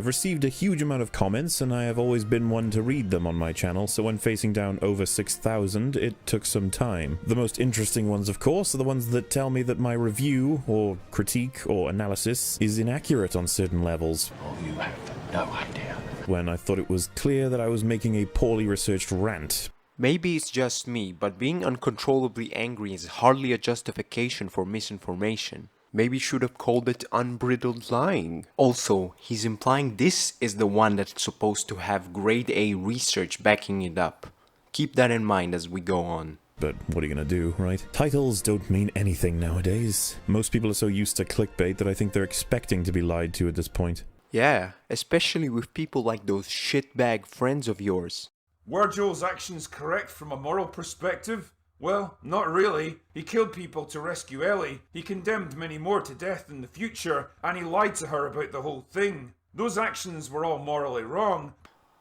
I've received a huge amount of comments, and I have always been one to read them on my channel, so when facing down over 6,000, it took some time. The most interesting ones, of course, are the ones that tell me that my review, or critique, or analysis is inaccurate on certain levels. Oh, you have no idea. When I thought it was clear that I was making a poorly researched rant. Maybe it's just me, but being uncontrollably angry is hardly a justification for misinformation. Maybe you should have called it unbridled lying. Also, he's implying this is the one that's supposed to have grade A research backing it up. Keep that in mind as we go on. But what are you gonna do, right? Titles don't mean anything nowadays. Most people are so used to clickbait that I think they're expecting to be lied to at this point. Yeah, especially with people like those shitbag friends of yours. Were Joel's actions correct from a moral perspective? Well, not really. He killed people to rescue Ellie, he condemned many more to death in the future, and he lied to her about the whole thing. Those actions were all morally wrong.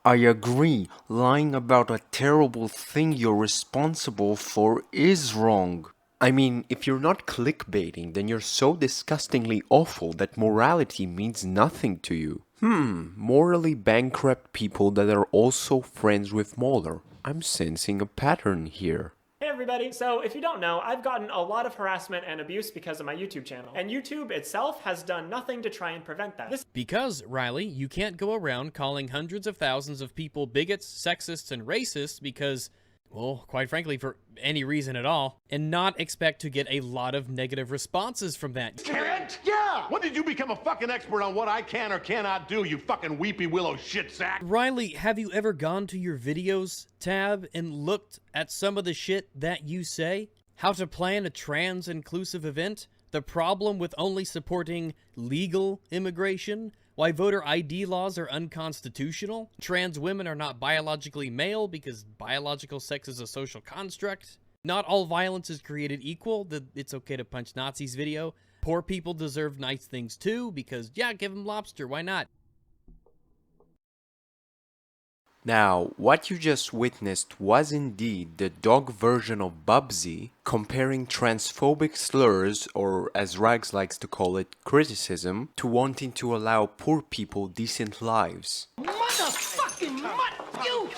I agree, lying about a terrible thing you're responsible for is wrong. I mean, if you're not clickbaiting, then you're so disgustingly awful that morality means nothing to you. Morally bankrupt people that are also friends with MauLLy. I'm sensing a pattern here. Hey everybody, so if you don't know, I've gotten a lot of harassment and abuse because of my YouTube channel, and YouTube itself has done nothing to try and prevent that. Because, Riley, you can't go around calling hundreds of thousands of people bigots, sexists, and racists because, well, quite frankly, for any reason at all, and not expect to get a lot of negative responses from that. Can't? Yeah! When did you become a fucking expert on what I can or cannot do, you fucking weepy willow shit sack? Riley, have you ever gone to your videos tab and looked at some of the shit that you say? How to plan a trans-inclusive event? The problem with only supporting legal immigration? Why voter ID laws are unconstitutional? Trans women are not biologically male because biological sex is a social construct? Not all violence is created equal, the it's okay to punch Nazis video. Poor people deserve nice things too because, yeah, give them lobster, why not? Now, what you just witnessed was indeed the dog version of Bubsy comparing transphobic slurs, or as Rags likes to call it, criticism, to wanting to allow poor people decent lives. Motherfucking mutt!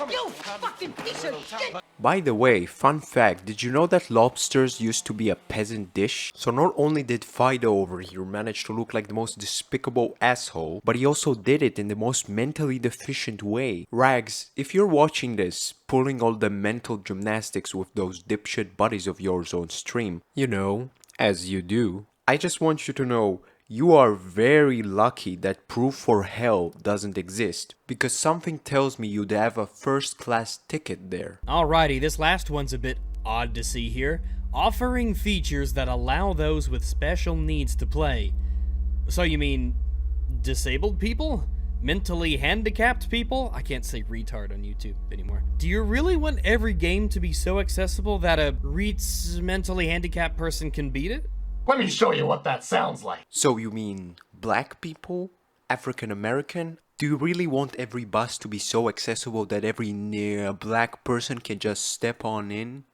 You fucking piece of shit! By the way, fun fact, did you know that lobsters used to be a peasant dish? So not only did Fido over here manage to look like the most despicable asshole, but he also did it in the most mentally deficient way. Rags, if you're watching this, pulling all the mental gymnastics with those dipshit buddies of yours on stream, you know, as you do, I just want you to know, you are very lucky that proof for hell doesn't exist, because something tells me you'd have a first-class ticket there. Alrighty, this last one's a bit odd to see here. Offering features that allow those with special needs to play. So you mean disabled people? Mentally handicapped people? I can't say retard on YouTube anymore. Do you really want every game to be so accessible that a mentally handicapped person can beat it? Let me show you what that sounds like. So you mean black people? African American? Do you really want every bus to be so accessible that every black person can just step on in?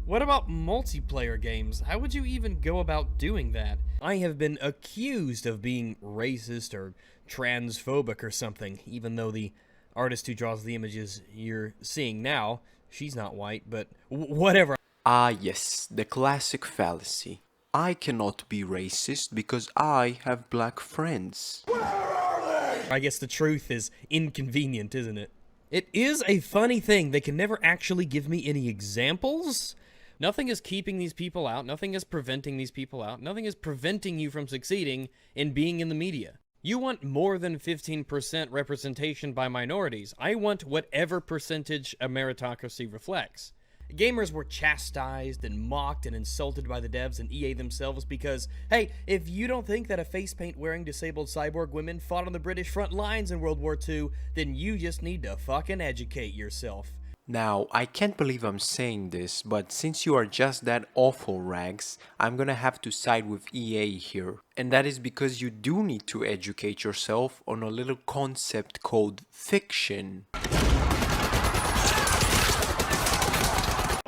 What about multiplayer games? How would you even go about doing that? I have been accused of being racist or transphobic or something, even though the artist who draws the images you're seeing now, she's not white, but whatever. Ah yes, the classic fallacy. I cannot be racist because I have black friends. Where are they? I guess the truth is inconvenient, isn't it? It is a funny thing. They can never actually give me any examples. Nothing is keeping these people out. Nothing is preventing these people out. Nothing is preventing you from succeeding in being in the media. You want more than 15% representation by minorities. I want whatever percentage a meritocracy reflects. Gamers were chastised and mocked and insulted by the devs and EA themselves because, hey, if you don't think that a face paint wearing disabled cyborg women fought on the British front lines in World War II, then you just need to fucking educate yourself. Now, I can't believe I'm saying this, but since you are just that awful, Rags, I'm gonna have to side with EA here. And that is because you do need to educate yourself on a little concept called fiction.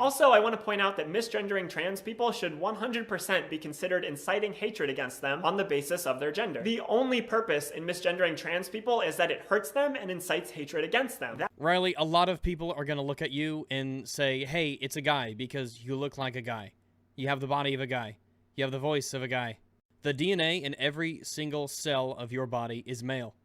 Also, I want to point out that misgendering trans people should 100% be considered inciting hatred against them on the basis of their gender. The only purpose in misgendering trans people is that it hurts them and incites hatred against them. Riley, a lot of people are going to look at you and say, hey, it's a guy because you look like a guy. You have the body of a guy. You have the voice of a guy. The DNA in every single cell of your body is male.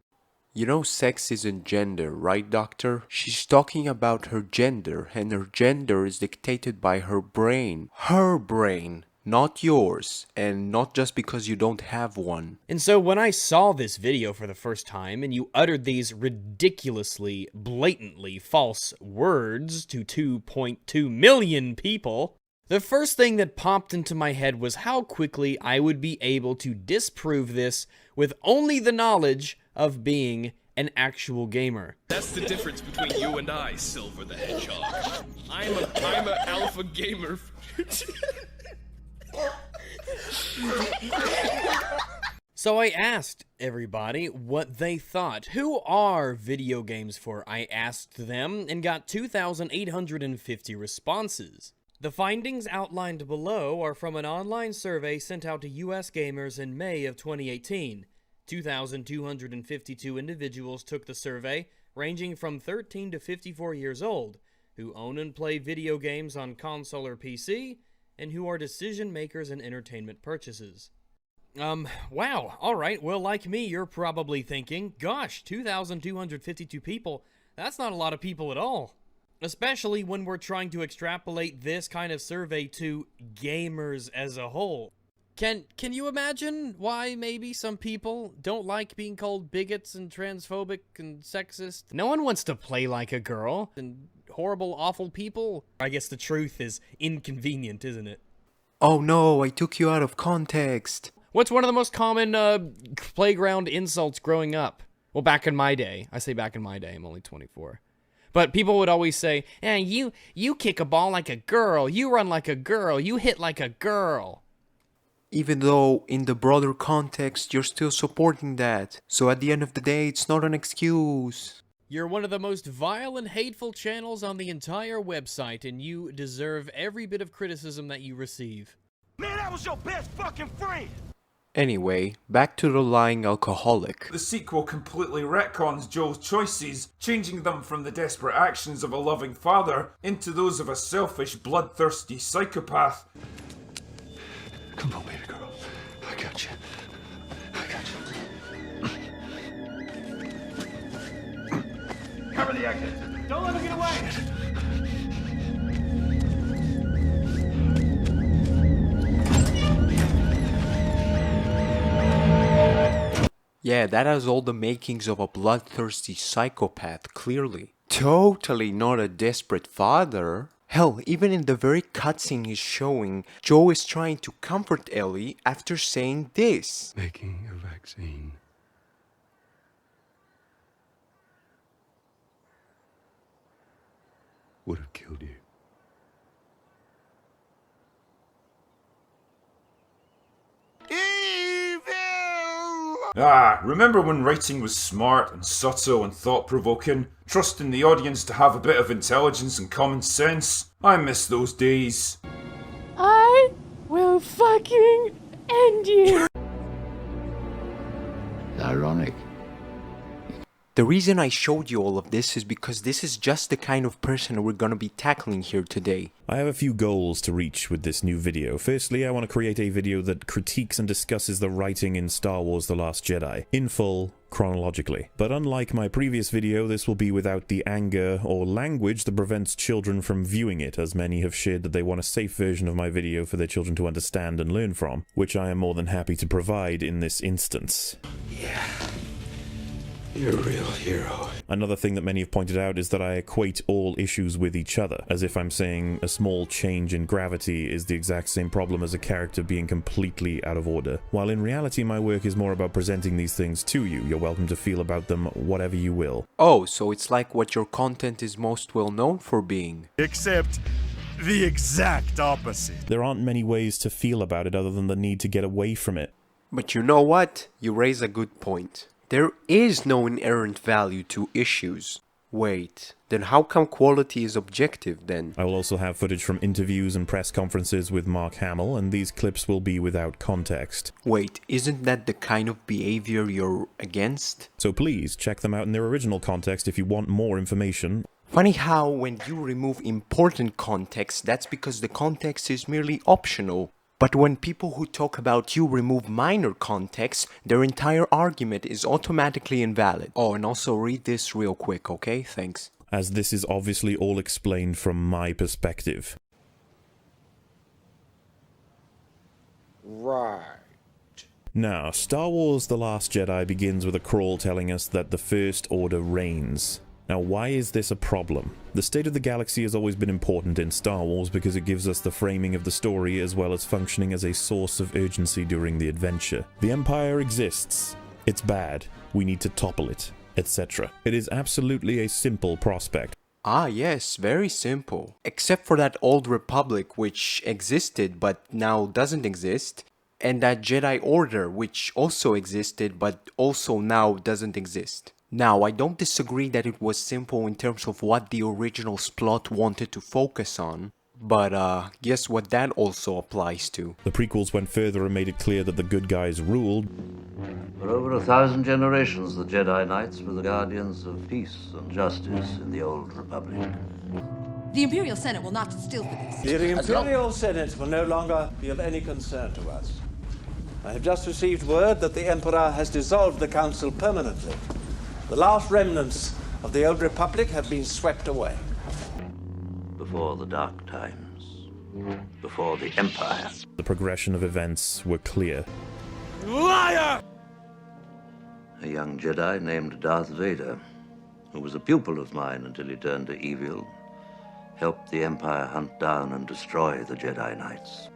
You know sex isn't gender, right, doctor? She's talking about her gender, and her gender is dictated by her brain. Her brain, not yours, and not just because you don't have one. And so when I saw this video for the first time, and you uttered these ridiculously, blatantly false words to 2.2 million people, the first thing that popped into my head was how quickly I would be able to disprove this with only the knowledge of being an actual gamer. That's the difference between you and I, Silver the Hedgehog. I'm a alpha gamer. So I asked everybody what they thought. Who are video games for? I asked them and got 2,850 responses. The findings outlined below are from an online survey sent out to US gamers in May of 2018. 2,252 individuals took the survey, ranging from 13 to 54 years old, who own and play video games on console or PC, and who are decision makers in entertainment purchases. Wow, alright, well, like me, you're probably thinking, gosh, 2,252 people, that's not a lot of people at all. Especially when we're trying to extrapolate this kind of survey to gamers as a whole. Can you imagine why maybe some people don't like being called bigots and transphobic and sexist? No one wants to play like a girl, and horrible, awful people. I guess the truth is inconvenient, isn't it? Oh no, I took you out of context. What's one of the most common playground insults growing up? Well, back in my day. I say back in my day, I'm only 24. But people would always say, you kick a ball like a girl, you run like a girl, you hit like a girl. Even though, in the broader context, you're still supporting that. So at the end of the day, it's not an excuse. You're one of the most vile and hateful channels on the entire website, and you deserve every bit of criticism that you receive. Man, that was your best fucking friend! Anyway, back to the lying alcoholic. The sequel completely retcons Joel's choices, changing them from the desperate actions of a loving father into those of a selfish, bloodthirsty psychopath. Come on, baby girl. I got you. I got you. Cover the exit. Don't let him get away! Yeah, that has all the makings of a bloodthirsty psychopath, clearly. Totally not a desperate father. Hell, even in the very cutscene he's showing, Joe is trying to comfort Ellie after saying this. Making a vaccine would have killed you. Remember when writing was smart and subtle and thought-provoking? Trusting the audience to have a bit of intelligence and common sense? I miss those days. I will fucking end you! Ironic. The reason I showed you all of this is because this is just the kind of person we're gonna be tackling here today. I have a few goals to reach with this new video. Firstly, I want to create a video that critiques and discusses the writing in Star Wars The Last Jedi, in full, chronologically. But unlike my previous video, this will be without the anger or language that prevents children from viewing it, as many have shared that they want a safe version of my video for their children to understand and learn from, which I am more than happy to provide in this instance. Yeah. You're a real hero. Another thing that many have pointed out is that I equate all issues with each other, as if I'm saying a small change in gravity is the exact same problem as a character being completely out of order. While in reality my work is more about presenting these things to you. You're welcome to feel about them whatever you will. Oh, so it's like what your content is most well known for being. Except the exact opposite. There aren't many ways to feel about it other than the need to get away from it. But you know what? You raise a good point. There is no inherent value to issues. Wait, then how come quality is objective then? I will also have footage from interviews and press conferences with Mark Hamill, and these clips will be without context. Wait, isn't that the kind of behavior you're against? So please check them out in their original context if you want more information. Funny how when you remove important context, that's because the context is merely optional. But when people who talk about you remove minor context, their entire argument is automatically invalid. Oh, and also read this real quick, okay? Thanks. As this is obviously all explained from my perspective. Right. Now, Star Wars The Last Jedi begins with a crawl telling us that the First Order reigns. Now, why is this a problem? The state of the galaxy has always been important in Star Wars because it gives us the framing of the story as well as functioning as a source of urgency during the adventure. The Empire exists. It's bad. We need to topple it, etc. It is absolutely a simple prospect. Ah yes, very simple. Except for that old Republic which existed but now doesn't exist, and that Jedi Order which also existed but also now doesn't exist. Now, I don't disagree that it was simple in terms of what the original plot wanted to focus on, but guess what that also applies to? The prequels went further and made it clear that the good guys ruled. For over 1,000 generations, the Jedi Knights were the guardians of peace and justice in the Old Republic. The Imperial Senate will not still for this. The Imperial Senate will no longer be of any concern to us. I have just received word that the Emperor has dissolved the Council permanently. The last remnants of the Old Republic have been swept away. Before the Dark Times. Before the Empire. The progression of events were clear. Liar! A young Jedi named Darth Vader, who was a pupil of mine until he turned to evil, helped the Empire hunt down and destroy the Jedi Knights.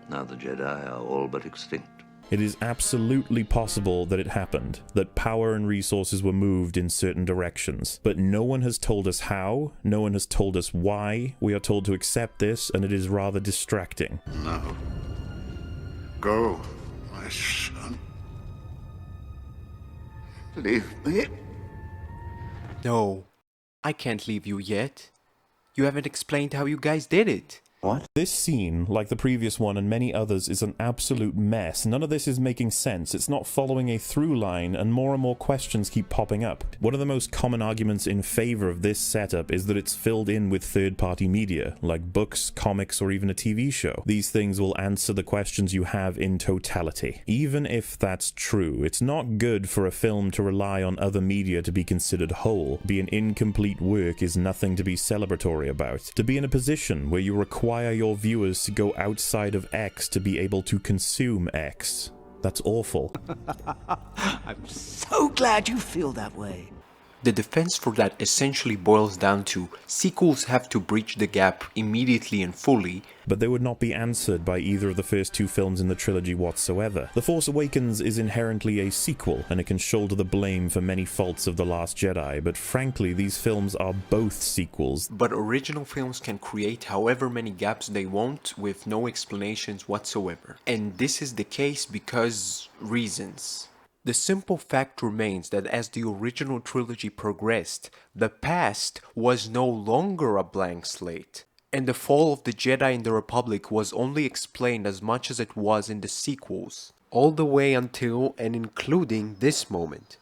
Now the Jedi are all but extinct. It is absolutely possible that it happened, that power and resources were moved in certain directions, but no one has told us how, no one has told us why. We are told to accept this, and it is rather distracting. No. Go, my son. Leave me. No, I can't leave you yet. You haven't explained how you guys did it. What? This scene, like the previous one and many others, is an absolute mess. None of this is making sense. It's not following a through line, and more questions keep popping up. One of the most common arguments in favor of this setup is that it's filled in with third-party media, like books, comics, or even a TV show. These things will answer the questions you have in totality. Even if that's true, it's not good for a film to rely on other media to be considered whole. Be an incomplete work is nothing to be celebratory about. To be in a position where you require your viewers to go outside of X to be able to consume X. That's awful. I'm so glad you feel that way. The defense for that essentially boils down to sequels have to breach the gap immediately and fully, but they would not be answered by either of the first two films in the trilogy whatsoever. The Force Awakens is inherently a sequel, and it can shoulder the blame for many faults of The Last Jedi, but frankly, these films are both sequels. But original films can create however many gaps they want with no explanations whatsoever. And this is the case because reasons. The simple fact remains that as the original trilogy progressed, the past was no longer a blank slate, and the fall of the Jedi and the Republic was only explained as much as it was in the sequels, all the way until and including this moment.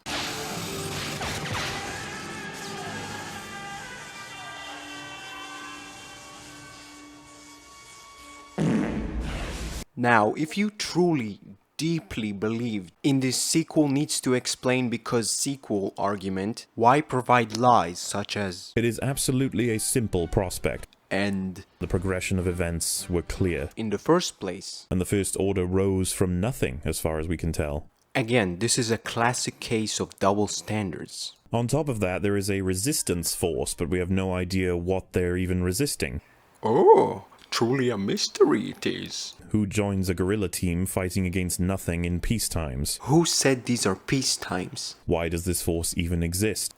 Now, if you truly deeply believed in this sequel needs to explain because sequel argument, why provide lies such as it is absolutely a simple prospect and the progression of events were clear in the first place, and the First Order rose from nothing as far as we can tell. Again, this is a classic case of double standards. On top of that, there is a resistance force, but we have no idea what they're even resisting. Oh, truly a mystery it is. Who joins a guerrilla team fighting against nothing in peace times? Who said these are peace times? Why does this force even exist?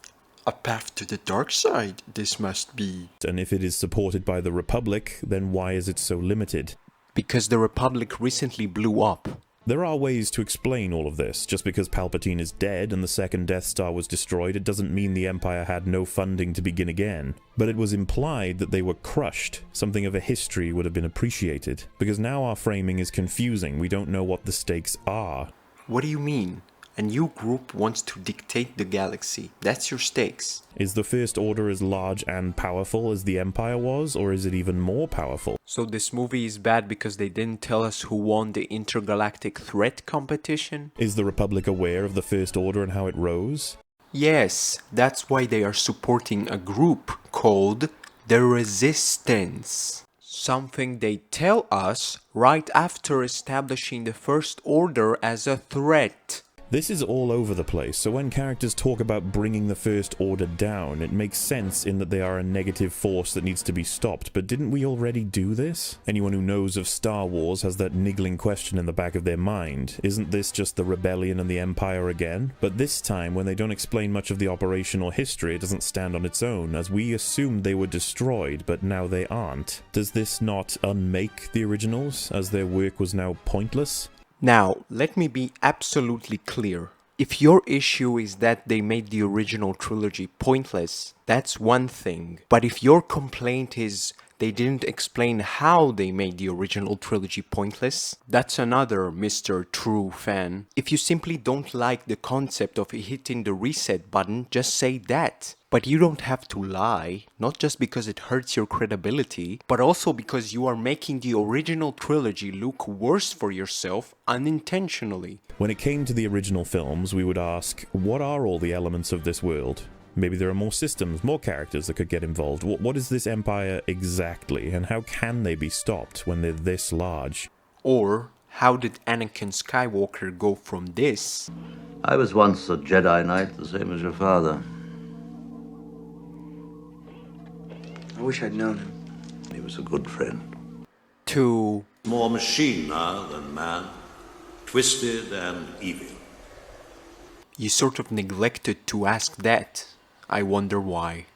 A path to the dark side, this must be. And if it is supported by the Republic, then why is it so limited? Because the Republic recently blew up. There are ways to explain all of this. Just because Palpatine is dead and the second Death Star was destroyed, it doesn't mean the Empire had no funding to begin again. But it was implied that they were crushed. Something of a history would have been appreciated. Because now our framing is confusing. We don't know what the stakes are. What do you mean? A new group wants to dictate the galaxy. That's your stakes. Is the First Order as large and powerful as the Empire was, or is it even more powerful? So this movie is bad because they didn't tell us who won the intergalactic threat competition? Is the Republic aware of the First Order and how it rose? Yes, that's why they are supporting a group called the Resistance. Something they tell us right after establishing the First Order as a threat. This is all over the place, so when characters talk about bringing the First Order down, it makes sense in that they are a negative force that needs to be stopped, but didn't we already do this? Anyone who knows of Star Wars has that niggling question in the back of their mind. Isn't this just the rebellion and the Empire again? But this time, when they don't explain much of the operational history, it doesn't stand on its own, as we assumed they were destroyed, but now they aren't. Does this not unmake the originals, as their work was now pointless? Now, let me be absolutely clear. If your issue is that they made the original trilogy pointless, that's one thing. But if your complaint is they didn't explain how they made the original trilogy pointless, that's another, Mr. True Fan. If you simply don't like the concept of hitting the reset button, just say that. But you don't have to lie, not just because it hurts your credibility, but also because you are making the original trilogy look worse for yourself unintentionally. When it came to the original films, we would ask, what are all the elements of this world? Maybe there are more systems, more characters that could get involved. What is this empire exactly, and how can they be stopped when they're this large? Or, how did Anakin Skywalker go from this? I was once a Jedi Knight, the same as your father. I wish I'd known him. He was a good friend. To more machine now than man, twisted and evil. You sort of neglected to ask that. I wonder why.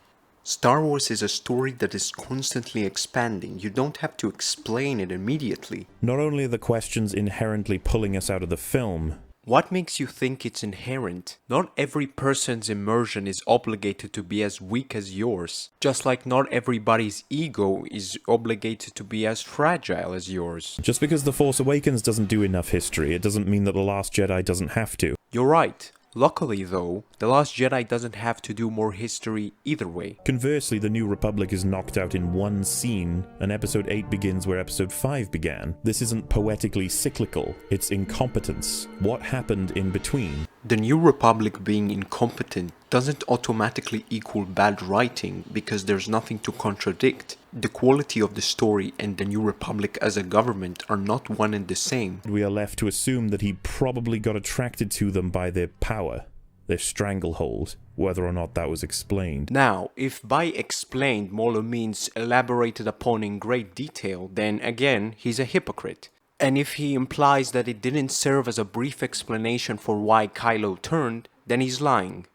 Star Wars is a story that is constantly expanding. You don't have to explain it immediately. Not only are the questions inherently pulling us out of the film. What makes you think it's inherent? Not every person's immersion is obligated to be as weak as yours. Just like not everybody's ego is obligated to be as fragile as yours. Just because The Force Awakens doesn't do enough history, it doesn't mean that The Last Jedi doesn't have to. You're right. Luckily though, The Last Jedi doesn't have to do more history either way. Conversely, the New Republic is knocked out in one scene, and Episode 8 begins where Episode 5 began. This isn't poetically cyclical, it's incompetence. What happened in between? The New Republic being incompetent doesn't automatically equal bad writing because there's nothing to contradict. The quality of the story and the New Republic as a government are not one and the same. We are left to assume that he probably got attracted to them by their power, their stranglehold, whether or not that was explained. Now, if by explained MauLLy means elaborated upon in great detail, then again, he's a hypocrite. And if he implies that it didn't serve as a brief explanation for why Kylo turned, then he's lying.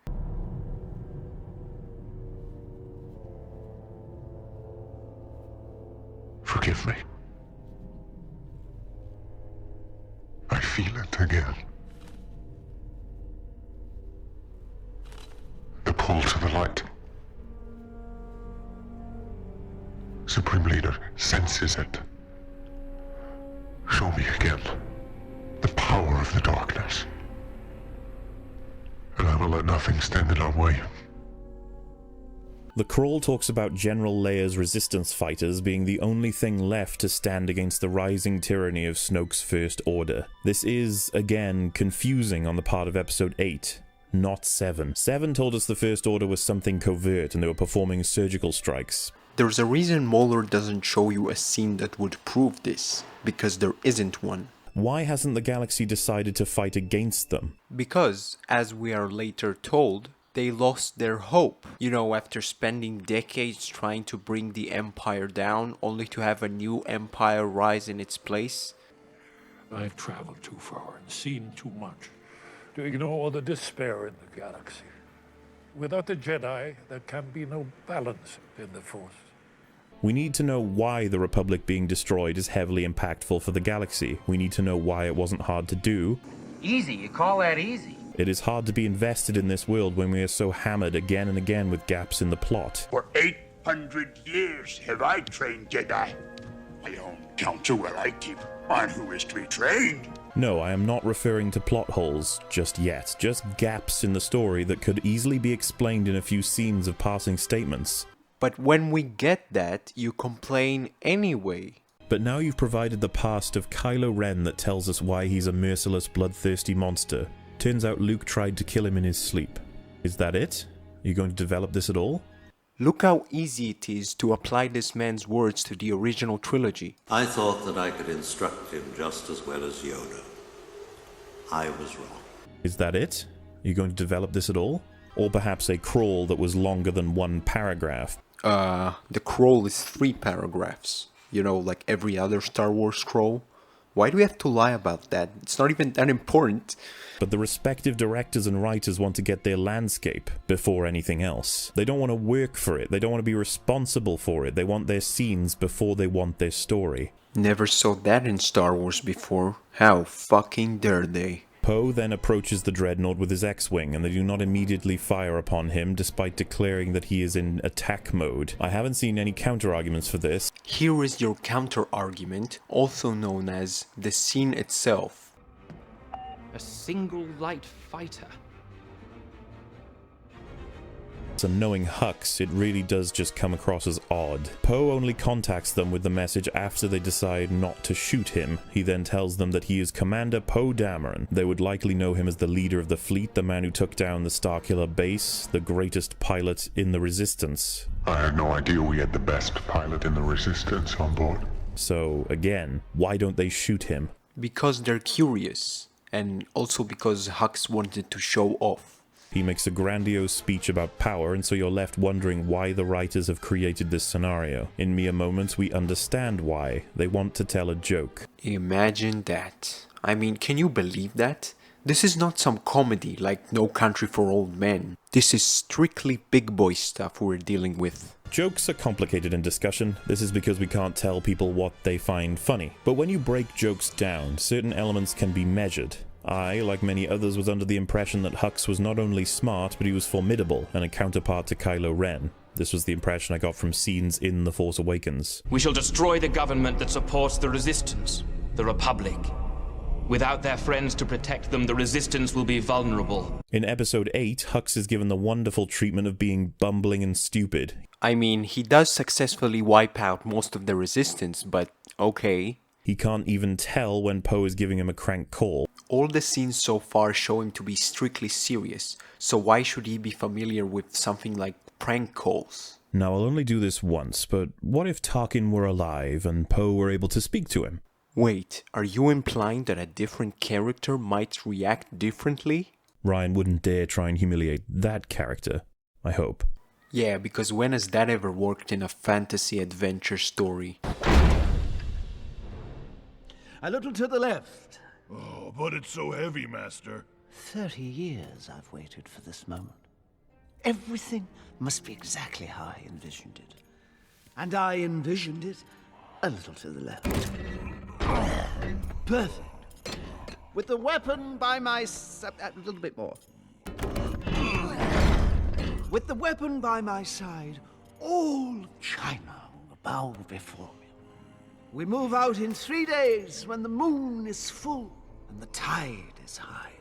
Forgive me. I feel it again. The pull to the light. Supreme Leader senses it. Show me again the power of the darkness. And I will let nothing stand in our way. The crawl talks about General Leia's resistance fighters being the only thing left to stand against the rising tyranny of Snoke's First Order. This is, again, confusing on the part of Episode 8, not 7. 7 told us the First Order was something covert and they were performing surgical strikes. There's a reason MauLLy doesn't show you a scene that would prove this, because there isn't one. Why hasn't the galaxy decided to fight against them? Because, as we are later told, they lost their hope. You know, after spending decades trying to bring the Empire down, only to have a new Empire rise in its place. I've traveled too far and seen too much to ignore the despair in the galaxy. Without the Jedi, there can be no balance in the Force. We need to know why the Republic being destroyed is heavily impactful for the galaxy. We need to know why it wasn't hard to do. Easy? You call that easy? It is hard to be invested in this world when we are so hammered again and again with gaps in the plot. For 800 years have I trained Jedi. My own counsel will I keep on who is to be trained. No, I am not referring to plot holes just yet, just gaps in the story that could easily be explained in a few scenes of passing statements. But when we get that, you complain anyway. But now you've provided the past of Kylo Ren that tells us why he's a merciless, bloodthirsty monster. Turns out Luke tried to kill him in his sleep. Is that it? Are you going to develop this at all? Look how easy it is to apply this man's words to the original trilogy. I thought that I could instruct him just as well as Yoda. I was wrong. Is that it? Are you going to develop this at all? Or perhaps a crawl that was longer than one paragraph? The crawl is 3 paragraphs. You know, like every other Star Wars scroll. Why do we have to lie about that? It's not even that important. But the respective directors and writers want to get their landscape before anything else. They don't want to work for it. They don't want to be responsible for it. They want their scenes before they want their story. Never saw that in Star Wars before. How fucking dare they? Poe then approaches the Dreadnought with his X-Wing, and they do not immediately fire upon him, despite declaring that he is in attack mode. I haven't seen any counter-arguments for this. Here is your counter-argument, also known as the scene itself. A single light fighter. And knowing Hux, it really does just come across as odd. Poe only contacts them with the message after they decide not to shoot him. He then tells them that he is Commander Poe Dameron. They would likely know him as the leader of the fleet, the man who took down the Starkiller base, the greatest pilot in the Resistance. I had no idea we had the best pilot in the Resistance on board. So, again, why don't they shoot him? Because they're curious, and also because Hux wanted to show off. He makes a grandiose speech about power, and so you're left wondering why the writers have created this scenario. In mere moments, we understand why. They want to tell a joke. Imagine that. I mean, can you believe that? This is not some comedy like No Country for Old Men. This is strictly big boy stuff we're dealing with. Jokes are complicated in discussion. This is because we can't tell people what they find funny. But when you break jokes down, certain elements can be measured. I, like many others, was under the impression that Hux was not only smart, but he was formidable, and a counterpart to Kylo Ren. This was the impression I got from scenes in The Force Awakens. We shall destroy the government that supports the Resistance, the Republic. Without their friends to protect them, the Resistance will be vulnerable. In Episode 8, Hux is given the wonderful treatment of being bumbling and stupid. I mean, he does successfully wipe out most of the Resistance, but okay. He can't even tell when Poe is giving him a crank call. All the scenes so far show him to be strictly serious, so why should he be familiar with something like prank calls? Now, I'll only do this once, but what if Tarkin were alive and Poe were able to speak to him? Wait, are you implying that a different character might react differently? Ryan wouldn't dare try and humiliate that character, I hope. Yeah, because when has that ever worked in a fantasy adventure story? A little to the left. Oh, but it's so heavy, Master. 30 years I've waited for this moment. Everything must be exactly how I envisioned it. And I envisioned it a little to the left. Perfect. With the weapon by my side... A little bit more. With the weapon by my side, all China will bow before me. We move out in 3 days when the moon is full and the tide is high.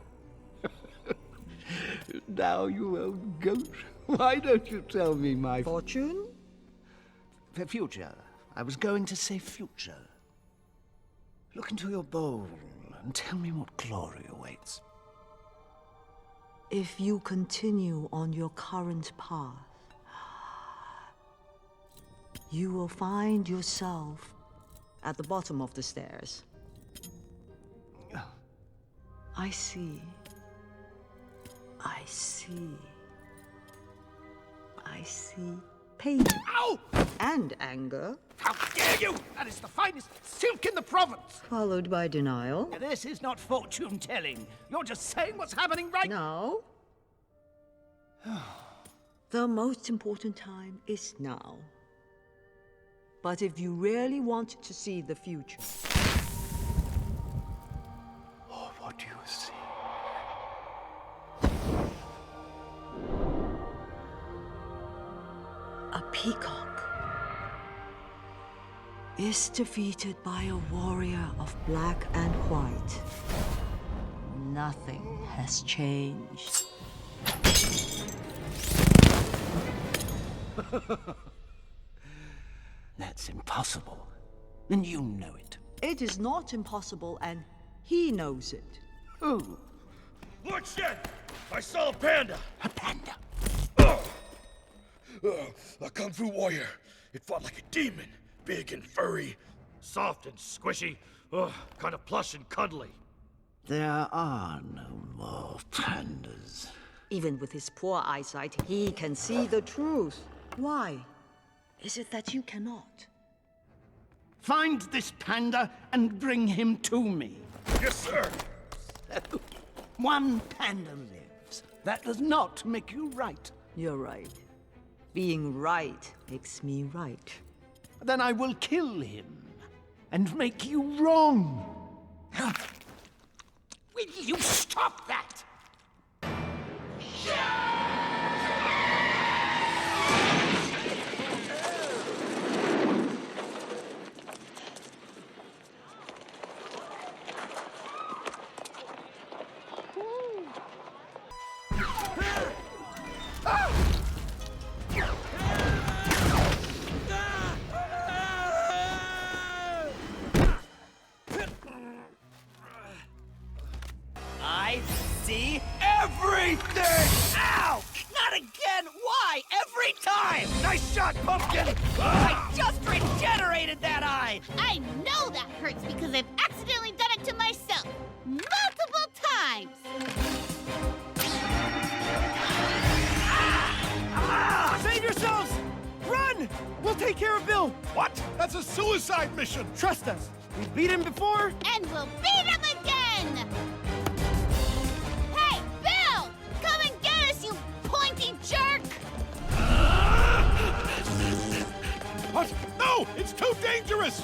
Now, you old goat, why don't you tell me my fortune? Future. I was going to say future. Look into your bowl and tell me what glory awaits. If you continue on your current path, you will find yourself at the bottom of the stairs. I see. I see. I see pain. Ow! And anger. How dare you! That is the finest silk in the province! Followed by denial. This is not fortune-telling. You're just saying what's happening right now. The most important time is now. But if you really want to see the future... Oh, what do you see? A peacock is defeated by a warrior of black and white. Nothing has changed. That's impossible. And you know it. It is not impossible, and he knows it. Who? Look, Shen! I saw a panda! A panda? A kung fu warrior. It fought like a demon. Big and furry. Soft and squishy. Kind of plush and cuddly. There are no more pandas. Even with his poor eyesight, he can see the truth. Why is it that you cannot? Find this panda and bring him to me. Yes, sir. One panda lives. That does not make you right. You're right. Being right makes me right. Then I will kill him and make you wrong. Will you stop that? I see everything! Ow! Not again! Why? Every time! Nice shot, Pumpkin! I just regenerated that eye! I know that hurts because I've accidentally done it to myself multiple times! Save yourselves! Run! We'll take care of Bill! What? That's a suicide mission! Trust us! We beat him before! And we'll beat him again! Hey, Bill! Come and get us, you pointy jerk! What? No! It's too dangerous!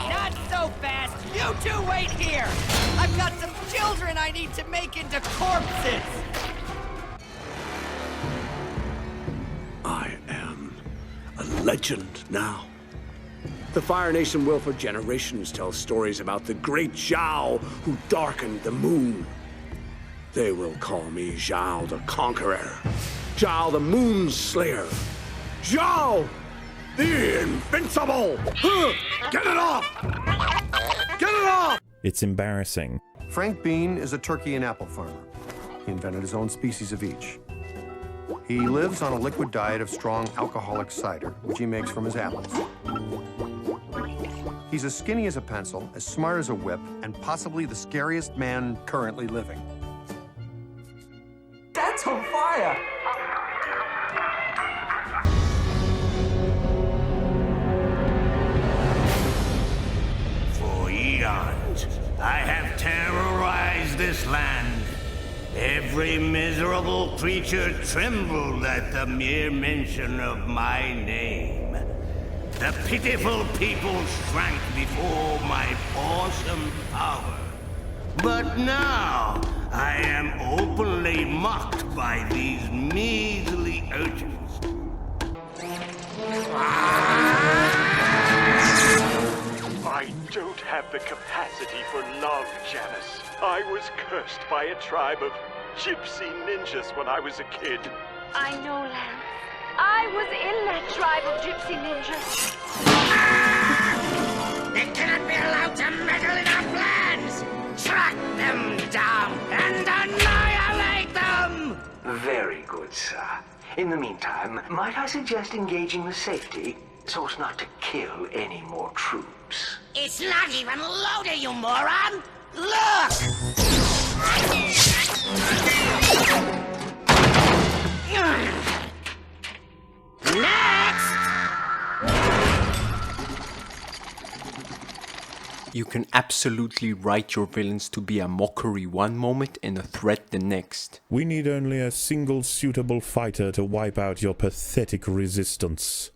Not so fast! You two wait here! I've got some children I need to make into corpses! I am a legend now. The Fire Nation will for generations tell stories about the great Zhao who darkened the moon. They will call me Zhao the Conqueror, Zhao the Moon Slayer, Zhao the Invincible! Get it off! Get it off! It's embarrassing. Frank Bean is a turkey and apple farmer. He invented his own species of each. He lives on a liquid diet of strong alcoholic cider, which he makes from his apples. He's as skinny as a pencil, as smart as a whip, and possibly the scariest man currently living. That's on fire! For eons, I have terrorized this land. Every miserable creature trembled at the mere mention of my name. The pitiful people shrank before my awesome power. But now, I am openly mocked by these measly urchins. I don't have the capacity for love, Janice. I was cursed by a tribe of gypsy ninjas when I was a kid. I know, Lamb. I was in that tribe of gypsy ninjas. They cannot be allowed to meddle in our plans! Track them down and annihilate them! Very good, sir. In the meantime, might I suggest engaging with safety so as not to kill any more troops? It's not even loaded, you moron! Look! Next! You can absolutely write your villains to be a mockery one moment and a threat the next. We need only a single suitable fighter to wipe out your pathetic resistance.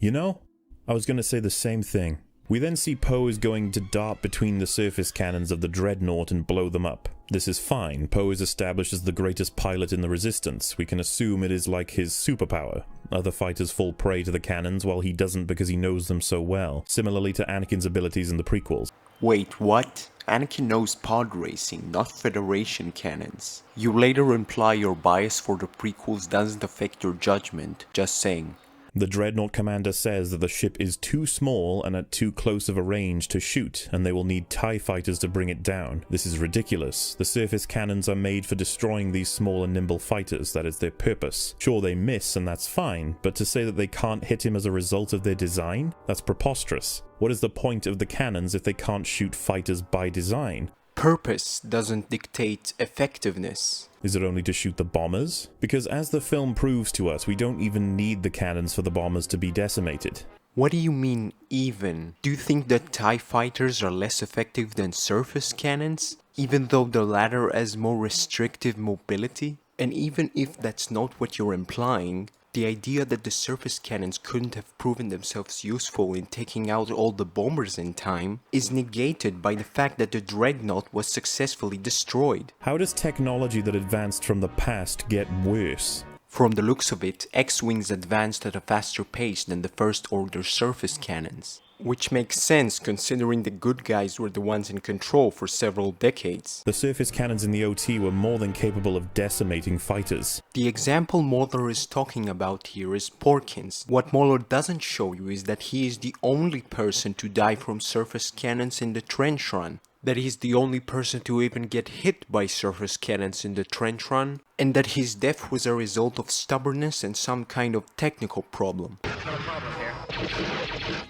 You know, I was gonna say the same thing. We then see Poe is going to dart between the surface cannons of the Dreadnought and blow them up. This is fine. Poe is established as the greatest pilot in the Resistance. We can assume it is like his superpower. Other fighters fall prey to the cannons while he doesn't because he knows them so well, similarly to Anakin's abilities in the prequels. Wait, what? Anakin knows pod racing, not Federation cannons. You later imply your bias for the prequels doesn't affect your judgment, just saying. The Dreadnought commander says that the ship is too small and at too close of a range to shoot, and they will need TIE fighters to bring it down. This is ridiculous. The surface cannons are made for destroying these small and nimble fighters. That is their purpose. Sure, they miss, and that's fine, but to say that they can't hit him as a result of their design? That's preposterous. What is the point of the cannons if they can't shoot fighters by design? Purpose doesn't dictate effectiveness. Is it only to shoot the bombers? Because as the film proves to us, we don't even need the cannons for the bombers to be decimated. What do you mean, even? Do you think that TIE fighters are less effective than surface cannons, even though the latter has more restrictive mobility? And even if that's not what you're implying, the idea that the surface cannons couldn't have proven themselves useful in taking out all the bombers in time is negated by the fact that the Dreadnought was successfully destroyed. How does technology that advanced from the past get worse? From the looks of it, X-Wings advanced at a faster pace than the First Order surface cannons. Which makes sense considering the good guys were the ones in control for several decades. The surface cannons in the OT were more than capable of decimating fighters. The example MauLLy is talking about here is Porkins. What MauLLy doesn't show you is that he is the only person to die from surface cannons in the trench run. That he's the only person to even get hit by surface cannons in the trench run, and that his death was a result of stubbornness and some kind of technical problem. No problem here.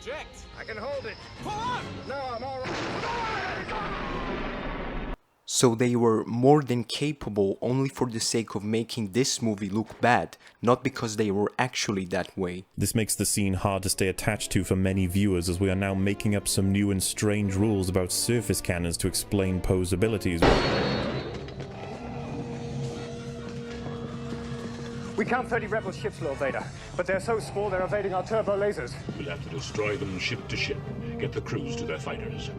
Eject! I can hold it. Pull on! No, I'm all right. So they were more than capable only for the sake of making this movie look bad, not because they were actually that way. This makes the scene hard to stay attached to for many viewers, as we are now making up some new and strange rules about surface cannons to explain Poe's abilities. We count 30 rebel ships, Lord Vader, but they're so small they're evading our turbo lasers. We'll have to destroy them ship to ship, get the crews to their fighters.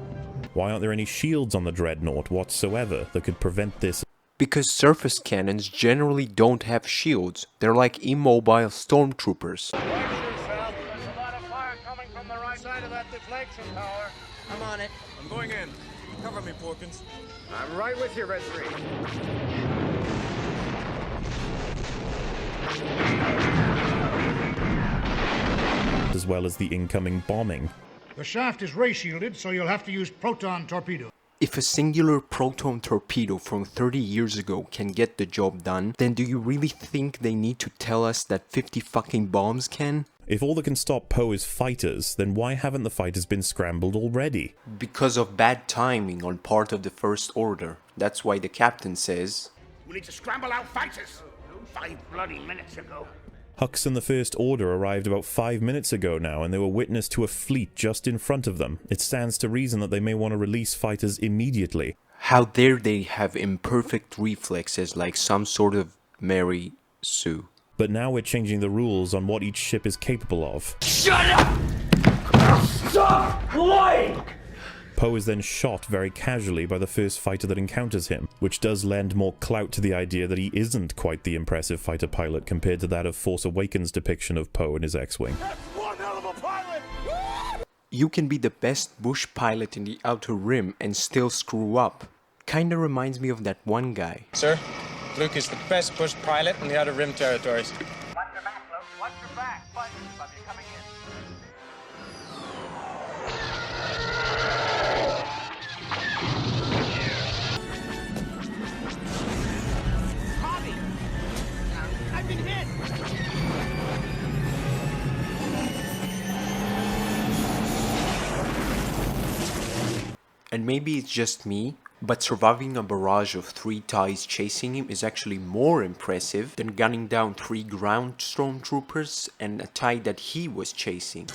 Why aren't there any shields on the Dreadnought whatsoever that could prevent this? Because surface cannons generally don't have shields. They're like immobile stormtroopers. There's a lot of fire coming from the right side of that deflection tower. I'm on it. I'm going in. Cover me, Porkins. I'm right with you, Red 3. As well as the incoming bombing. The shaft is ray shielded, so you'll have to use proton torpedo. If a singular proton torpedo from 30 years ago can get the job done, then do you really think they need to tell us that 50 fucking bombs can? If all that can stop Poe is fighters, then why haven't the fighters been scrambled already? Because of bad timing on part of the First Order. That's why the captain says, We need to scramble out fighters. 5 bloody minutes ago. Hux and the First Order arrived about 5 minutes ago now, and they were witness to a fleet just in front of them. It stands to reason that they may want to release fighters immediately. How dare they have imperfect reflexes like some sort of Mary Sue. But now we're changing the rules on what each ship is capable of. Shut up! Stop lying! Poe is then shot very casually by the first fighter that encounters him, which does lend more clout to the idea that he isn't quite the impressive fighter pilot compared to that of Force Awakens' depiction of Poe and his X-Wing. That's one hell of a pilot! You can be the best bush pilot in the Outer Rim and still screw up. Kinda reminds me of that one guy. Sir, Luke is the best bush pilot in the Outer Rim territories. Watch your back, Luke. Watch your back. Fighters above you coming in. I've been hit! And maybe it's just me, but surviving a barrage of 3 TIEs chasing him is actually more impressive than gunning down 3 ground stormtroopers and a TIE that he was chasing.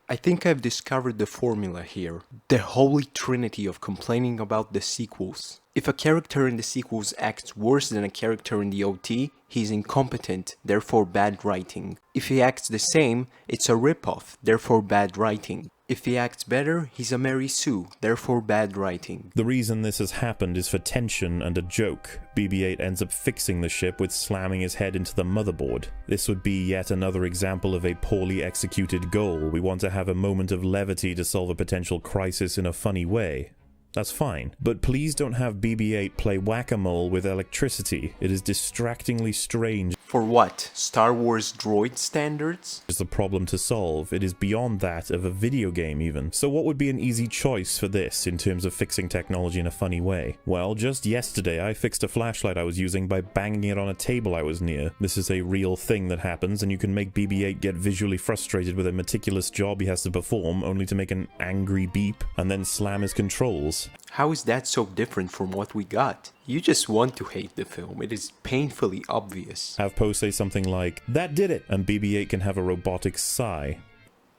I think I've discovered the formula here. The holy trinity of complaining about the sequels. If a character in the sequels acts worse than a character in the OT, he's incompetent, therefore bad writing. If he acts the same, it's a ripoff, therefore bad writing. If he acts better, he's a Mary Sue, therefore bad writing. The reason this has happened is for tension and a joke. BB-8 ends up fixing the ship with slamming his head into the motherboard. This would be yet another example of a poorly executed goal. We want to have a moment of levity to solve a potential crisis in a funny way. That's fine. But please don't have BB-8 play whack-a-mole with electricity. It is distractingly strange. For what? Star Wars droid standards? It's a problem to solve. It is beyond that of a video game even. So what would be an easy choice for this in terms of fixing technology in a funny way? Well, just yesterday I fixed a flashlight I was using by banging it on a table I was near. This is a real thing that happens, and you can make BB-8 get visually frustrated with a meticulous job he has to perform only to make an angry beep and then slam his controls. How is that so different from what we got? You just want to hate the film, it is painfully obvious. Have Poe say something like, "That did it!" and BB-8 can have a robotic sigh.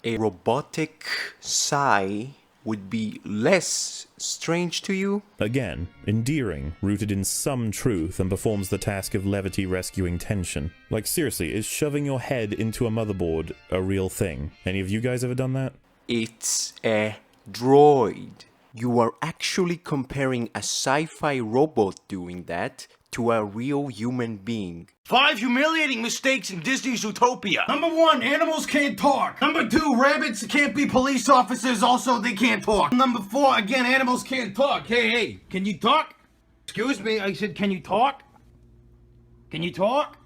A robotic sigh would be less strange to you? Again, endearing, rooted in some truth, and performs the task of levity rescuing tension. Like seriously, is shoving your head into a motherboard a real thing? Any of you guys ever done that? It's a droid. You are actually comparing a sci-fi robot doing that to a real human being. 5 humiliating mistakes in Disney's Zootopia. Number 1, animals can't talk. Number 2, rabbits can't be police officers, also they can't talk. Number 4, again, animals can't talk. Hey, can you talk? Excuse me, I said, can you talk? Can you talk?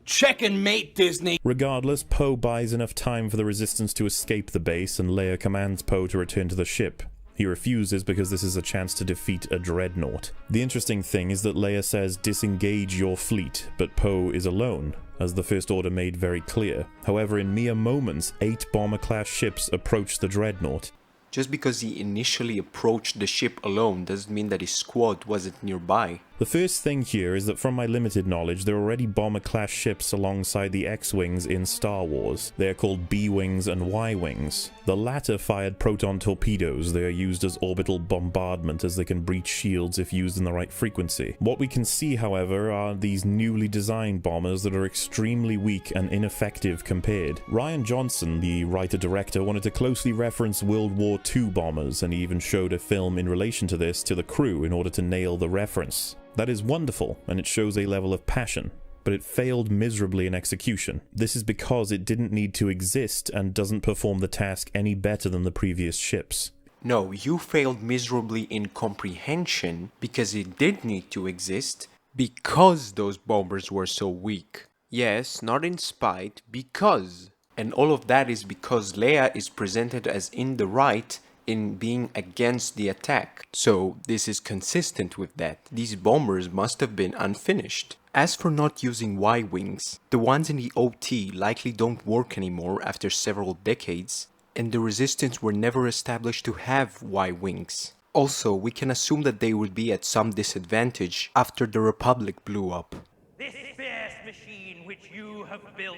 Check and mate, Disney. Regardless, Poe buys enough time for the Resistance to escape the base, and Leia commands Poe to return to the ship. He refuses because this is a chance to defeat a dreadnought. The interesting thing is that Leia says disengage your fleet, but Poe is alone, as the First Order made very clear. However, in mere moments, 8 bomber-class ships approach the dreadnought. Just because he initially approached the ship alone doesn't mean that his squad wasn't nearby. The first thing here is that from my limited knowledge, there are already bomber-class ships alongside the X-Wings in Star Wars. They are called B-Wings and Y-Wings. The latter fired proton torpedoes. They are used as orbital bombardment as they can breach shields if used in the right frequency. What we can see, however, are these newly designed bombers that are extremely weak and ineffective compared. Rian Johnson, the writer-director, wanted to closely reference World War II bombers, and he even showed a film in relation to this to the crew in order to nail the reference. That is wonderful, and it shows a level of passion, but it failed miserably in execution. This is because it didn't need to exist and doesn't perform the task any better than the previous ships. No, you failed miserably in comprehension because it did need to exist because those bombers were so weak. Yes, not in spite, because. And all of that is because Leia is presented as in the right in being against the attack. So this is consistent with that. These bombers must have been unfinished. As for not using Y-Wings, the ones in the OT likely don't work anymore after several decades, and the Resistance were never established to have Y-Wings. Also, we can assume that they would be at some disadvantage after the Republic blew up. This fierce machine which you have built,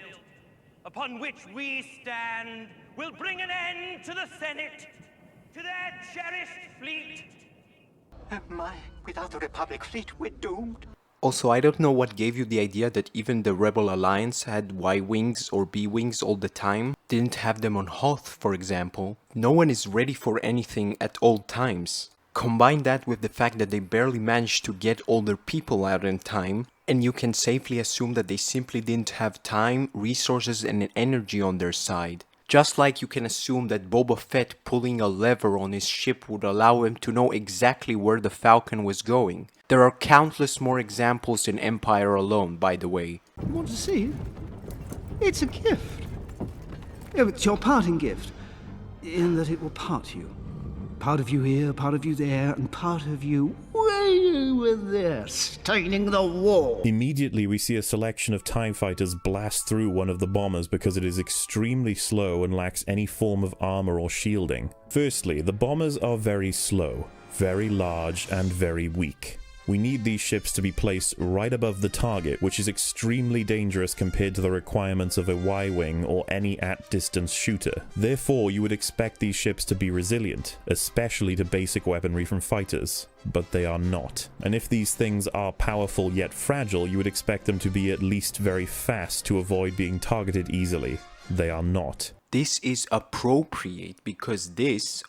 upon which we stand, will bring an end to the Senate, to their cherished fleet. Without the Republic fleet, we're doomed. Also, I don't know what gave you the idea that even the Rebel Alliance had Y-Wings or B-Wings all the time. Didn't have them on Hoth, for example. No one is ready for anything at all times. Combine that with the fact that they barely managed to get all their people out in time, and you can safely assume that they simply didn't have time, resources, and energy on their side. Just like you can assume that Boba Fett pulling a lever on his ship would allow him to know exactly where the Falcon was going. There are countless more examples in Empire alone, by the way. You want to see? It's a gift. Oh, it's your parting gift, in that it will part you. Part of you here, part of you there, and part of you way over there, staining the wall. Immediately we see a selection of TIE fighters blast through one of the bombers because it is extremely slow and lacks any form of armor or shielding. Firstly, the bombers are very slow, very large, and very weak. We need these ships to be placed right above the target, which is extremely dangerous compared to the requirements of a Y-wing or any at-distance shooter. Therefore, you would expect these ships to be resilient, especially to basic weaponry from fighters. But they are not. And if these things are powerful yet fragile, you would expect them to be at least very fast to avoid being targeted easily. They are not. This is appropriate because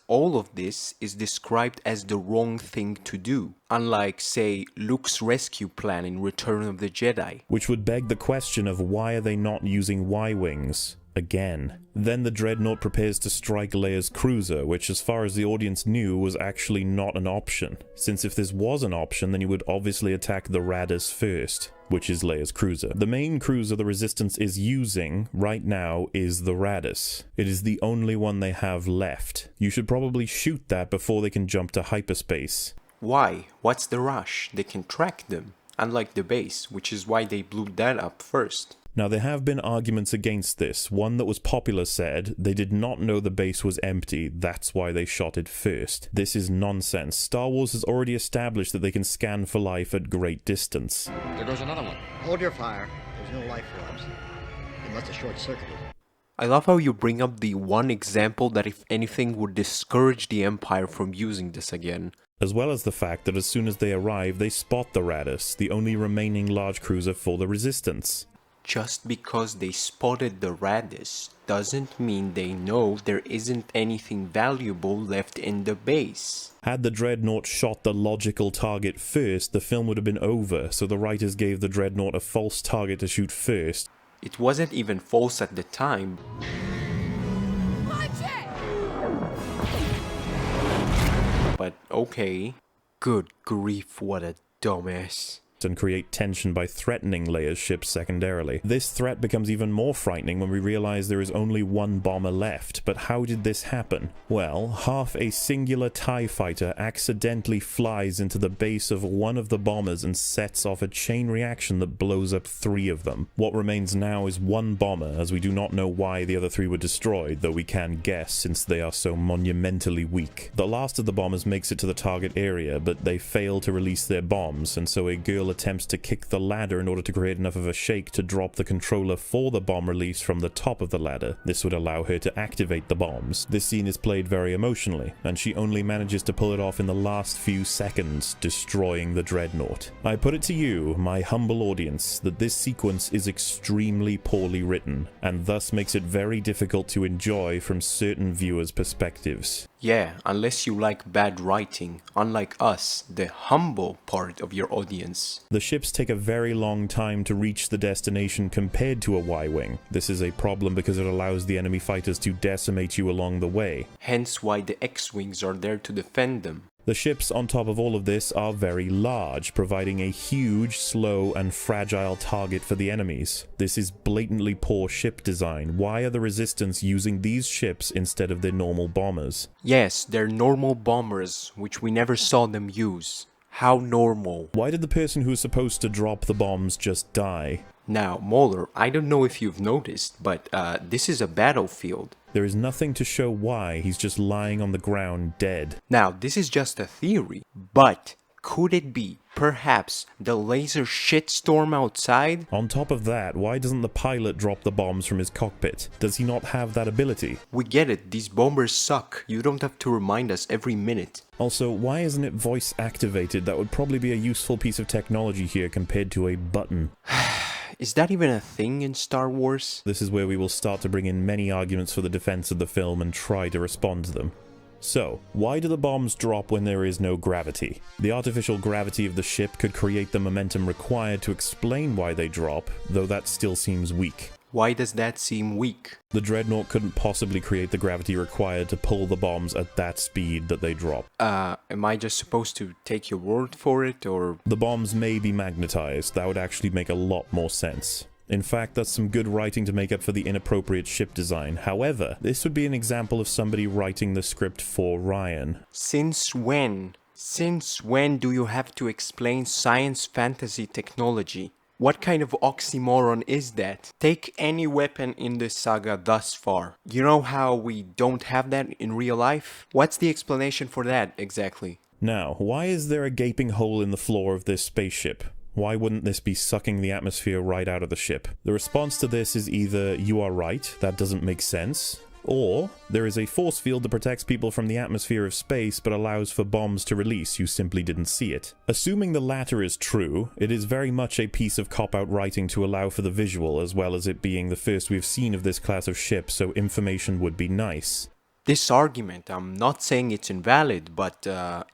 all of this is described as the wrong thing to do. Unlike, say, Luke's rescue plan in Return of the Jedi. Which would beg the question of why are they not using Y-wings? Again. Then the Dreadnought prepares to strike Leia's cruiser, which as far as the audience knew was actually not an option. Since if this was an option, then you would obviously attack the Raddus first, which is Leia's cruiser. The main cruiser the Resistance is using right now is the Raddus. It is the only one they have left. You should probably shoot that before they can jump to hyperspace. Why? What's the rush? They can track them, unlike the base, which is why they blew that up first. Now, there have been arguments against this. One that was popular said they did not know the base was empty, that's why they shot it first. This is nonsense. Star Wars has already established that they can scan for life at great distance. There goes another one. Hold your fire. There's no life forms. It must have short-circuited. I love how you bring up the one example that if anything would discourage the Empire from using this again. As well as the fact that as soon as they arrive, they spot the Raddus, the only remaining large cruiser for the Resistance. Just because they spotted the Raddus doesn't mean they know there isn't anything valuable left in the base. Had the Dreadnought shot the logical target first, the film would have been over, so the writers gave the Dreadnought a false target to shoot first. It wasn't even false at the time. Watch it! But okay. Good grief, what a dumbass. And create tension by threatening Leia's ship secondarily. This threat becomes even more frightening when we realize there is only one bomber left. But how did this happen? Well, half a singular TIE fighter accidentally flies into the base of one of the bombers and sets off a chain reaction that blows up 3 of them. What remains now is one bomber, as we do not know why the other 3 were destroyed, though we can guess since they are so monumentally weak. The last of the bombers makes it to the target area, but they fail to release their bombs, and so a girl attempts to kick the ladder in order to create enough of a shake to drop the controller for the bomb release from the top of the ladder. This would allow her to activate the bombs. This scene is played very emotionally, and she only manages to pull it off in the last few seconds, destroying the Dreadnought. I put it to you, my humble audience, that this sequence is extremely poorly written, and thus makes it very difficult to enjoy from certain viewers' perspectives. Yeah, unless you like bad writing, unlike us, the humble part of your audience. The ships take a very long time to reach the destination compared to a Y-wing. This is a problem because it allows the enemy fighters to decimate you along the way. Hence why the X-Wings are there to defend them. The ships on top of all of this are very large, providing a huge, slow, and fragile target for the enemies. This is blatantly poor ship design. Why are the Resistance using these ships instead of their normal bombers? Yes, they're normal bombers, which we never saw them use. How normal? Why did the person who was supposed to drop the bombs just die? Now, MauLLy, I don't know if you've noticed, but this is a battlefield. There is nothing to show why, he's just lying on the ground dead. Now, this is just a theory, but could it be, perhaps, the laser shitstorm outside? On top of that, why doesn't the pilot drop the bombs from his cockpit? Does he not have that ability? We get it, these bombers suck. You don't have to remind us every minute. Also, why isn't it voice activated? That would probably be a useful piece of technology here compared to a button. Is that even a thing in Star Wars? This is where we will start to bring in many arguments for the defense of the film and try to respond to them. So, why do the bombs drop when there is no gravity? The artificial gravity of the ship could create the momentum required to explain why they drop, though that still seems weak. Why does that seem weak? The Dreadnought couldn't possibly create the gravity required to pull the bombs at that speed that they drop. Am I just supposed to take your word for it, or...? The bombs may be magnetized. That would actually make a lot more sense. In fact, that's some good writing to make up for the inappropriate ship design. However, this would be an example of somebody writing the script for Ryan. Since when? Since when do you have to explain science fantasy technology? What kind of oxymoron is that? Take any weapon in this saga thus far. You know how we don't have that in real life? What's the explanation for that, exactly? Now, why is there a gaping hole in the floor of this spaceship? Why wouldn't this be sucking the atmosphere right out of the ship? The response to this is either you are right, that doesn't make sense, or there is a force field that protects people from the atmosphere of space but allows for bombs to release, you simply didn't see it. Assuming the latter is true, it is very much a piece of cop-out writing to allow for the visual, as well as it being the first we've seen of this class of ship, so information would be nice. This argument, I'm not saying it's invalid, but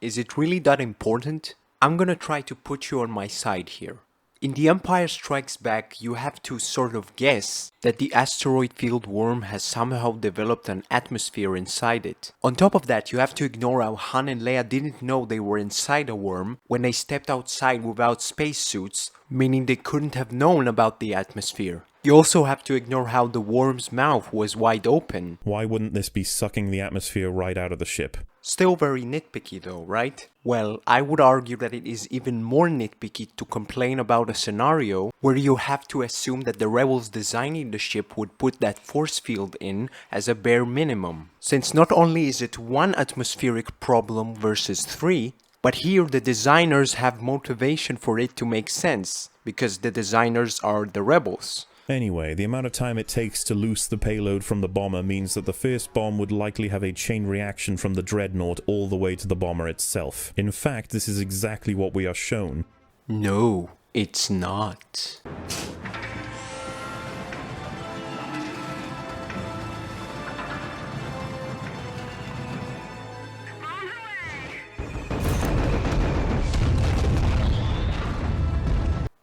is it really that important? I'm gonna try to put you on my side here. In The Empire Strikes Back, you have to sort of guess that the asteroid field worm has somehow developed an atmosphere inside it. On top of that, you have to ignore how Han and Leia didn't know they were inside a worm when they stepped outside without spacesuits, meaning they couldn't have known about the atmosphere. You also have to ignore how the worm's mouth was wide open. Why wouldn't this be sucking the atmosphere right out of the ship? Still very nitpicky though, right? Well, I would argue that it is even more nitpicky to complain about a scenario where you have to assume that the rebels designing the ship would put that force field in as a bare minimum. Since not only is it one atmospheric problem versus 3, but here the designers have motivation for it to make sense, because the designers are the rebels. Anyway, the amount of time it takes to loose the payload from the bomber means that the first bomb would likely have a chain reaction from the dreadnought all the way to the bomber itself. In fact, this is exactly what we are shown. No, it's not.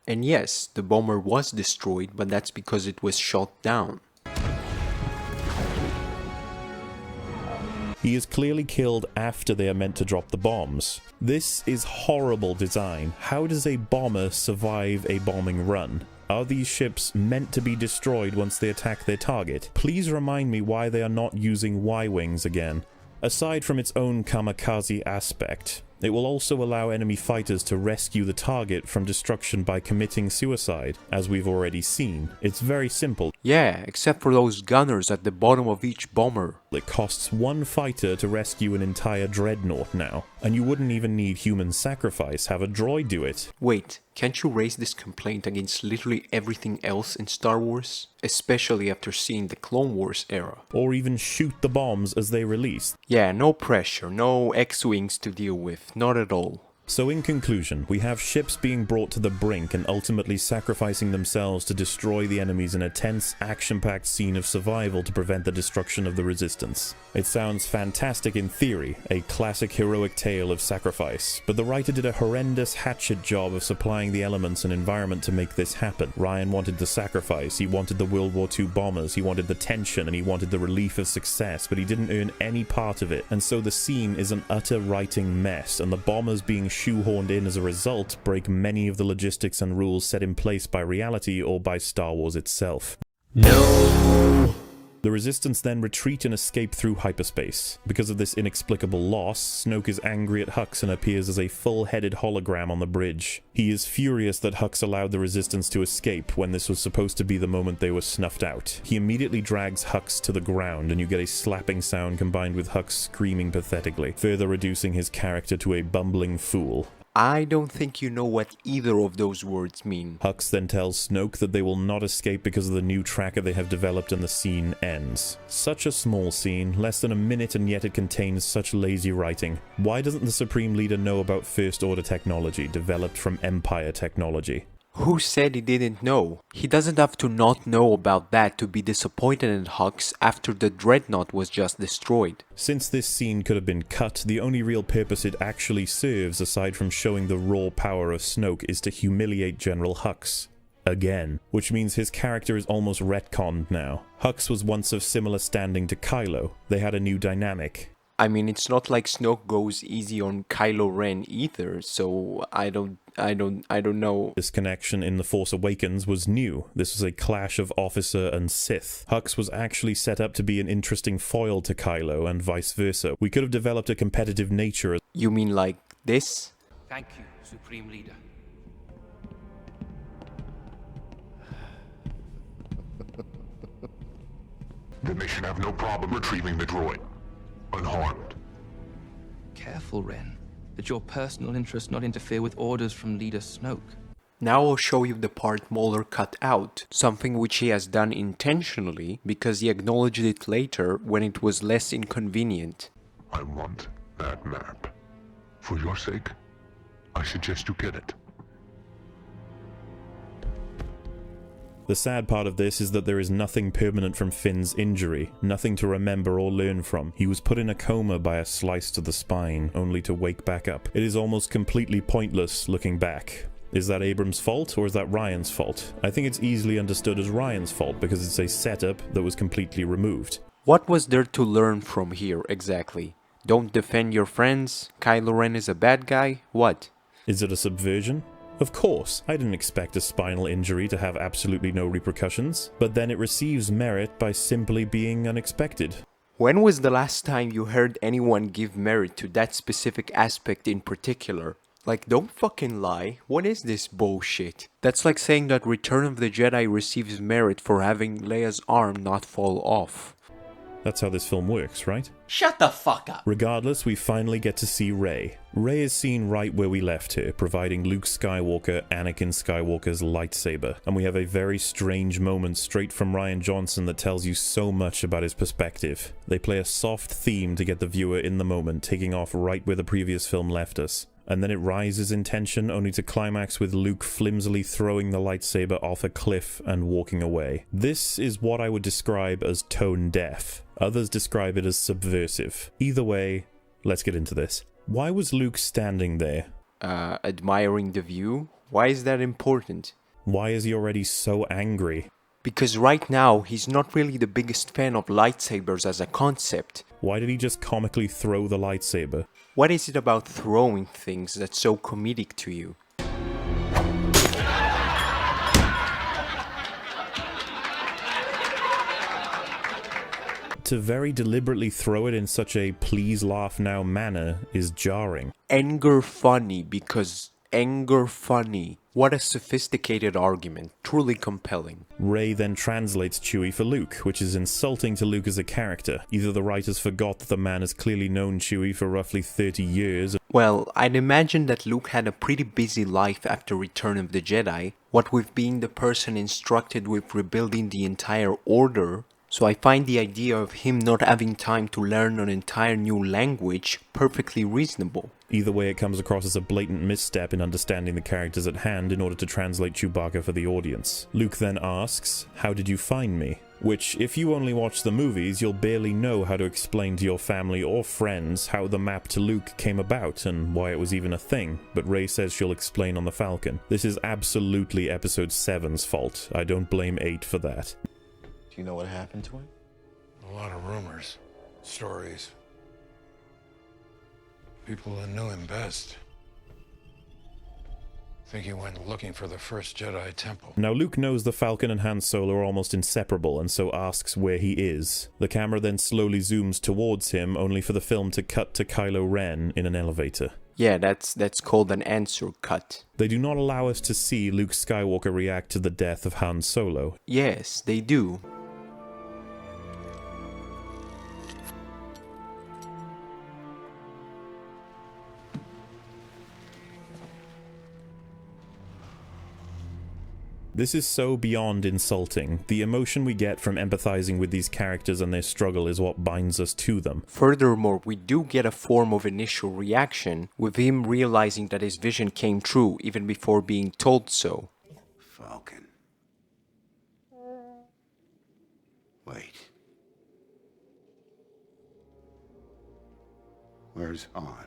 And yes, the bomber was destroyed, but that's because it was shot down. He is clearly killed after they are meant to drop the bombs. This is horrible design. How does a bomber survive a bombing run? Are these ships meant to be destroyed once they attack their target? Please remind me why they are not using Y-wings again. Aside from its own kamikaze aspect, it will also allow enemy fighters to rescue the target from destruction by committing suicide, as we've already seen. It's very simple. Yeah, except for those gunners at the bottom of each bomber. It costs one fighter to rescue an entire dreadnought now, and you wouldn't even need human sacrifice, have a droid do it. Wait, can't you raise this complaint against literally everything else in Star Wars? Especially after seeing the Clone Wars era. Or even shoot the bombs as they release. Yeah, no pressure, no X-Wings to deal with, not at all. So in conclusion, we have ships being brought to the brink and ultimately sacrificing themselves to destroy the enemies in a tense, action-packed scene of survival to prevent the destruction of the Resistance. It sounds fantastic in theory, a classic heroic tale of sacrifice, but the writer did a horrendous hatchet job of supplying the elements and environment to make this happen. Ryan wanted the sacrifice, he wanted the World War II bombers, he wanted the tension, and he wanted the relief of success, but he didn't earn any part of it, and so the scene is an utter writing mess, and the bombers being shoehorned in as a result break many of the logistics and rules set in place by reality or by Star Wars itself. No! The Resistance then retreat and escape through hyperspace. Because of this inexplicable loss, Snoke is angry at Hux and appears as a full-headed hologram on the bridge. He is furious that Hux allowed the Resistance to escape when this was supposed to be the moment they were snuffed out. He immediately drags Hux to the ground and you get a slapping sound combined with Hux screaming pathetically, further reducing his character to a bumbling fool. I don't think you know what either of those words mean. Hux then tells Snoke that they will not escape because of the new tracker they have developed, and the scene ends. Such a small scene, less than a minute, and yet it contains such lazy writing. Why doesn't the Supreme Leader know about First Order technology, developed from Empire technology? Who said he didn't know? He doesn't have to not know about that to be disappointed in Hux after the Dreadnought was just destroyed. Since this scene could have been cut, the only real purpose it actually serves, aside from showing the raw power of Snoke, is to humiliate General Hux. Again. Which means his character is almost retconned now. Hux was once of similar standing to Kylo. They had a new dynamic. I mean, it's not like Snoke goes easy on Kylo Ren either, so I don't know. This connection in The Force Awakens was new. This was a clash of officer and Sith. Hux was actually set up to be an interesting foil to Kylo and vice versa. We could have developed a competitive nature. You mean like this? Thank you, Supreme Leader. Then they should have no problem retrieving the droid unharmed. Careful, Ren. that your personal interests not interfere with orders from Leader Snoke. Now I'll show you the part MauLLy cut out, something which he has done intentionally because he acknowledged it later when it was less inconvenient. I want that map. For your sake, I suggest you get it. The sad part of this is that there is nothing permanent from Finn's injury, nothing to remember or learn from. He was put in a coma by a slice to the spine, only to wake back up. It is almost completely pointless looking back. Is that Abrams' fault or is that Ryan's fault? I think it's easily understood as Ryan's fault because it's a setup that was completely removed. What was there to learn from here exactly? Don't defend your friends? Kylo Ren is a bad guy? What? Is it a subversion? Of course, I didn't expect a spinal injury to have absolutely no repercussions, but then it receives merit by simply being unexpected. When was the last time you heard anyone give merit to that specific aspect in particular? Like, don't fucking lie, what is this bullshit? That's like saying that Return of the Jedi receives merit for having Leia's arm not fall off. That's how this film works, right? Shut the fuck up! Regardless, we finally get to see Rey. Rey is seen right where we left her, providing Luke Skywalker Anakin Skywalker's lightsaber. And we have a very strange moment straight from Rian Johnson that tells you so much about his perspective. They play a soft theme to get the viewer in the moment, taking off right where the previous film left us. And then it rises in tension, only to climax with Luke flimsily throwing the lightsaber off a cliff and walking away. This is what I would describe as tone deaf. Others describe it as subversive. Either way, let's get into this. Why was Luke standing there? Admiring the view? Why is that important? Why is he already so angry? Because right now, he's not really the biggest fan of lightsabers as a concept. Why did he just comically throw the lightsaber? What is it about throwing things that's so comedic to you? To very deliberately throw it in such a please laugh now manner is jarring. Anger funny because anger funny. What a sophisticated argument. Truly compelling. Rey then translates Chewie for Luke, which is insulting to Luke as a character. Either the writers forgot that the man has clearly known Chewie for roughly 30 years. Well, I'd imagine that Luke had a pretty busy life after Return of the Jedi, what with being the person instructed with rebuilding the entire order. So I find the idea of him not having time to learn an entire new language perfectly reasonable. Either way, it comes across as a blatant misstep in understanding the characters at hand in order to translate Chewbacca for the audience. Luke then asks, "How did you find me?" Which, if you only watch the movies, you'll barely know how to explain to your family or friends how the map to Luke came about and why it was even a thing, but Rey says she'll explain on the Falcon. This is absolutely Episode 7's fault. I don't blame 8 for that. Do you know what happened to him? A lot of rumors, stories. People that knew him best. I think he went looking for the first Jedi temple. Now Luke knows the Falcon and Han Solo are almost inseparable and so asks where he is. The camera then slowly zooms towards him, only for the film to cut to Kylo Ren in an elevator. Yeah, that's called an answer cut. They do not allow us to see Luke Skywalker react to the death of Han Solo. Yes, they do. This is so beyond insulting. The emotion we get from empathizing with these characters and their struggle is what binds us to them. Furthermore, we do get a form of initial reaction, with him realizing that his vision came true even before being told so. Falcon. Wait. Where's Han?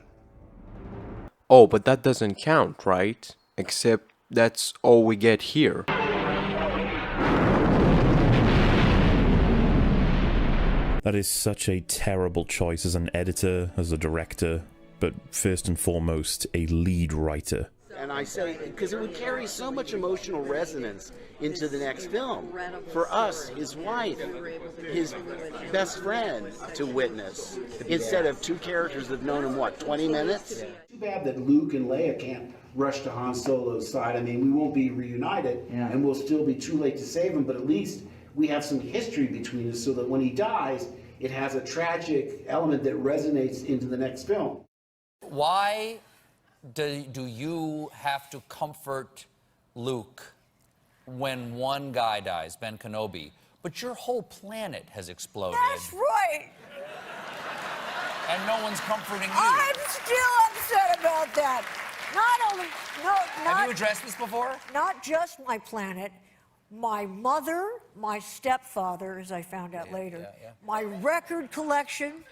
Oh, but that doesn't count, right? Except that's all we get here. That is such a terrible choice as an editor, as a director, but first and foremost, a lead writer. And I say, because it would carry so much emotional resonance into the next film. For us, his wife, his best friend to witness, instead of two characters that have known him, what, 20 minutes? Too bad that Luke and Leia can't rush to Han Solo's side. I mean, we won't be reunited, and we'll still be too late to save him, but at least we have some history between us so that when he dies, it has a tragic element that resonates into the next film. Why do you have to comfort Luke when one guy dies, Ben Kenobi, but your whole planet has exploded? That's right. And no one's comforting you. I'm still upset about that. Have you addressed this before? Not just my planet, my mother, my stepfather, as I found out later, my record collection,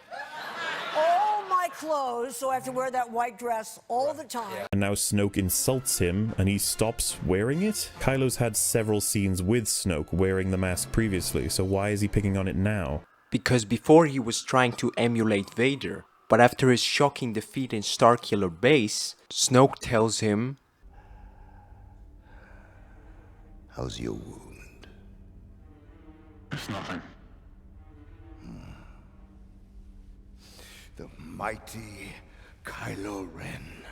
all my clothes, so I have to wear that white dress all the time. And now Snoke insults him and he stops wearing it? Kylo's had several scenes with Snoke wearing the mask previously, so why is he picking on it now? Because before he was trying to emulate Vader, but after his shocking defeat in Starkiller Base, Snoke tells him, "How's your wound?" It's nothing. The mighty Kylo Ren.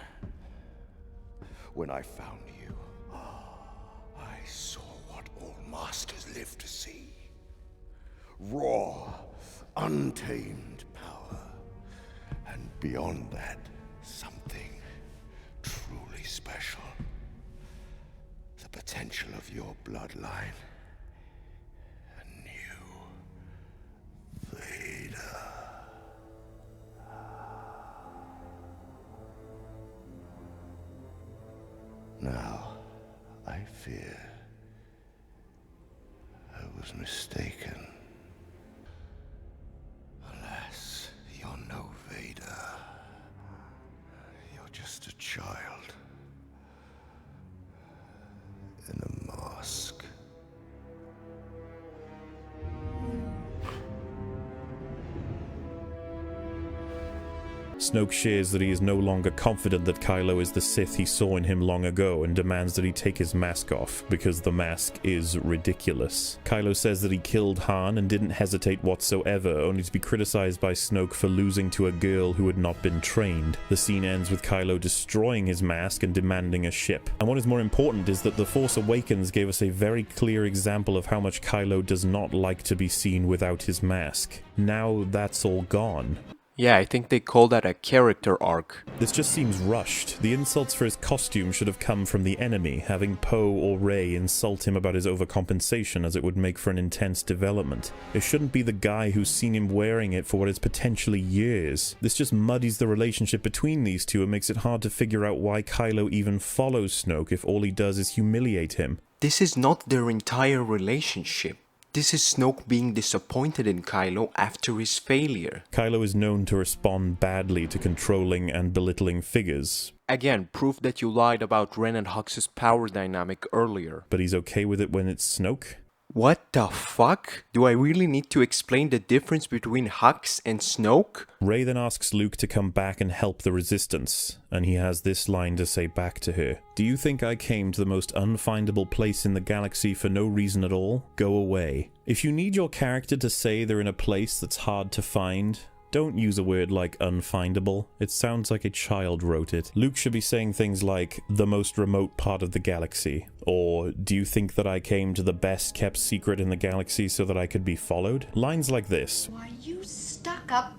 When I found you, I saw what all masters live to see. Raw, untamed power. And beyond that, something truly special. The potential of your bloodline. A new Vader. Now, I fear I was mistaken. Alas, you're no Vader. You're just a child in a mask. Snoke shares that he is no longer confident that Kylo is the Sith he saw in him long ago and demands that he take his mask off, because the mask is ridiculous. Kylo says that he killed Han and didn't hesitate whatsoever, only to be criticized by Snoke for losing to a girl who had not been trained. The scene ends with Kylo destroying his mask and demanding a ship. And what is more important is that The Force Awakens gave us a very clear example of how much Kylo does not like to be seen without his mask. Now that's all gone. Yeah, I think they call that a character arc. This just seems rushed. The insults for his costume should have come from the enemy, having Poe or Rey insult him about his overcompensation, as it would make for an intense development. It shouldn't be the guy who's seen him wearing it for what is potentially years. This just muddies the relationship between these two and makes it hard to figure out why Kylo even follows Snoke if all he does is humiliate him. This is not their entire relationship. This is Snoke being disappointed in Kylo after his failure. Kylo is known to respond badly to controlling and belittling figures. Again, proof that you lied about Ren and Hux's power dynamic earlier. But he's okay with it when it's Snoke? What the fuck? Do I really need to explain the difference between Hux and Snoke? Rey then asks Luke to come back and help the Resistance, and he has this line to say back to her. "Do you think I came to the most unfindable place in the galaxy for no reason at all? Go away." If you need your character to say they're in a place that's hard to find, don't use a word like unfindable. It sounds like a child wrote it. Luke should be saying things like, the most remote part of the galaxy. Or, do you think that I came to the best kept secret in the galaxy so that I could be followed? Lines like this. Why, you stuck-up,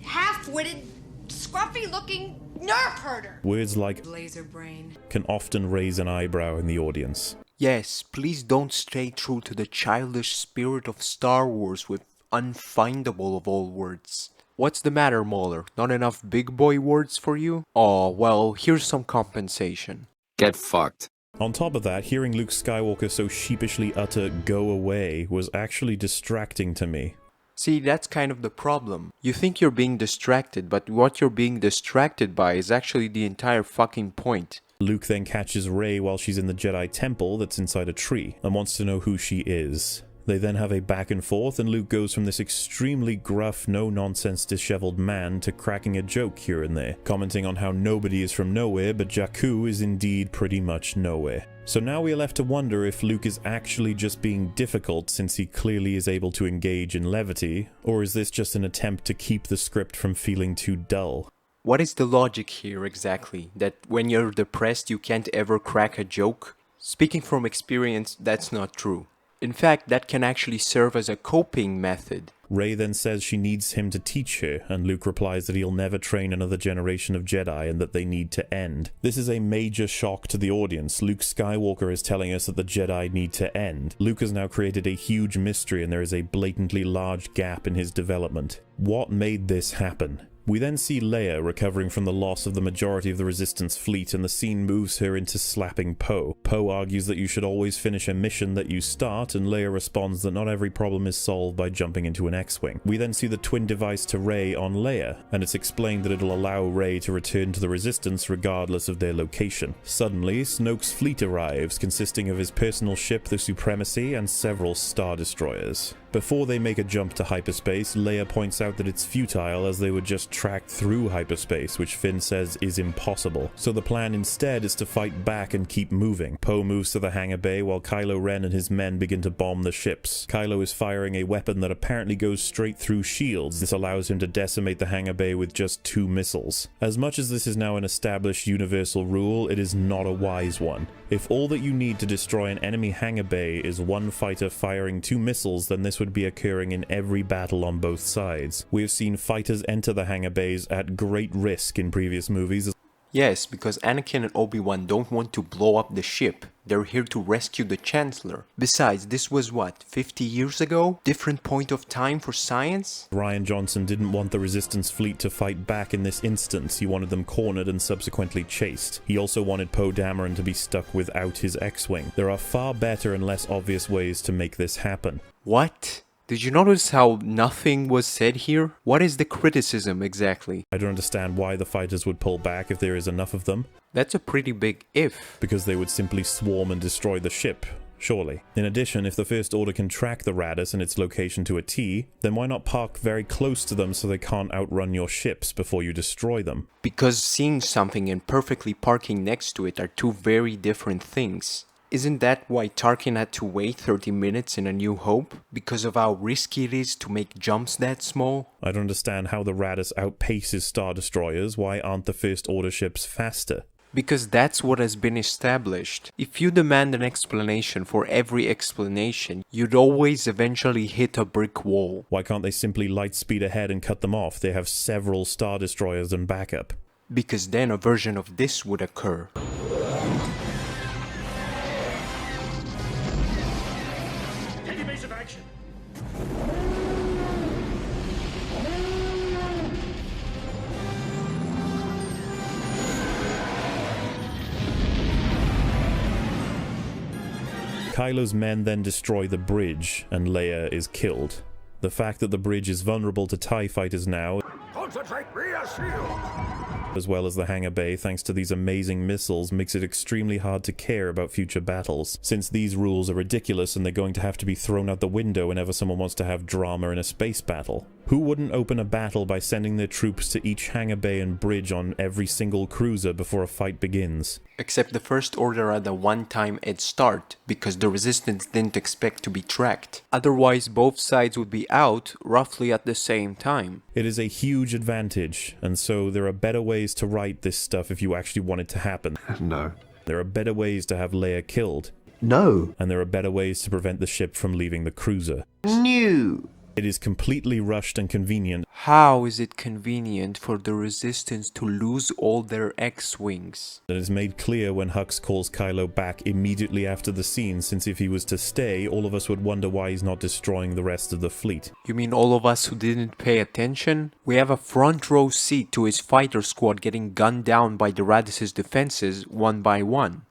half-witted, scruffy-looking nerf herder. Words like Laser brain can often raise an eyebrow in the audience. Yes, please don't stray true to the childish spirit of Star Wars with unfindable of all words. What's the matter, MauLLy? Not enough big boy words for you? Oh, well, here's some compensation. Get fucked. On top of that, hearing Luke Skywalker so sheepishly utter "go away" was actually distracting to me. See, that's kind of the problem. You think you're being distracted, but what you're being distracted by is actually the entire fucking point. Luke then catches Rey while she's in the Jedi temple that's inside a tree and wants to know who she is. They then have a back and forth, and Luke goes from this extremely gruff, no-nonsense disheveled man to cracking a joke here and there, commenting on how nobody is from nowhere, but Jakku is indeed pretty much nowhere. So now we are left to wonder if Luke is actually just being difficult since he clearly is able to engage in levity, or is this just an attempt to keep the script from feeling too dull? What is the logic here exactly? That when you're depressed you can't ever crack a joke? Speaking from experience, that's not true. In fact, that can actually serve as a coping method. Rey then says she needs him to teach her, and Luke replies that he'll never train another generation of Jedi and that they need to end. This is a major shock to the audience. Luke Skywalker is telling us that the Jedi need to end. Luke has now created a huge mystery and there is a blatantly large gap in his development. What made this happen? We then see Leia recovering from the loss of the majority of the Resistance fleet, and the scene moves her into slapping Poe. Poe argues that you should always finish a mission that you start, and Leia responds that not every problem is solved by jumping into an X-Wing. We then see the twin device to Rey on Leia, and it's explained that it'll allow Rey to return to the Resistance regardless of their location. Suddenly, Snoke's fleet arrives, consisting of his personal ship, the Supremacy, and several Star Destroyers. Before they make a jump to hyperspace, Leia points out that it's futile as they would just track through hyperspace, which Finn says is impossible. So the plan instead is to fight back and keep moving. Poe moves to the hangar bay while Kylo Ren and his men begin to bomb the ships. Kylo is firing a weapon that apparently goes straight through shields. This allows him to decimate the hangar bay with just 2 missiles. As much as this is now an established universal rule, it is not a wise one. If all that you need to destroy an enemy hangar bay is one fighter firing 2 missiles, then this would be occurring in every battle on both sides. We have seen fighters enter the hangar bays at great risk in previous movies. Yes, because Anakin and Obi-Wan don't want to blow up the ship. They're here to rescue the Chancellor. Besides, this was what, 50 years ago? Different point of time for science? Rian Johnson didn't want the Resistance fleet to fight back in this instance. He wanted them cornered and subsequently chased. He also wanted Poe Dameron to be stuck without his X-Wing. There are far better and less obvious ways to make this happen. What? Did you notice how nothing was said here? What is the criticism exactly? I don't understand why the fighters would pull back if there is enough of them. That's a pretty big if. Because they would simply swarm and destroy the ship, surely. In addition, if the First Order can track the Raddus and its location to a T, then why not park very close to them so they can't outrun your ships before you destroy them? Because seeing something and perfectly parking next to it are two very different things. Isn't that why Tarkin had to wait 30 minutes in A New Hope? Because of how risky it is to make jumps that small? I don't understand how the Raddus outpaces Star Destroyers. Why aren't the First Order ships faster? Because that's what has been established. If you demand an explanation for every explanation, you'd always eventually hit a brick wall. Why can't they simply light speed ahead and cut them off? They have several Star Destroyers and backup. Because then a version of this would occur. Kylo's men then destroy the bridge, and Leia is killed. The fact that the bridge is vulnerable to TIE fighters now, Concentrate, rear shield! as well as the hangar bay thanks to these amazing missiles, makes it extremely hard to care about future battles. Since these rules are ridiculous and they're going to have to be thrown out the window whenever someone wants to have drama in a space battle. Who wouldn't open a battle by sending their troops to each hangar bay and bridge on every single cruiser before a fight begins? Except the First Order had a one-time head start, because the Resistance didn't expect to be tracked. Otherwise, both sides would be out roughly at the same time. It is a huge advantage, and so there are better ways to write this stuff if you actually want it to happen. No. There are better ways to have Leia killed. No. And there are better ways to prevent the ship from leaving the cruiser. No. It is completely rushed and convenient. How is it convenient for the Resistance to lose all their X-Wings? It is made clear when Hux calls Kylo back immediately after the scene, since if he was to stay, all of us would wonder why he's not destroying the rest of the fleet. You mean all of us who didn't pay attention? We have a front row seat to his fighter squad getting gunned down by the Raddus's defenses one by one.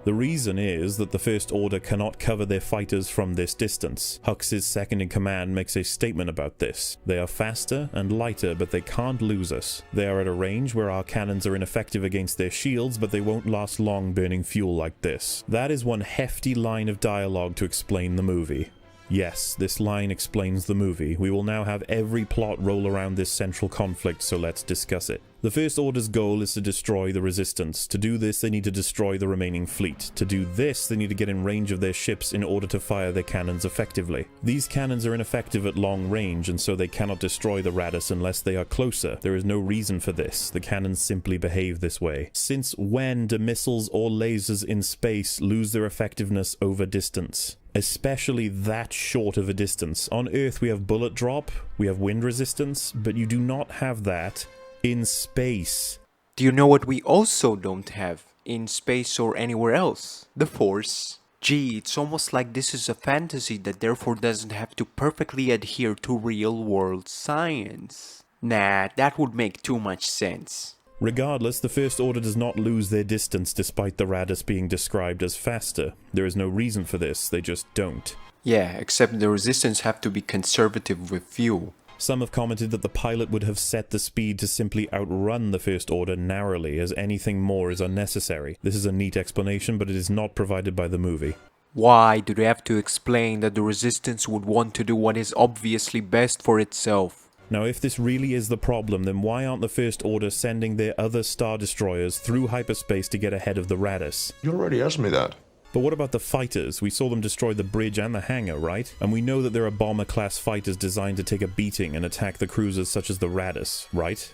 The reason is that the First Order cannot cover their fighters from this distance. Hux's second-in-command makes a statement about this. They are faster and lighter, but they can't lose us. They are at a range where our cannons are ineffective against their shields, but they won't last long burning fuel like this. That is one hefty line of dialogue to explain the movie. Yes, this line explains the movie. We will now have every plot roll around this central conflict, so let's discuss it. The The First Order's goal is to destroy the Resistance. To do this, they need to destroy the remaining fleet. To do this, they need to get in range of their ships in order to fire their cannons effectively. These cannons are ineffective at long range, and so they cannot destroy the Raddus unless they are closer. There is no reason for this. The cannons simply behave this way. Since when do missiles or lasers in space lose their effectiveness over distance? Especially that short of a distance. On Earth we have bullet drop, we have wind resistance, but you do not have that in space. Do you know what we also don't have in space or anywhere else? The Force. Gee, it's almost like this is a fantasy that therefore doesn't have to perfectly adhere to real-world science. Nah, that would make too much sense. Regardless, the First Order does not lose their distance despite the Raddus being described as faster. There is no reason for this, they just don't. Yeah, except the Resistance have to be conservative with fuel. Some have commented that the pilot would have set the speed to simply outrun the First Order narrowly, as anything more is unnecessary. This is a neat explanation, but it is not provided by the movie. Why do they have to explain that the Resistance would want to do what is obviously best for itself? Now, if this really is the problem, then why aren't the First Order sending their other Star Destroyers through hyperspace to get ahead of the Raddus? You already asked me that. But what about the fighters? We saw them destroy the bridge and the hangar, right? And we know that there are bomber-class fighters designed to take a beating and attack the cruisers such as the Raddus, right?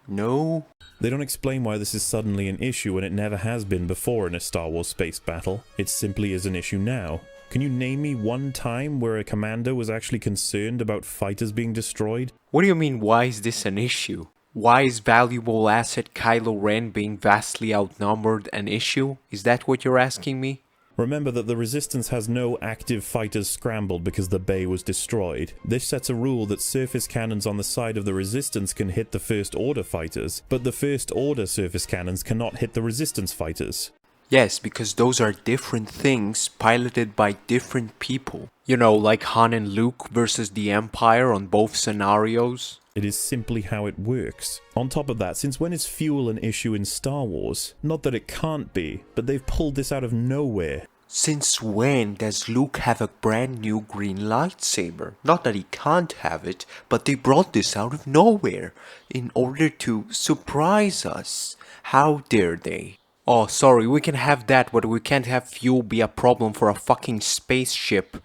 No. They don't explain why this is suddenly an issue when it never has been before in a Star Wars space battle. It simply is an issue now. Can you name me one time where a commander was actually concerned about fighters being destroyed? What do you mean, why is this an issue? Why is valuable asset Kylo Ren being vastly outnumbered an issue? Is that what you're asking me? Remember that the Resistance has no active fighters scrambled because the bay was destroyed. This sets a rule that surface cannons on the side of the Resistance can hit the First Order fighters, but the First Order surface cannons cannot hit the Resistance fighters. Yes, because those are different things piloted by different people. You know, like Han and Luke versus the Empire on both scenarios. It is simply how it works. On top of that, since when is fuel an issue in Star Wars? Not that it can't be, but they've pulled this out of nowhere. Since when does Luke have a brand new green lightsaber? Not that he can't have it, but they brought this out of nowhere in order to surprise us. How dare they? Oh, sorry, we can have that, but we can't have fuel be a problem for a fucking spaceship.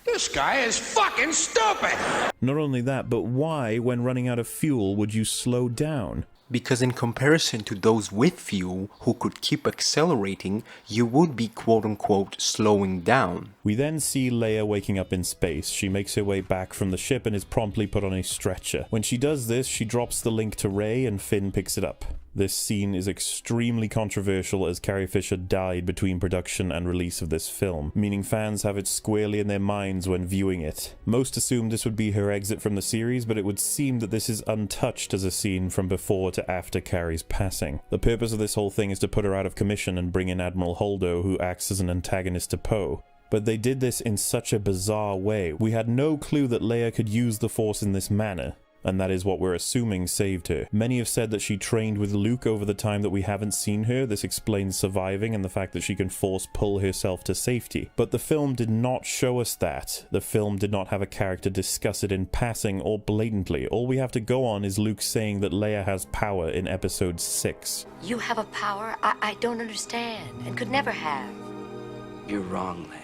This guy is fucking stupid! Not only that, but why, when running out of fuel, would you slow down? Because in comparison to those with fuel who could keep accelerating, you would be quote-unquote slowing down. We then see Leia waking up in space. She makes her way back from the ship and is promptly put on a stretcher. When she does this, she drops the link to Rey and Finn picks it up. This scene is extremely controversial as Carrie Fisher died between production and release of this film, meaning fans have it squarely in their minds when viewing it. Most assumed this would be her exit from the series, but it would seem that this is untouched as a scene from before to after Carrie's passing. The purpose of this whole thing is to put her out of commission and bring in Admiral Holdo, who acts as an antagonist to Poe. But they did this in such a bizarre way. We had no clue that Leia could use the Force in this manner. And that is what we're assuming saved her. Many have said that she trained with Luke over the time that we haven't seen her. This explains surviving and the fact that she can force pull herself to safety. But the film did not show us that. The film did not have a character discuss it in passing or blatantly. All we have to go on is Luke saying that Leia has power in episode 6. You have a power I don't understand and could never have. You're wrong, Leia.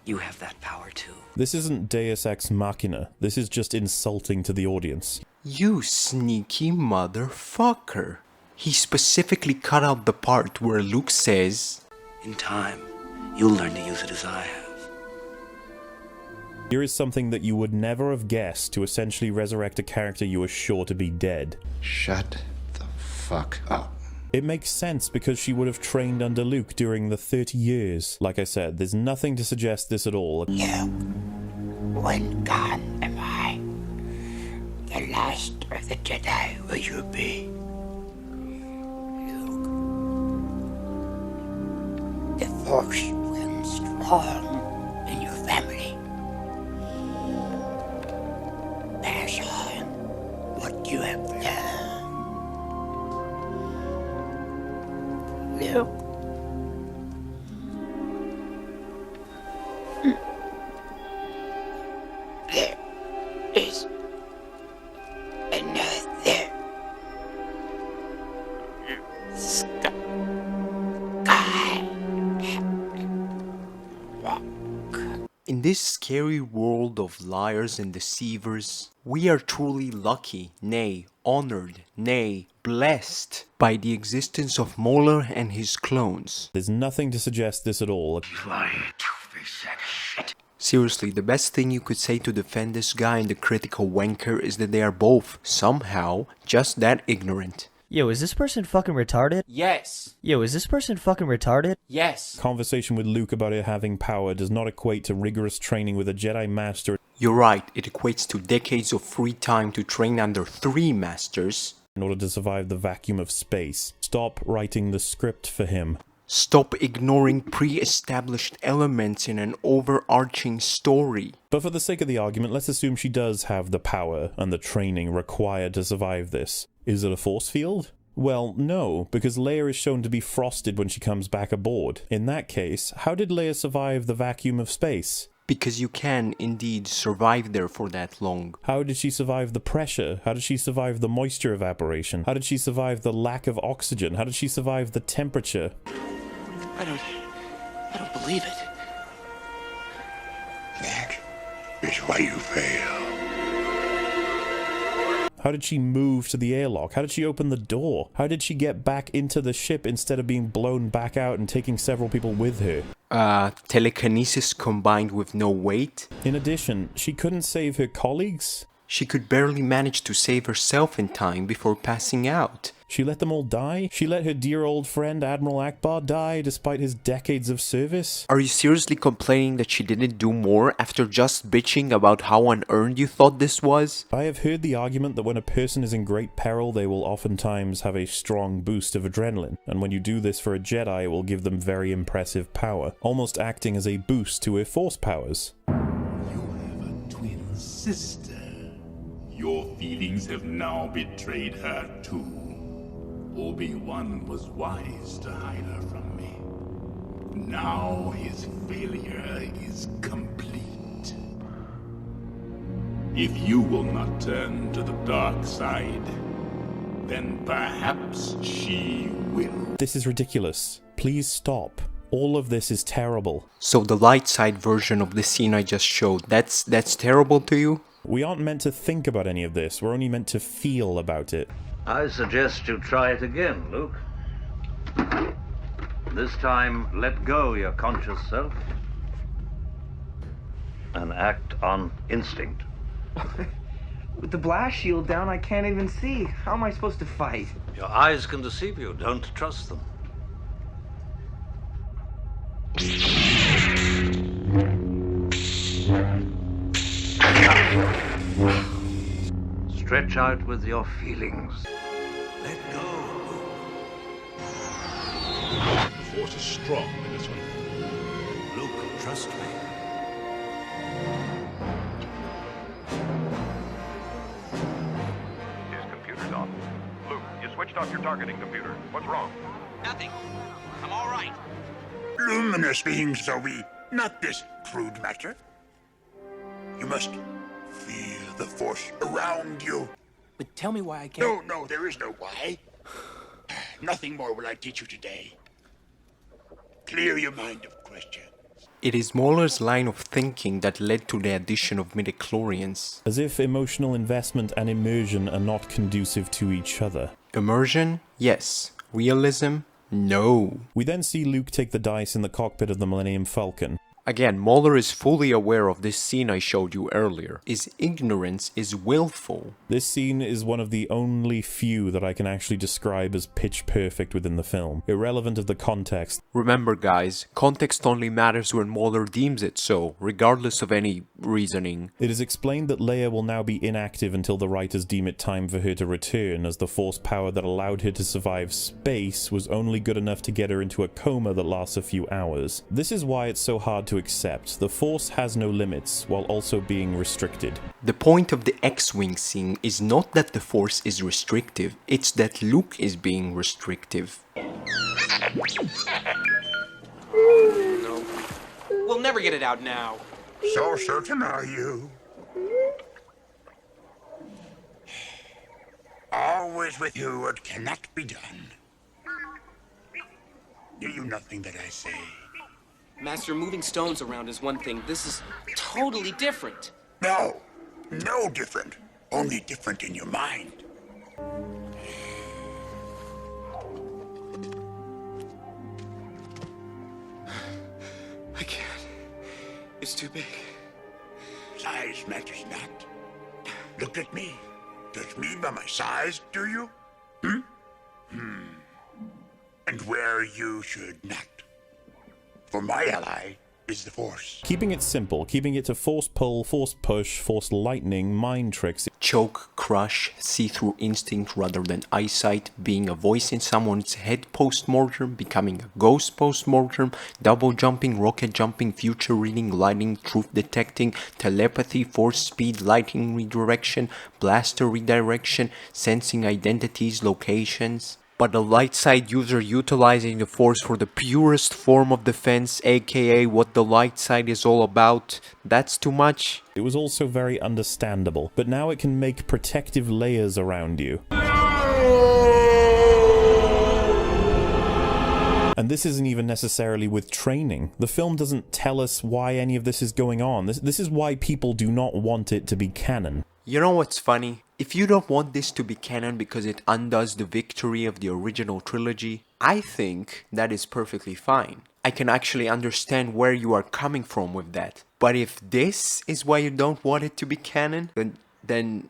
You have that power too. This isn't Deus Ex Machina. This is just insulting to the audience. You sneaky motherfucker. He specifically cut out the part where Luke says, "In time, you'll learn to use it as I have." Here is something that you would never have guessed to essentially resurrect a character you were sure to be dead. Shut the fuck up. It makes sense because she would have trained under Luke during the 30 years. Like I said, there's nothing to suggest this at all. You, when gone am I, the last of the Jedi will you be? Luke, the Force will strong in your family. Pass on what you have learned. Luke. There is another In this scary world of liars and deceivers, we are truly lucky, nay, honored, nay, blessed by the existence of MauLLy and his clones. There's nothing to suggest this at all. Fly, two-faced sack of shit. Seriously, the best thing you could say to defend this guy and the critical wanker is that they are both, somehow, just that ignorant. Yo, is this person fucking retarded? Yes. Yo, is this person fucking retarded? Yes. Conversation with Luke about it having power does not equate to rigorous training with a Jedi Master. You're right, it equates to decades of free time to train under 3 masters. In order to survive the vacuum of space. Stop writing the script for him. Stop ignoring pre-established elements in an overarching story. But for the sake of the argument, let's assume she does have the power and the training required to survive this. Is it a force field? Well, no, because Leia is shown to be frosted when she comes back aboard. In that case, how did Leia survive the vacuum of space? Because you can, indeed, survive there for that long. How did she survive the pressure? How did she survive the moisture evaporation? How did she survive the lack of oxygen? How did she survive the temperature? I don't believe it. That is why you fail. How did she move to the airlock? How did she open the door? How did she get back into the ship instead of being blown back out and taking several people with her? Telekinesis combined with no weight. In addition, she couldn't save her colleagues? She could barely manage to save herself in time before passing out. She let them all die? She let her dear old friend Admiral Akbar die despite his decades of service? Are you seriously complaining that she didn't do more after just bitching about how unearned you thought this was? I have heard the argument that when a person is in great peril, they will oftentimes have a strong boost of adrenaline, and when you do this for a Jedi, it will give them very impressive power, almost acting as a boost to her force powers. You have a twin sister. Your feelings have now betrayed her too. Obi-Wan was wise to hide her from me. Now his failure is complete. If you will not turn to the dark side, then perhaps she will. This is ridiculous. Please stop. All of this is terrible. So the light side version of the scene I just showed, that's terrible to you? We aren't meant to think about any of this. We're only meant to feel about it. I suggest you try it again, Luke. This time, let go your conscious self and act on instinct. With the blast shield down, I can't even see. How am I supposed to fight? Your eyes can deceive you. Don't trust them. Stretch out with your feelings. Let go, Luke. The Force is strong in this one. Luke, trust me. His computer's off. Luke, you switched off your targeting computer. What's wrong? Nothing. I'm all right. Luminous beings, Zoe, not this crude matter. You must feel the Force around you. But tell me why I can't... No, there is no why. Nothing more will I teach you today. Clear your mind of questions. It is MauLLy's line of thinking that led to the addition of midichlorians. As if emotional investment and immersion are not conducive to each other. Immersion? Yes. Realism? No. We then see Luke take the dice in the cockpit of the Millennium Falcon. Again, MauLLy is fully aware of this scene I showed you earlier. His ignorance is willful. This scene is one of the only few that I can actually describe as pitch perfect within the film, irrelevant of the context. Remember guys, context only matters when MauLLy deems it so, regardless of any reasoning. It is explained that Leia will now be inactive until the writers deem it time for her to return, as the force power that allowed her to survive space was only good enough to get her into a coma that lasts a few hours. This is why it's so hard to accept. The Force has no limits, while also being restricted. The point of the X-Wing scene is not that the Force is restrictive, it's that Luke is being restrictive. No. We'll never get it out now. So certain are you? Always with you what cannot be done. Do you nothing that I say? Master, moving stones around is one thing. This is totally different. No, no different. Only different in your mind. I can't. It's too big. Size matters not. Look at me. Judge me by my size, do you? And where you should not. For my ally is the Force. Keeping it simple, keeping it to force pull, force push, force lightning, mind tricks. Choke, crush, see-through instinct rather than eyesight, being a voice in someone's head post-mortem, becoming a ghost post-mortem, double jumping, rocket jumping, future reading, lighting, truth detecting, telepathy, force speed, lighting redirection, blaster redirection, sensing identities, locations. But a light side user utilizing the Force for the purest form of defense, aka what the light side is all about, that's too much. It was also very understandable, but now it can make protective layers around you. And this isn't even necessarily with training. The film doesn't tell us why any of this is going on. This is why people do not want it to be canon. You know what's funny? If you don't want this to be canon because it undoes the victory of the original trilogy, I think that is perfectly fine. I can actually understand where you are coming from with that. But if this is why you don't want it to be canon, then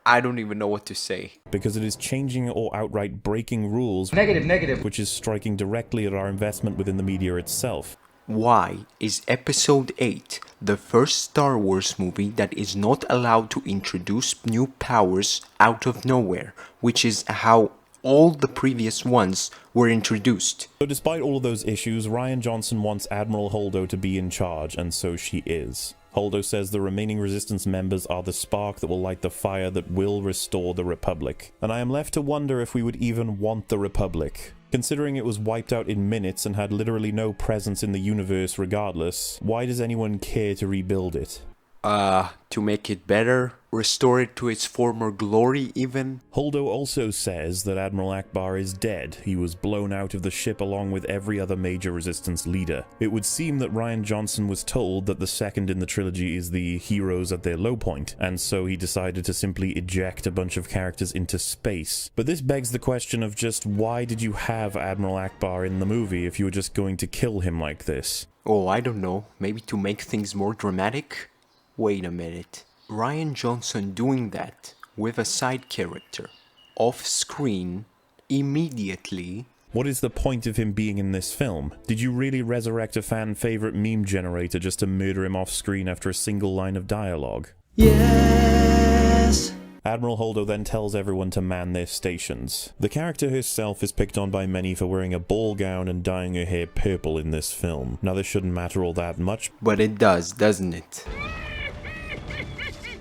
I don't even know what to say. Because it is changing or outright breaking rules. Negative. Which is striking directly at our investment within the media itself. Why is Episode 8 the first Star Wars movie that is not allowed to introduce new powers out of nowhere, which is how all the previous ones were introduced? So despite all of those issues, Rian Johnson wants Admiral Holdo to be in charge, and so she is. Holdo says the remaining Resistance members are the spark that will light the fire that will restore the Republic. And I am left to wonder if we would even want the Republic. Considering it was wiped out in minutes and had literally no presence in the universe regardless, why does anyone care to rebuild it? To make it better? Restore it to its former glory even? Holdo also says that Admiral Ackbar is dead. He was blown out of the ship along with every other major Resistance leader. It would seem that Rian Johnson was told that the second in the trilogy is the heroes at their low point, and so he decided to simply eject a bunch of characters into space. But this begs the question of just why did you have Admiral Ackbar in the movie if you were just going to kill him like this? Oh, I don't know. Maybe to make things more dramatic? Wait a minute. Rian Johnson doing that with a side character off screen immediately. What is the point of him being in this film? Did you really resurrect a fan favorite meme generator just to murder him off screen after a single line of dialogue? Yes! Admiral Holdo then tells everyone to man their stations. The character herself is picked on by many for wearing a ball gown and dyeing her hair purple in this film. Now this shouldn't matter all that much. But it does, doesn't it?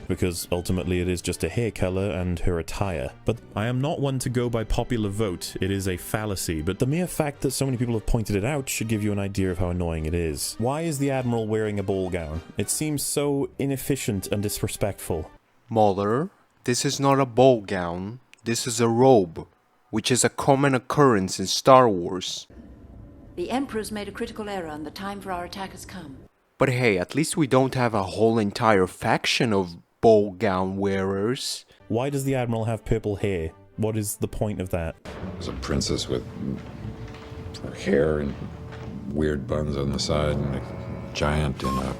Because ultimately it is just a hair color and her attire. But I am not one to go by popular vote, it is a fallacy, but the mere fact that so many people have pointed it out should give you an idea of how annoying it is. Why is the Admiral wearing a ball gown? It seems so inefficient and disrespectful. MauLLy, this is not a ball gown, this is a robe, which is a common occurrence in Star Wars. The Emperor's made a critical error and the time for our attack has come. But hey, at least we don't have a whole entire faction of ball gown wearers. Why does the Admiral have purple hair? What is the point of that? There's a princess with her hair and weird buns on the side and a giant in a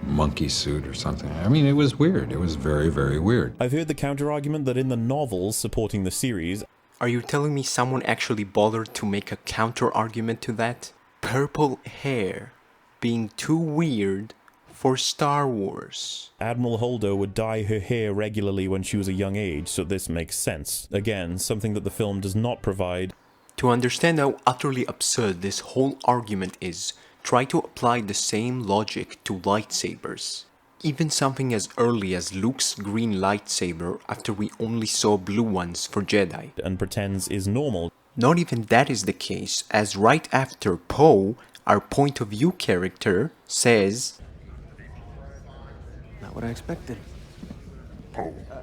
monkey suit or something. I mean, it was weird. It was very, very weird. I've heard the counter-argument that in the novels supporting the series... Are you telling me someone actually bothered to make a counter-argument to that? Purple hair being too weird for Star Wars. Admiral Holdo would dye her hair regularly when she was a young age, so this makes sense. Again, something that the film does not provide. To understand how utterly absurd this whole argument is, try to apply the same logic to lightsabers. Even something as early as Luke's green lightsaber after we only saw blue ones for Jedi. And pretends is normal. Not even that is the case, as right after Poe, our point of view character, says... Not what I expected.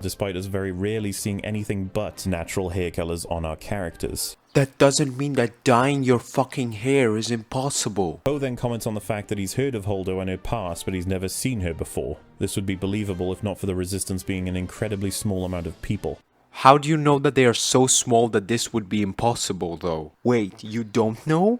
Despite us very rarely seeing anything but natural hair colors on our characters. That doesn't mean that dyeing your fucking hair is impossible. Poe then comments on the fact that he's heard of Holdo and her past, but he's never seen her before. This would be believable if not for the Resistance being an incredibly small amount of people. How do you know that they are so small that this would be impossible, though? Wait, you don't know?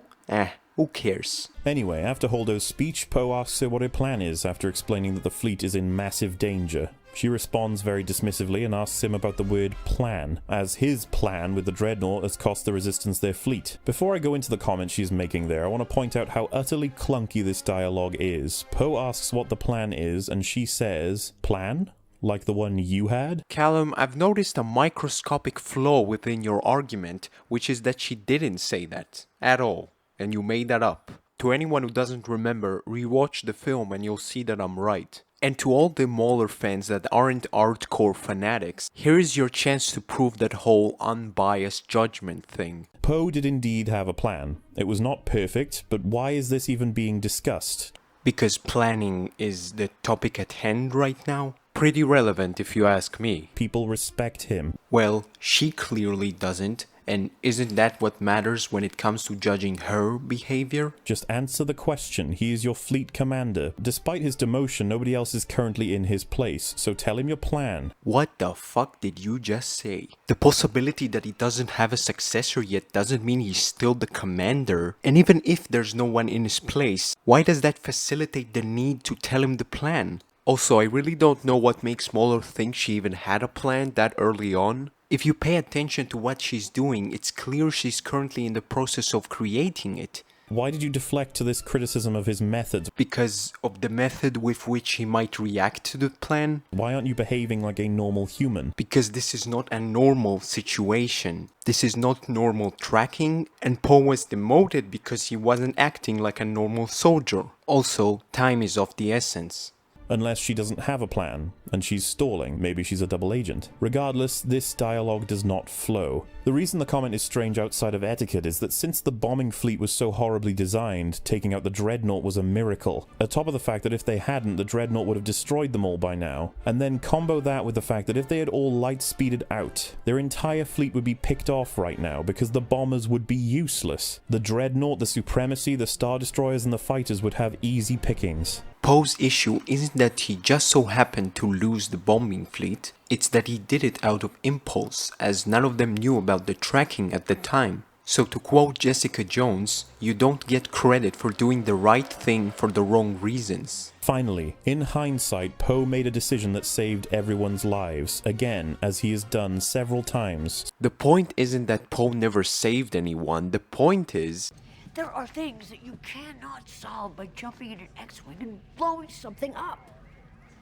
Who cares? Anyway, after Holdo's speech, Poe asks her what her plan is after explaining that the fleet is in massive danger. She responds very dismissively and asks him about the word plan, as his plan with the Dreadnought has cost the Resistance their fleet. Before I go into the comments she's making there, I want to point out how utterly clunky this dialogue is. Poe asks what the plan is, and she says, "Plan? Like the one you had?" Callum, I've noticed a microscopic flaw within your argument, which is that she didn't say that at all, and you made that up. To anyone who doesn't remember, rewatch the film and you'll see that I'm right. And to all the MauLLy fans that aren't hardcore fanatics, here is your chance to prove that whole unbiased judgment thing. Poe did indeed have a plan. It was not perfect, but why is this even being discussed? Because planning is the topic at hand right now. Pretty relevant if you ask me. People respect him. Well, she clearly doesn't. And isn't that what matters when it comes to judging her behavior? Just answer the question. He is your fleet commander. Despite his demotion, nobody else is currently in his place, so tell him your plan. What the fuck did you just say? The possibility that he doesn't have a successor yet doesn't mean he's still the commander. And even if there's no one in his place, why does that facilitate the need to tell him the plan? Also, I really don't know what makes MauLLy think she even had a plan that early on. If you pay attention to what she's doing, it's clear she's currently in the process of creating it. Why did you deflect to this criticism of his methods? Because of the method with which he might react to the plan. Why aren't you behaving like a normal human? Because this is not a normal situation. This is not normal tracking, and Poe was demoted because he wasn't acting like a normal soldier. Also, time is of the essence. Unless she doesn't have a plan, and she's stalling. Maybe she's a double agent. Regardless, this dialogue does not flow. The reason the comment is strange outside of etiquette is that since the bombing fleet was so horribly designed, taking out the Dreadnought was a miracle. Atop of the fact that if they hadn't, the Dreadnought would have destroyed them all by now. And then combo that with the fact that if they had all light-speeded out, their entire fleet would be picked off right now because the bombers would be useless. The Dreadnought, the Supremacy, the Star Destroyers, and the fighters would have easy pickings. Poe's issue isn't that he just so happened to lose the bombing fleet, it's that he did it out of impulse, as none of them knew about the tracking at the time. So to quote Jessica Jones, you don't get credit for doing the right thing for the wrong reasons. Finally, in hindsight, Poe made a decision that saved everyone's lives, again, as he has done several times. The point isn't that Poe never saved anyone, the point is... There are things that you cannot solve by jumping in an X-Wing and blowing something up.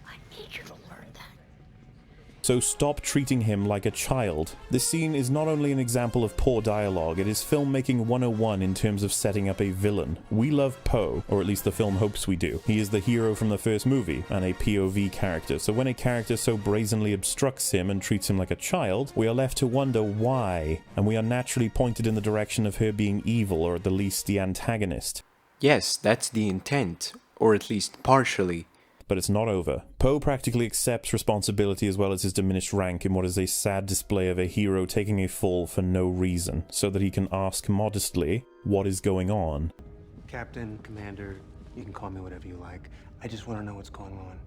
I need you to learn that. So stop treating him like a child. This scene is not only an example of poor dialogue, it is filmmaking 101 in terms of setting up a villain. We love Poe, or at least the film hopes we do. He is the hero from the first movie, and a POV character, so when a character so brazenly obstructs him and treats him like a child, we are left to wonder why, and we are naturally pointed in the direction of her being evil, or at the least the antagonist. Yes, that's the intent, or at least partially. But it's not over. Poe practically accepts responsibility as well as his diminished rank in what is a sad display of a hero taking a fall for no reason, so that he can ask modestly, what is going on? Captain, Commander, you can call me whatever you like. I just want to know what's going on.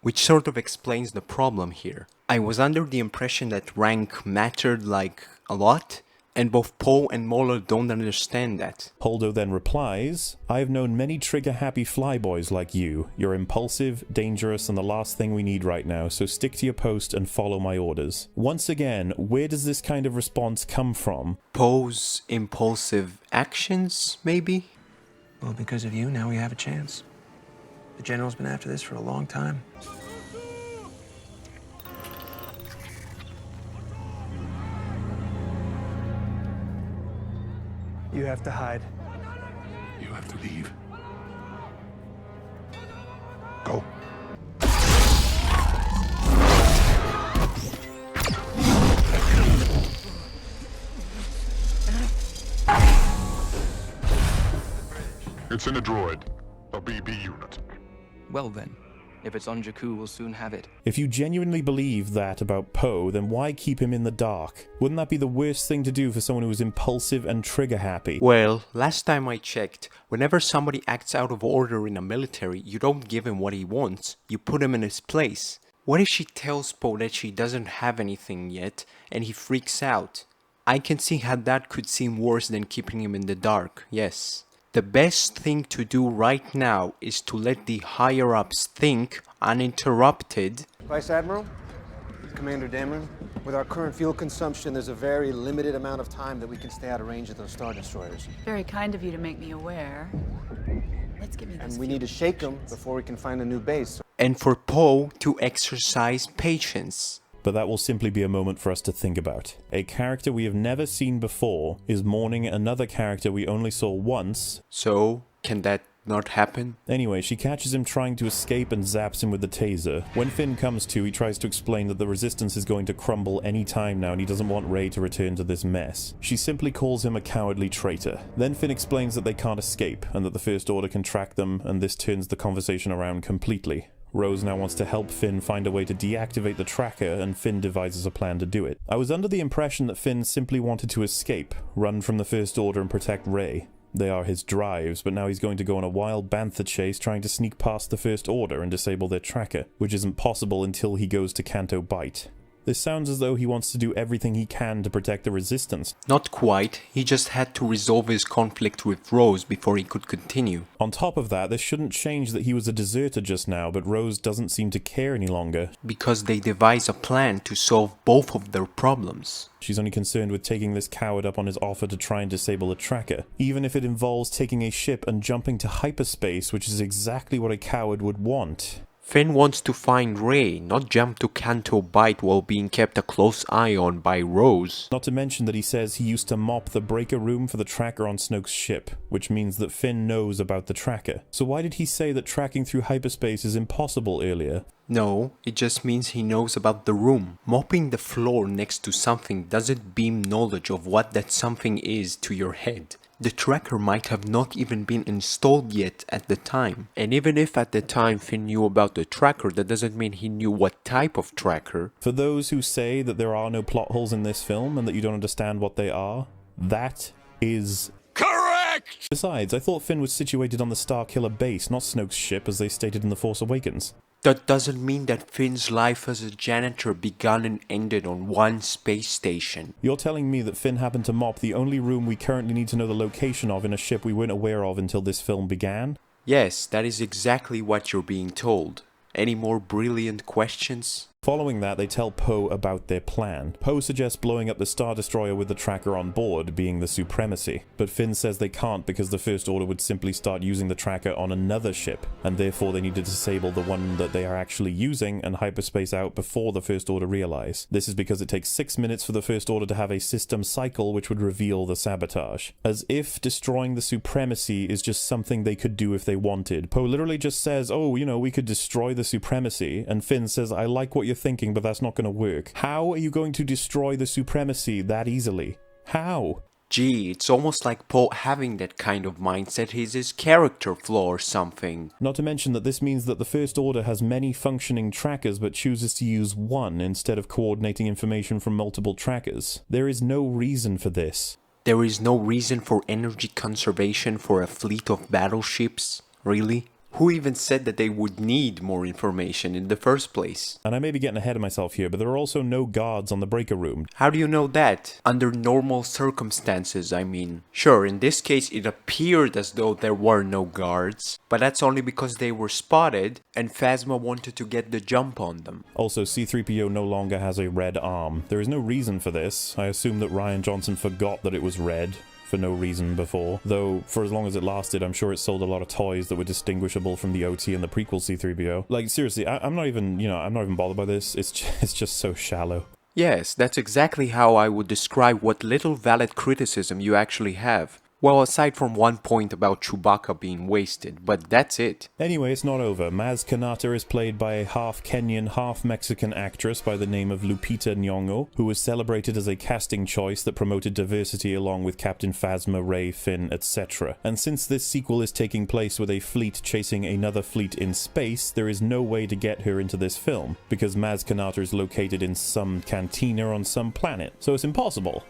Which sort of explains the problem here. I was under the impression that rank mattered like a lot, and both Poe and MauLLy don't understand that. Holdo then replies, I have known many trigger-happy flyboys like you. You're impulsive, dangerous, and the last thing we need right now, so stick to your post and follow my orders. Once again, where does this kind of response come from? Poe's impulsive actions, maybe? Well, because of you, now we have a chance. The General's been after this for a long time. You have to hide. You have to leave. Go. It's in a droid. A BB unit. Well then, If it's on Jakku, we'll soon have it. If you genuinely believe that about Poe, then why keep him in the dark? Wouldn't that be the worst thing to do for someone who is impulsive and trigger happy? Well, last time I checked, whenever somebody acts out of order in a military, you don't give him what he wants, you put him in his place. What if she tells Poe that she doesn't have anything yet, and he freaks out? I can see how that could seem worse than keeping him in the dark, yes. The best thing to do right now is to let the higher-ups think uninterrupted. Vice Admiral, Commander Dameron, with our current fuel consumption, there's a very limited amount of time that we can stay out of range of those Star Destroyers. Very kind of you to make me aware. Let's give me this. And we need to shake them before we can find a new base. And for Poe to exercise patience. But that will simply be a moment for us to think about. A character we have never seen before is mourning another character we only saw once. So, can that not happen? Anyway, she catches him trying to escape and zaps him with the taser. When Finn comes to, he tries to explain that the resistance is going to crumble any time now and he doesn't want Rey to return to this mess. She simply calls him a cowardly traitor. Then Finn explains that they can't escape and that the First Order can track them, and this turns the conversation around completely. Rose now wants to help Finn find a way to deactivate the tracker, and Finn devises a plan to do it. I was under the impression that Finn simply wanted to escape, run from the First Order and protect Rey. They are his drives, but now he's going to go on a wild bantha chase trying to sneak past the First Order and disable their tracker, which isn't possible until he goes to Canto Bight. This sounds as though he wants to do everything he can to protect the Resistance. Not quite. He just had to resolve his conflict with Rose before he could continue. On top of that, this shouldn't change that he was a deserter just now, but Rose doesn't seem to care any longer. Because they devise a plan to solve both of their problems. She's only concerned with taking this coward up on his offer to try and disable a tracker, even if it involves taking a ship and jumping to hyperspace, which is exactly what a coward would want. Finn wants to find Rey, not jump to Canto Bight while being kept a close eye on by Rose. Not to mention that he says he used to mop the breaker room for the tracker on Snoke's ship, which means that Finn knows about the tracker. So why did he say that tracking through hyperspace is impossible earlier? No, it just means he knows about the room. Mopping the floor next to something doesn't beam knowledge of what that something is to your head. The tracker might have not even been installed yet at the time. And even if at the time Finn knew about the tracker, that doesn't mean he knew what type of tracker. For those who say that there are no plot holes in this film and that you don't understand what they are, that is correct! Besides, I thought Finn was situated on the Starkiller base, not Snoke's ship as they stated in The Force Awakens. That doesn't mean that Finn's life as a janitor began and ended on one space station. You're telling me that Finn happened to mop the only room we currently need to know the location of in a ship we weren't aware of until this film began? Yes, that is exactly what you're being told. Any more brilliant questions? Following that, they tell Poe about their plan. Poe suggests blowing up the Star Destroyer with the tracker on board, being the Supremacy. But Finn says they can't because the First Order would simply start using the tracker on another ship, and therefore they need to disable the one that they are actually using and hyperspace out before the First Order realize. This is because it takes 6 minutes for the First Order to have a system cycle which would reveal the sabotage. As if destroying the Supremacy is just something they could do if they wanted. Poe literally just says, oh, you know, we could destroy the Supremacy, and Finn says, I like what you're thinking, but that's not going to work. How are you going to destroy the Supremacy that easily? How? Gee, it's almost like Poe having that kind of mindset is his character flaw or something. Not to mention that this means that the First Order has many functioning trackers but chooses to use one instead of coordinating information from multiple trackers. There is no reason for this. There is no reason for energy conservation for a fleet of battleships? Really? Who even said that they would need more information in the first place? And I may be getting ahead of myself here, but there are also no guards on the breaker room. How do you know that? Under normal circumstances, I mean. Sure, in this case it appeared as though there were no guards, but that's only because they were spotted and Phasma wanted to get the jump on them. Also, C-3PO no longer has a red arm. There is no reason for this. I assume that Rian Johnson forgot that it was red for no reason before, though for as long as it lasted, I'm sure it sold a lot of toys that were distinguishable from the OT and the prequel C-3PO. Like, seriously, I'm not even, I'm not even bothered by this. It's just so shallow. Yes, that's exactly how I would describe what little valid criticism you actually have. Well, aside from one point about Chewbacca being wasted, but that's it. Anyway, it's not over. Maz Kanata is played by a half Kenyan, half Mexican actress by the name of Lupita Nyong'o, who was celebrated as a casting choice that promoted diversity along with Captain Phasma, Rey, Finn, etc. And since this sequel is taking place with a fleet chasing another fleet in space, there is no way to get her into this film, because Maz Kanata is located in some cantina on some planet. So it's impossible,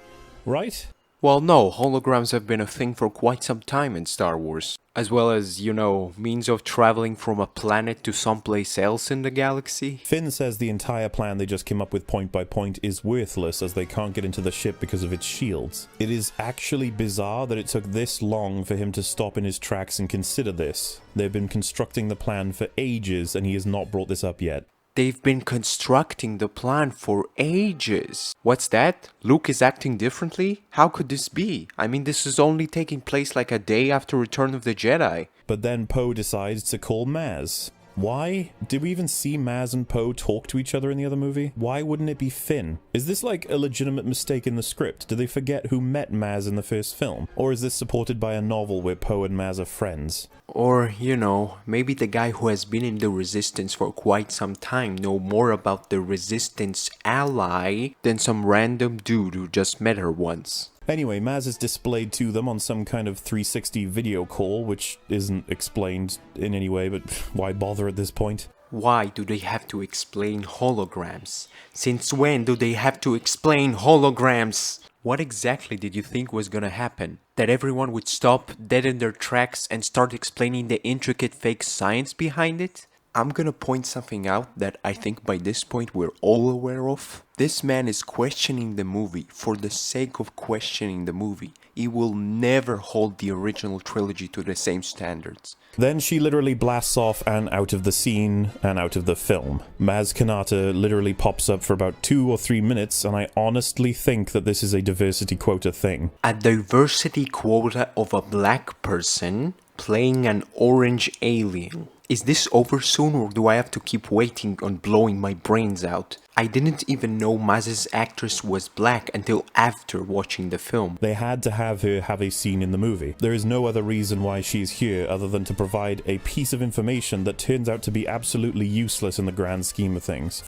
right? Well, no, holograms have been a thing for quite some time in Star Wars. As well as, you know, means of traveling from a planet to someplace else in the galaxy. Finn says the entire plan they just came up with point by point is worthless as they can't get into the ship because of its shields. It is actually bizarre that it took this long for him to stop in his tracks and consider this. They've been constructing the plan for ages and he has not brought this up yet. They've been constructing the plan for ages. What's that? Luke is acting differently? How could this be? I mean, this is only taking place like a day after Return of the Jedi. But then Poe decides to call Maz. Why? Did we even see Maz and Poe talk to each other in the other movie? Why wouldn't it be Finn? Is this like a legitimate mistake in the script? Do they forget who met Maz in the first film? Or is this supported by a novel where Poe and Maz are friends? Or, you know, maybe the guy who has been in the Resistance for quite some time know more about the Resistance ally than some random dude who just met her once. Anyway, Maz is displayed to them on some kind of 360 video call, which isn't explained in any way, but why bother at this point? Why do they have to explain holograms? Since when do they have to explain holograms? What exactly did you think was gonna happen? That everyone would stop dead in their tracks and start explaining the intricate fake science behind it? I'm gonna point something out that I think by this point we're all aware of. This man is questioning the movie for the sake of questioning the movie. He will never hold the original trilogy to the same standards. Then she literally blasts off and out of the scene and out of the film. Maz Kanata literally pops up for about 2 or 3 minutes, and I honestly think that this is a diversity quota thing. A diversity quota of a black person playing an orange alien. Is this over soon, or do I have to keep waiting on blowing my brains out? I didn't even know Maz's actress was black until after watching the film. They had to have her have a scene in the movie. There is no other reason why she's here other than to provide a piece of information that turns out to be absolutely useless in the grand scheme of things.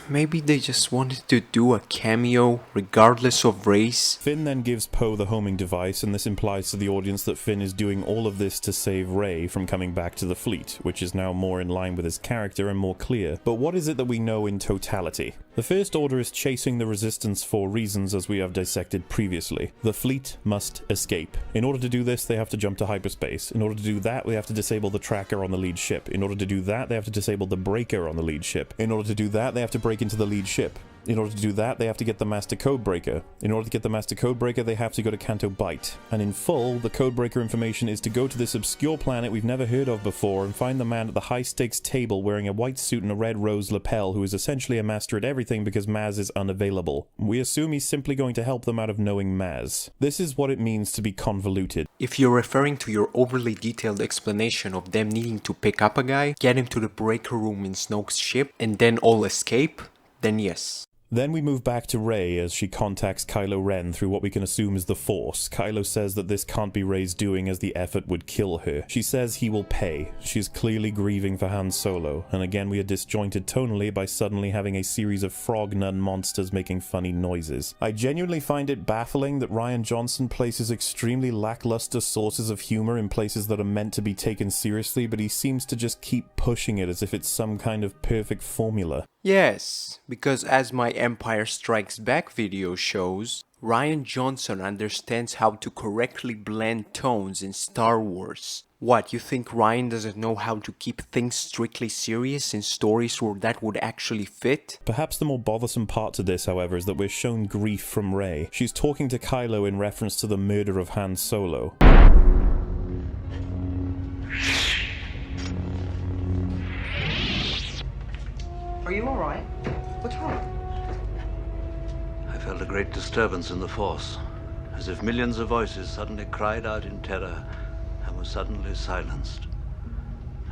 Maybe they just wanted to do a cameo regardless of race. Finn then gives Poe the homing device, and this implies to the audience that Finn is doing all of this to save Rey from coming back to the fleet, which is now more in line with his character and more clear. But what is it that we know in totality? The First Order is chasing the Resistance for reasons as we have dissected previously. The fleet must escape. In order to do this, they have to jump to hyperspace. In order to do that, they have to disable the tracker on the lead ship. In order to do that, they have to disable the breaker on the lead ship. In order to do that, they have to break into the lead ship. In order to do that, they have to get the master code breaker. In order to get the master code breaker, they have to go to Canto Bight. And in full, the code breaker information is to go to this obscure planet we've never heard of before and find the man at the high stakes table wearing a white suit and a red rose lapel who is essentially a master at everything because Maz is unavailable. We assume he's simply going to help them out of knowing Maz. This is what it means to be convoluted. If you're referring to your overly detailed explanation of them needing to pick up a guy, get him to the breaker room in Snoke's ship, and then all escape, then yes. Then we move back to Rey as she contacts Kylo Ren through what we can assume is the Force. Kylo says that this can't be Rey's doing as the effort would kill her. She says he will pay. She's clearly grieving for Han Solo, and again we are disjointed tonally by suddenly having a series of frog nun monsters making funny noises. I genuinely find it baffling that Rian Johnson places extremely lackluster sources of humor in places that are meant to be taken seriously, but he seems to just keep pushing it as if it's some kind of perfect formula. Yes, because as my Empire Strikes Back video shows, Rian Johnson understands how to correctly blend tones in Star Wars. What, you think Rian doesn't know how to keep things strictly serious in stories where that would actually fit? Perhaps the more bothersome part to this, however, is that we're shown grief from Rey. She's talking to Kylo in reference to the murder of Han Solo. Are you alright? What's wrong? I felt a great disturbance in the Force, as if millions of voices suddenly cried out in terror and were suddenly silenced.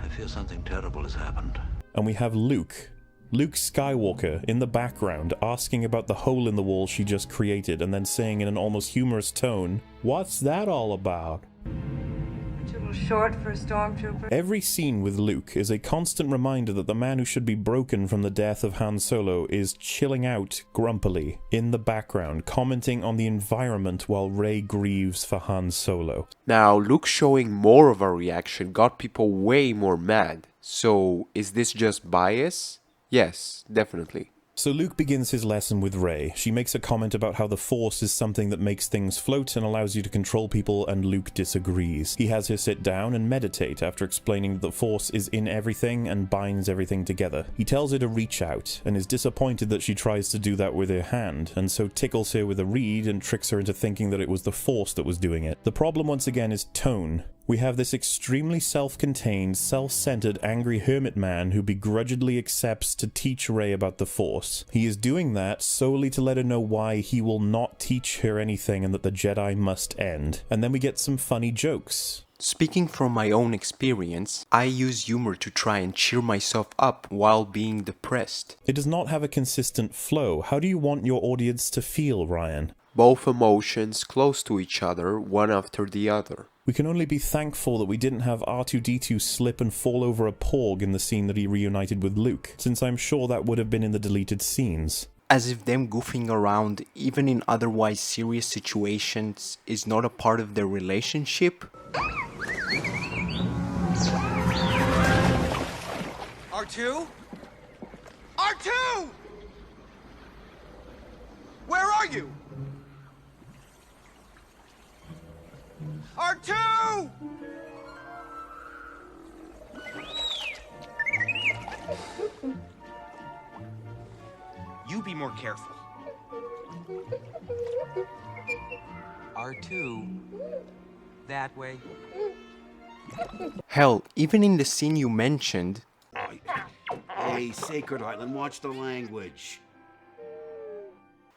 I fear something terrible has happened. And we have Luke Luke Skywalker in the background asking about the hole in the wall she just created and then saying in an almost humorous tone, "What's that all about?" Too little short for a stormtrooper. Every scene with Luke is a constant reminder that the man who should be broken from the death of Han Solo is chilling out grumpily in the background, commenting on the environment while Rey grieves for Han Solo. Now, Luke showing more of a reaction got people way more mad. So, is this just bias? Yes, definitely. So Luke begins his lesson with Rey. She makes a comment about how the Force is something that makes things float and allows you to control people, and Luke disagrees. He has her sit down and meditate after explaining that the Force is in everything and binds everything together. He tells her to reach out, and is disappointed that she tries to do that with her hand, and so tickles her with a reed and tricks her into thinking that it was the Force that was doing it. The problem once again is tone. We have this extremely self-contained, self-centered, angry hermit man who begrudgingly accepts to teach Rey about the Force. He is doing that solely to let her know why he will not teach her anything and that the Jedi must end. And then we get some funny jokes. Speaking from my own experience, I use humor to try and cheer myself up while being depressed. It does not have a consistent flow. How do you want your audience to feel, Ryan? Both emotions close to each other, one after the other. We can only be thankful that we didn't have R2-D2 slip and fall over a porg in the scene that he reunited with Luke, since I'm sure that would have been in the deleted scenes. As if them goofing around, even in otherwise serious situations, is not a part of their relationship. R2? R2! Where are you? R2! You be more careful. R2, that way. Hell, even in the scene you mentioned... Hey, Sacred Island, watch the language.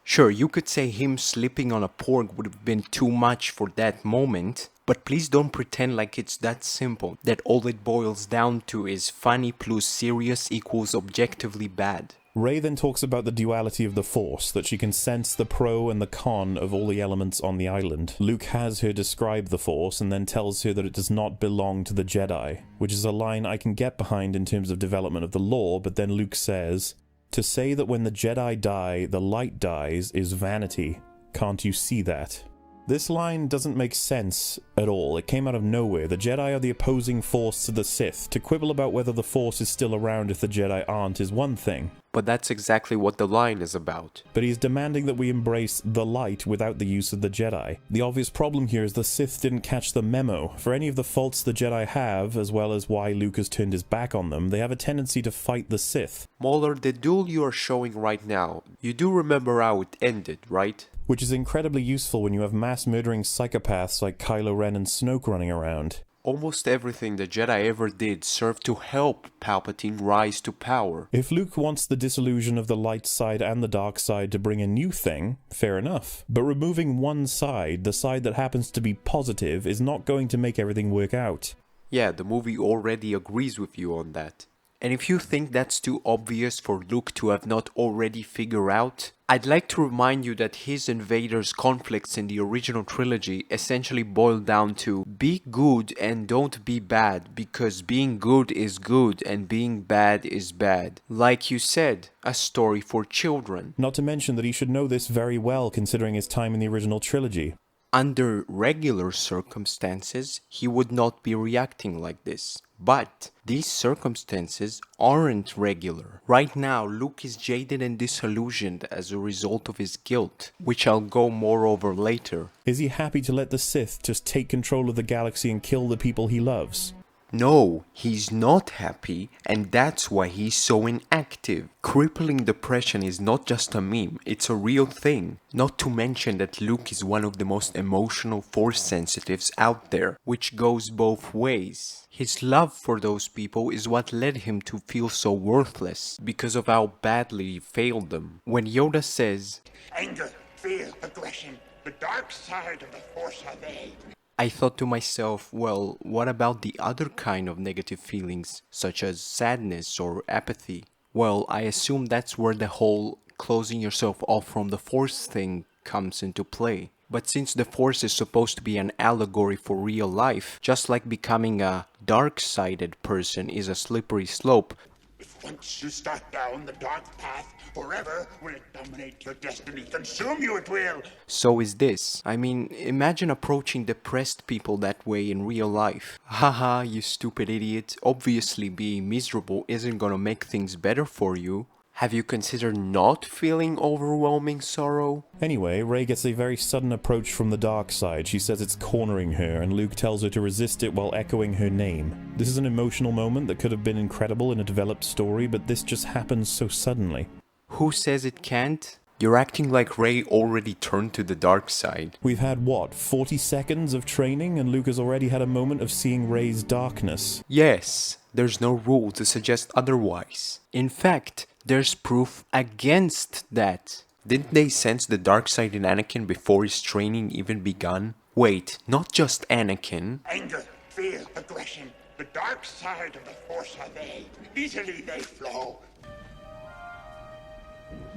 Sure, you could say him slipping on a porg would have been too much for that moment, but please don't pretend like it's that simple, that all it boils down to is funny plus serious equals objectively bad. Rey then talks about the duality of the Force, that she can sense the pro and the con of all the elements on the island. Luke has her describe the Force and then tells her that it does not belong to the Jedi, which is a line I can get behind in terms of development of the lore, but then Luke says, "To say that when the Jedi die, the light dies is vanity. Can't you see that?" This line doesn't make sense at all. It came out of nowhere. The Jedi are the opposing force to the Sith. To quibble about whether the Force is still around if the Jedi aren't is one thing. But that's exactly what the line is about. But he's demanding that we embrace the light without the use of the Jedi. The obvious problem here is the Sith didn't catch the memo. For any of the faults the Jedi have, as well as why Luke has turned his back on them, they have a tendency to fight the Sith. MauLLy, the duel you are showing right now, you do remember how it ended, right? Which is incredibly useful when you have mass-murdering psychopaths like Kylo Ren and Snoke running around. Almost everything the Jedi ever did served to help Palpatine rise to power. If Luke wants the dissolution of the light side and the dark side to bring a new thing, fair enough. But removing one side, the side that happens to be positive, is not going to make everything work out. Yeah, the movie already agrees with you on that. And if you think that's too obvious for Luke to have not already figured out, I'd like to remind you that his and Vader's conflicts in the original trilogy essentially boil down to be good and don't be bad, because being good is good and being bad is bad. Like you said, a story for children. Not to mention that he should know this very well considering his time in the original trilogy. Under regular circumstances, he would not be reacting like this. But these circumstances aren't regular. Right now, Luke is jaded and disillusioned as a result of his guilt, which I'll go more over later. Is he happy to let the Sith just take control of the galaxy and kill the people he loves? No, he's not happy, and that's why he's so inactive. Crippling depression is not just a meme, it's a real thing. Not to mention that Luke is one of the most emotional Force sensitives out there, which goes both ways. His love for those people is what led him to feel so worthless, because of how badly he failed them. When Yoda says, "Anger, fear, aggression, the dark side of the Force are they," I thought to myself, well, what about the other kind of negative feelings, such as sadness or apathy? Well, I assume that's where the whole closing yourself off from the Force thing comes into play. But since the Force is supposed to be an allegory for real life, just like becoming a dark-sided person is a slippery slope, If once you start down the dark path, forever will it dominate your destiny, consume you it will. so is this. I mean, imagine approaching depressed people that way in real life. Haha, you stupid idiot. Obviously being miserable isn't gonna make things better for you. Have you considered not feeling overwhelming sorrow? Anyway, Rey gets a very sudden approach from the dark side. She says it's cornering her, and Luke tells her to resist it while echoing her name. This is an emotional moment that could have been incredible in a developed story, but this just happens so suddenly. Who says it can't? You're acting like Rey already turned to the dark side. We've had, what, 40 seconds of training, and Luke has already had a moment of seeing Rey's darkness. Yes, there's no rule to suggest otherwise. In fact, there's proof against that. Didn't they sense the dark side in Anakin before his training even begun? Wait, not just Anakin. Anger, fear, aggression. The dark side of the Force are they. Easily they flow.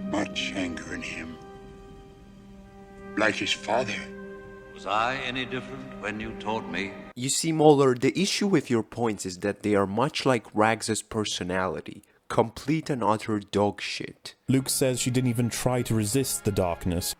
Much anger in him. Like his father. Was I any different when you taught me? You see, MauLLy, the issue with your points is that they are much like Rags' personality. Complete and utter dog shit. Luke says she didn't even try to resist the darkness.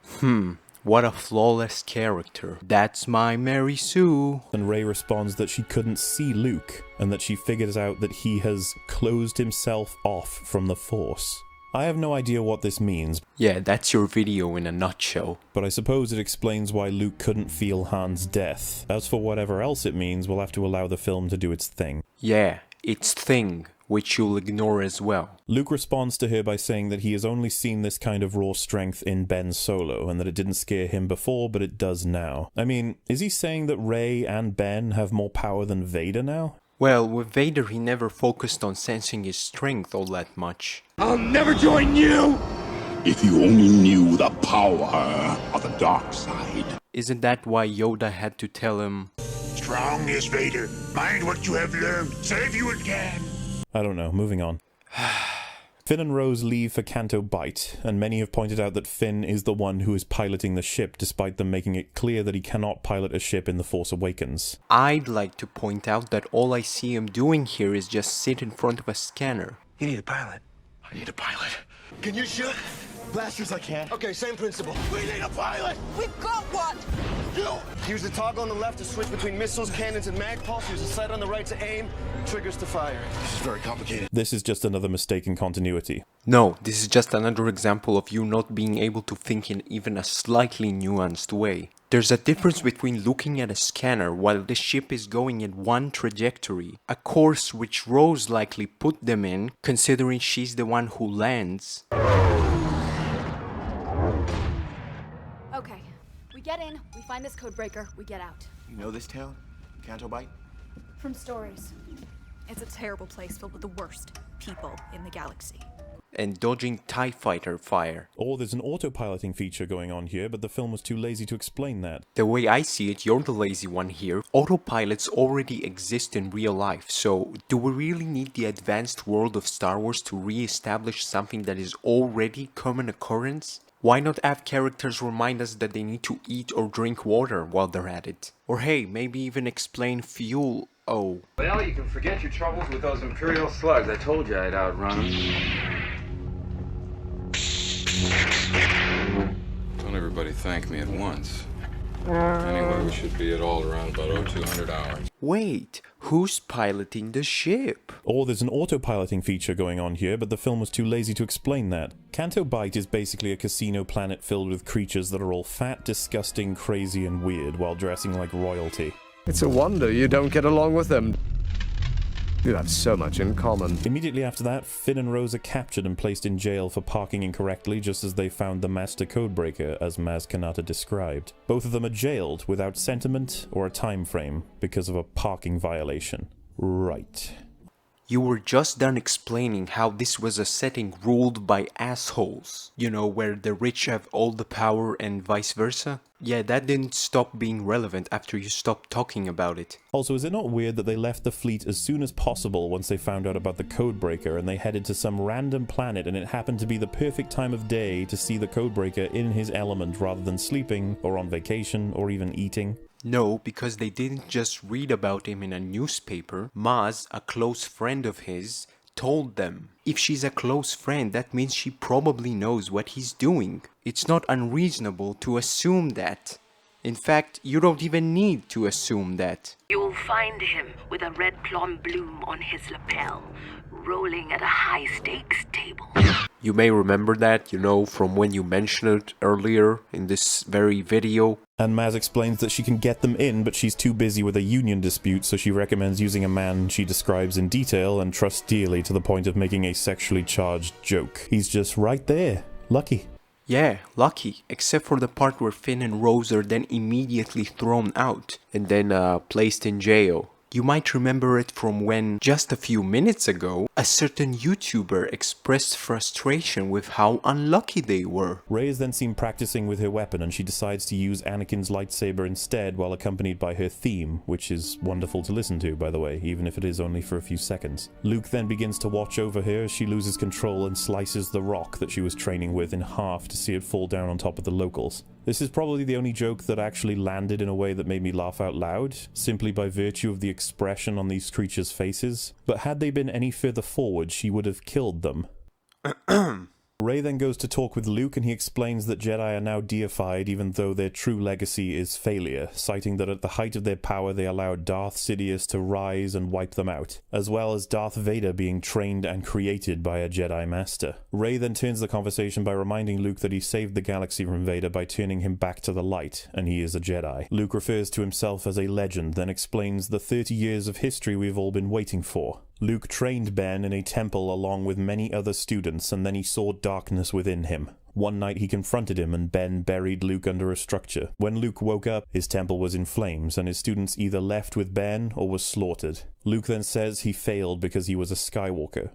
What a flawless character. That's my Mary Sue. And Rey responds that she couldn't see Luke, and that she figures out that he has closed himself off from the Force. I have no idea what this means. Yeah, that's your video in a nutshell. But I suppose it explains why Luke couldn't feel Han's death. As for whatever else it means, we'll have to allow the film to do its thing. Yeah, its thing, which you'll ignore as well. Luke responds to her by saying that he has only seen this kind of raw strength in Ben Solo, and that it didn't scare him before, but it does now. I mean, is he saying that Rey and Ben have more power than Vader now? Well, with Vader he never focused on sensing his strength all that much. I'll never join you! If you only knew the power of the dark side. Isn't that why Yoda had to tell him, Strong is Vader. Mind what you have learned. Save you again. I don't know, moving on. Finn and Rose leave for Canto Bight, and many have pointed out that Finn is the one who is piloting the ship, despite them making it clear that he cannot pilot a ship in The Force Awakens. I'd like to point out that all I see him doing here is just sit in front of a scanner. You need a pilot. I need a pilot. Can you shoot? Blasters I can. Okay, same principle. We need a pilot! We've got one! You! Use the toggle on the left to switch between missiles, cannons, and mag pulse. Use the sight on the right to aim, triggers to fire. This is very complicated. This is just another mistake in continuity. No, this is just another example of you not being able to think in even a slightly nuanced way. There's a difference between looking at a scanner while the ship is going in one trajectory, a course which Rose likely put them in, considering she's the one who lands. Okay, we get in, we find this code breaker, we get out. You know this town? Canto Bight? From stories. It's a terrible place filled with the worst people in the galaxy. And dodging TIE fighter fire. Or there's an autopiloting feature going on here, but the film was too lazy to explain that. The way I see it, you're the lazy one here. Autopilots already exist in real life, so do we really need the advanced world of Star Wars to re-establish something that is already common occurrence? Why not have characters remind us that they need to eat or drink water while they're at it? Or hey, maybe even explain fuel. Oh. Well, you can forget your troubles with those Imperial slugs. I told you I'd outrun them. Don't everybody thank me at once. Anyway, we should be at all around about 0200 hours. Wait, who's piloting the ship? Or there's an autopiloting feature going on here, but the film was too lazy to explain that. Canto Bight is basically a casino planet filled with creatures that are all fat, disgusting, crazy, and weird while dressing like royalty. It's a wonder you don't get along with them. You have so much in common. Immediately after that, Finn and Rose are captured and placed in jail for parking incorrectly, just as they found the master codebreaker, as Maz Kanata described. Both of them are jailed without sentiment or a time frame because of a parking violation. Right. You were just done explaining how this was a setting ruled by assholes. You know, where the rich have all the power and vice versa. Yeah, that didn't stop being relevant after you stopped talking about it. Also, is it not weird that they left the fleet as soon as possible once they found out about the Codebreaker and they headed to some random planet and it happened to be the perfect time of day to see the Codebreaker in his element rather than sleeping or on vacation or even eating? No, because they didn't just read about him in a newspaper. Maz, a close friend of his, told them. If she's a close friend, that means she probably knows what he's doing. It's not unreasonable to assume that. In fact, you don't even need to assume that. You'll find him with a red plum bloom on his lapel, rolling at a high-stakes table. You may remember that, you know, from when you mentioned it earlier in this very video. And Maz explains that she can get them in, but she's too busy with a union dispute, so she recommends using a man she describes in detail and trusts dearly to the point of making a sexually charged joke. He's just right there. Lucky. Yeah, lucky, except for the part where Finn and Rose are then immediately thrown out and then placed in jail. You might remember it from when, just a few minutes ago, a certain YouTuber expressed frustration with how unlucky they were. Rey is then seen practicing with her weapon and she decides to use Anakin's lightsaber instead while accompanied by her theme, which is wonderful to listen to, by the way, even if it is only for a few seconds. Luke then begins to watch over her as she loses control and slices the rock that she was training with in half to see it fall down on top of the locals. This is probably the only joke that actually landed in a way that made me laugh out loud, simply by virtue of the expression on these creatures' faces. But had they been any further forward, she would have killed them. Rey then goes to talk with Luke and he explains that Jedi are now deified even though their true legacy is failure, citing that at the height of their power they allowed Darth Sidious to rise and wipe them out, as well as Darth Vader being trained and created by a Jedi Master. Rey then turns the conversation by reminding Luke that he saved the galaxy from Vader by turning him back to the light, and he is a Jedi. Luke refers to himself as a legend, then explains the 30 years of history we've all been waiting for. Luke trained Ben in a temple along with many other students, and then he saw darkness within him. One night he confronted him and Ben buried Luke under a structure. When Luke woke up, his temple was in flames and his students either left with Ben or were slaughtered. Luke then says he failed because he was a Skywalker.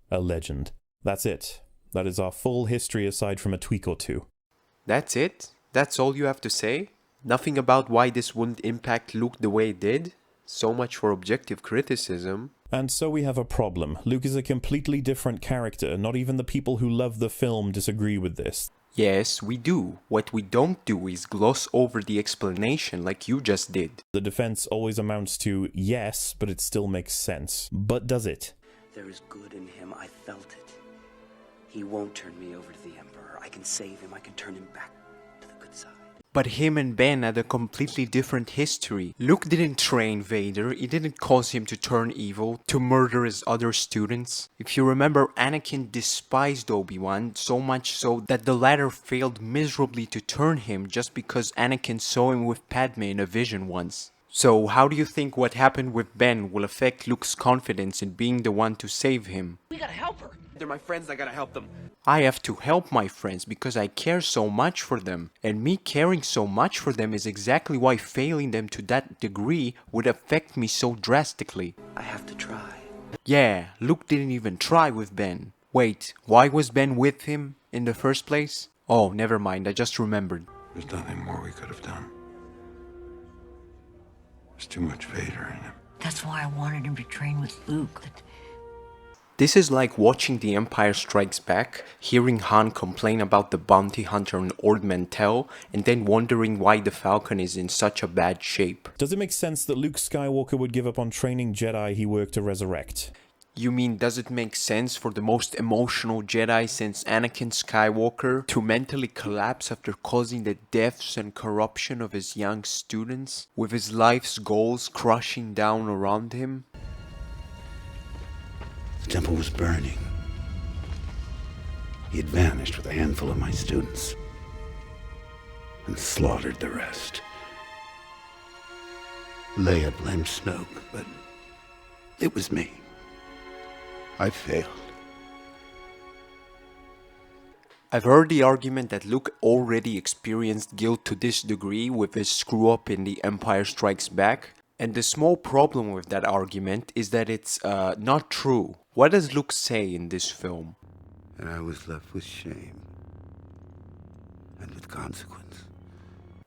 A legend. That's it. That is our full history aside from a tweak or two. That's it? That's all you have to say? Nothing about why this wouldn't impact Luke the way it did? So much for objective criticism. And so we have a problem. Luke is a completely different character. Not even the people who love the film disagree with this. Yes, we do. What we don't do is gloss over the explanation like you just did. The defense always amounts to yes, but it still makes sense. But does it? There is good in him. I felt it. He won't turn me over to the Emperor. I can save him. I can turn him back to the good side. But him and Ben had a completely different history. Luke didn't train Vader, it didn't cause him to turn evil, to murder his other students. If you remember, Anakin despised Obi-Wan, so much so that the latter failed miserably to turn him just because Anakin saw him with Padme in a vision once. So how do you think what happened with Ben will affect Luke's confidence in being the one to save him? We gotta help her. They're my friends, I gotta help them. I have to help my friends because I care so much for them. And me caring so much for them is exactly why failing them to that degree would affect me so drastically. I have to try. Yeah, Luke didn't even try with Ben. Wait, why was Ben with him in the first place? Oh, never mind, I just remembered. There's nothing more we could have done. There's too much Vader in him. That's why I wanted him to train with Luke. This is like watching The Empire Strikes Back, hearing Han complain about the bounty hunter on Ord Mantell, and then wondering why the Falcon is in such a bad shape. Does it make sense that Luke Skywalker would give up on training Jedi he worked to resurrect? You mean, does it make sense for the most emotional Jedi since Anakin Skywalker to mentally collapse after causing the deaths and corruption of his young students, with his life's goals crushing down around him? The temple was burning. He had vanished with a handful of my students and slaughtered the rest. Leia blamed Snoke, but it was me. I failed. I've heard the argument that Luke already experienced guilt to this degree with his screw-up in The Empire Strikes Back, And the small problem with that argument is that it's not true. What does Luke say in this film? And I was left with shame and with consequence.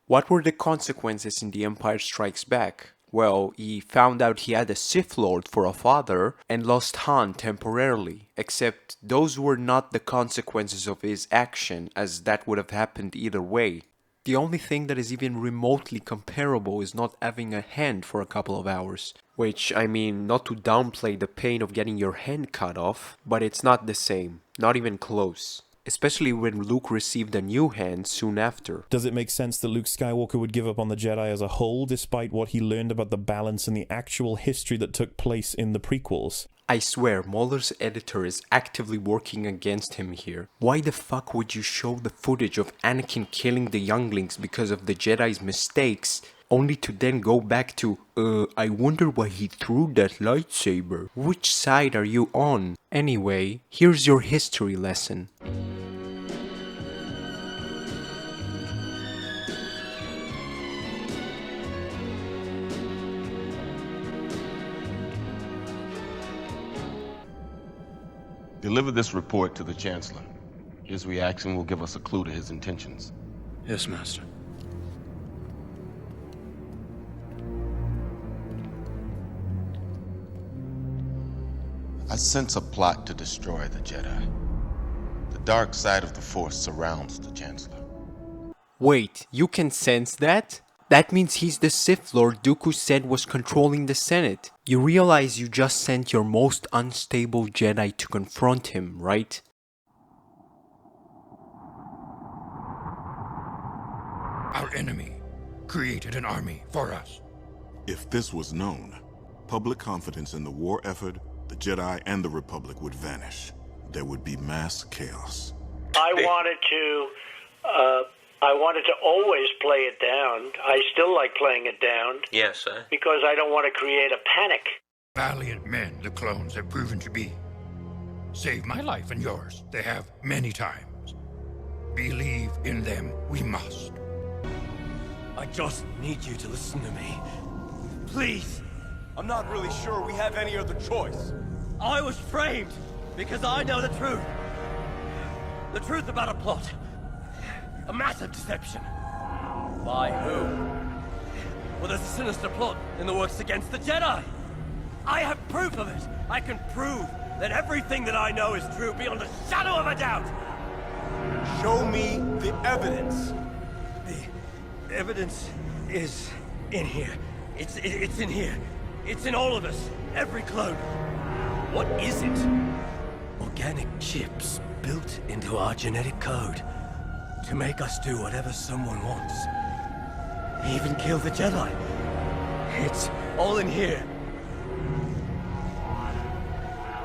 What were the consequences in The Empire Strikes Back? Well, he found out he had a Sith Lord for a father and lost Han temporarily, except those were not the consequences of his action, as that would have happened either way. The only thing that is even remotely comparable is not having a hand for a couple of hours. Which, I mean, not to downplay the pain of getting your hand cut off, but it's not the same, not even close. Especially when Luke received a new hand soon after. Does it make sense that Luke Skywalker would give up on the Jedi as a whole, despite what he learned about the balance and the actual history that took place in the prequels? I swear, MauLL's editor is actively working against him here. Why the fuck would you show the footage of Anakin killing the younglings because of the Jedi's mistakes, only to then go back to, I wonder why he threw that lightsaber. Which side are you on? Anyway, here's your history lesson. Deliver this report to the Chancellor. His reaction will give us a clue to his intentions. Yes, Master. I sense a plot to destroy the Jedi. The dark side of the Force surrounds the Chancellor. Wait, you can sense that? That means he's the Sith Lord Dooku said was controlling the Senate. You realize you just sent your most unstable Jedi to confront him, right? Our enemy created an army for us. If this was known, public confidence in the war effort, the Jedi, and the Republic would vanish. There would be mass chaos. I wanted to always play it down. I still like playing it down. Yes, sir. Because I don't want to create a panic. Valiant men the clones have proven to be. Saved my life and yours. They have many times. Believe in them, we must. I just need you to listen to me. Please! I'm not really sure we have any other choice. I was framed because I know the truth. The truth about a plot. A massive deception. By who? Well, there's a sinister plot in the works against the Jedi. I have proof of it. I can prove that everything that I know is true beyond a shadow of a doubt. Show me the evidence. The evidence is in here. It's in here. It's in all of us. Every clone. What is it? Organic chips built into our genetic code to make us do whatever someone wants. Even kill the Jedi. It's all in here.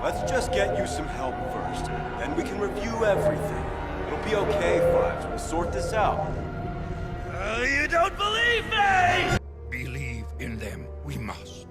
Let's just get you some help first. Then we can review everything. It'll be okay, Fives. We'll sort this out. You don't believe me! Believe in them, we must.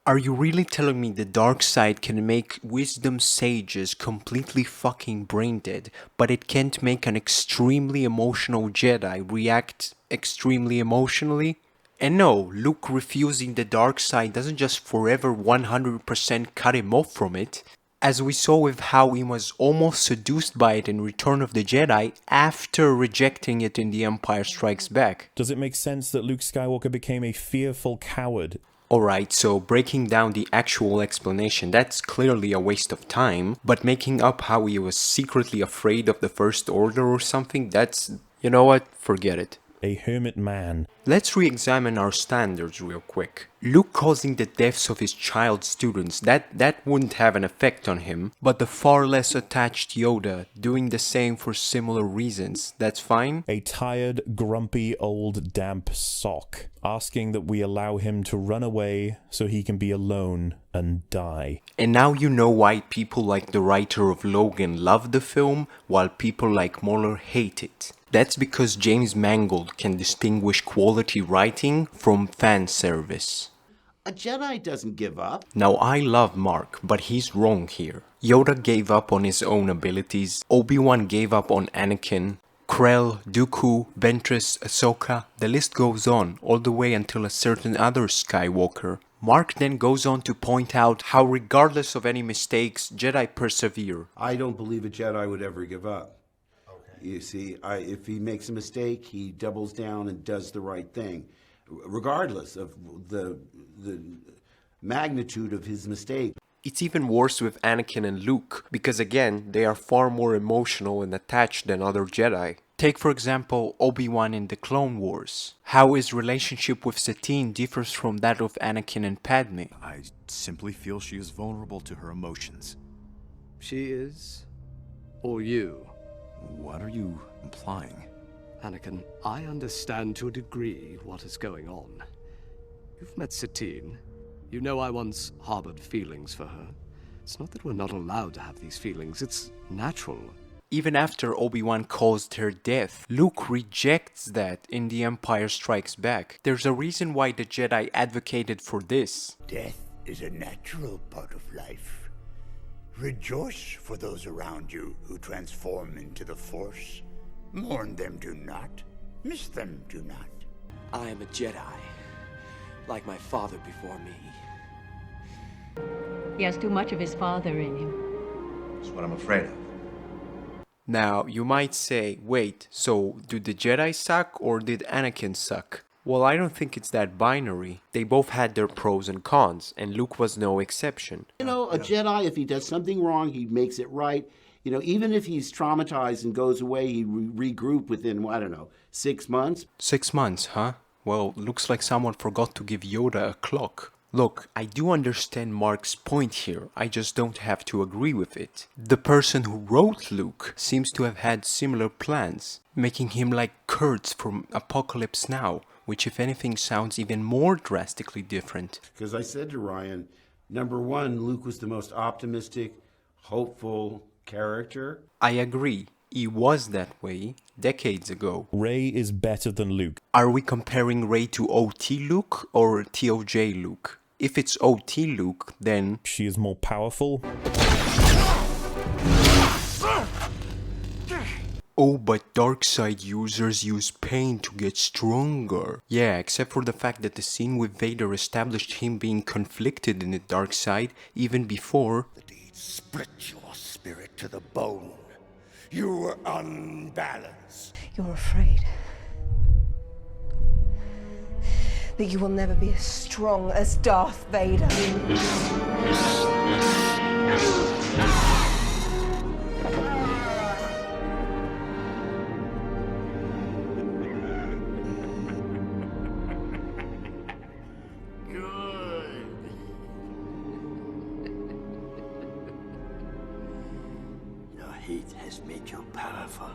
Are you really telling me the dark side can make wisdom sages completely fucking brain dead, but it can't make an extremely emotional Jedi react extremely emotionally? And no, Luke refusing the dark side doesn't just forever 100% cut him off from it, as we saw with how he was almost seduced by it in Return of the Jedi after rejecting it in The Empire Strikes Back. Does it make sense that Luke Skywalker became a fearful coward? Alright, so breaking down the actual explanation, that's clearly a waste of time, but making up how he was secretly afraid of the First Order or something, that's, you know what, forget it. A hermit man. Let's re-examine our standards real quick. Luke causing the deaths of his child students, that wouldn't have an effect on him, but the far less attached Yoda doing the same for similar reasons, that's fine? A tired, grumpy, old, damp sock, asking that we allow him to run away so he can be alone and die. And now you know why people like the writer of Logan love the film, while people like MauLLy hate it. That's because James Mangold can distinguish quality writing from fan service. A Jedi doesn't give up. Now I love Mark, but he's wrong here. Yoda gave up on his own abilities, Obi-Wan gave up on Anakin, Krell, Dooku, Ventress, Ahsoka, the list goes on, all the way until a certain other Skywalker. Mark then goes on to point out how regardless of any mistakes, Jedi persevere. I don't believe a Jedi would ever give up. You see, if he makes a mistake, he doubles down and does the right thing, regardless of the magnitude of his mistake. It's even worse with Anakin and Luke, because again, they are far more emotional and attached than other Jedi. Take for example Obi-Wan in the Clone Wars. How his relationship with Satine differs from that of Anakin and Padme. I simply feel she is vulnerable to her emotions. She is? Or you? What are you implying? Anakin, I understand to a degree what is going on. You've met Satine. You know I once harbored feelings for her. It's not that we're not allowed to have these feelings, it's natural. Even after Obi-Wan caused her death, Luke rejects that in The Empire Strikes Back. There's a reason why the Jedi advocated for this. Death is a natural part of life. Rejoice for those around you who transform into the Force. Mourn them, do not. Miss them, do not. I am a Jedi, like my father before me. He has too much of his father in him. That's what I'm afraid of. Now, you might say, wait, so do the Jedi suck or did Anakin suck? Well, I don't think it's that binary. They both had their pros and cons, and Luke was no exception. You know, a Jedi, if he does something wrong, he makes it right. You know, even if he's traumatized and goes away, he regroup within, I don't know, 6 months. 6 months, huh? Well, looks like someone forgot to give Yoda a clock. Look, I do understand Mark's point here, I just don't have to agree with it. The person who wrote Luke seems to have had similar plans, making him like Kurtz from Apocalypse Now, which if anything sounds even more drastically different. Because I said to Ryan, number one, Luke was the most optimistic, hopeful character. I agree. He was that way decades ago. Rey is better than Luke. Are we comparing Rey to OT Luke or TOJ Luke? If it's OT Luke, then she is more powerful. Oh, but dark side users use pain to get stronger. Yeah, except for the fact that the scene with Vader established him being conflicted in the dark side even before. The deed split your spirit to the bone. You were unbalanced. You're afraid that you will never be as strong as Darth Vader. Heat has made you powerful.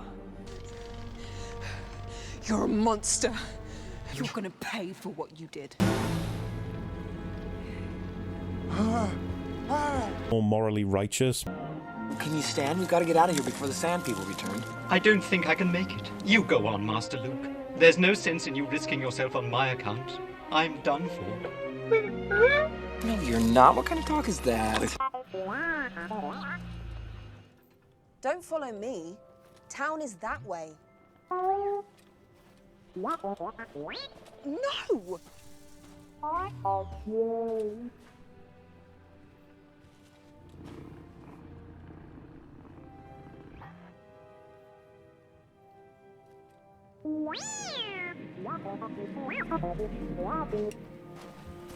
You're a monster. You're gonna pay for what you did. More morally righteous. Can you stand? We've got to get out of here before the Sand People return. I don't think I can make it. You go on, Master Luke. There's no sense in you risking yourself on my account. I'm done for. No, you're not. What kind of talk is that? Don't follow me. Town is that way. No!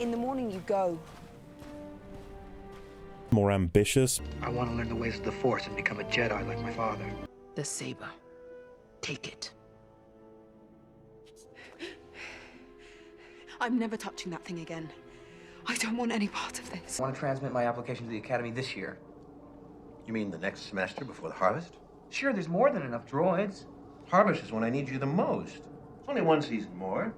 In the morning you go. More ambitious. I want to learn the ways of the Force and become a Jedi like my father. The saber. Take it. I'm never touching that thing again. I don't want any part of this. I want to transmit my application to the Academy this year. You mean the next semester before the harvest? Sure, there's more than enough droids. Harvest is when I need you the most. It's only one season more.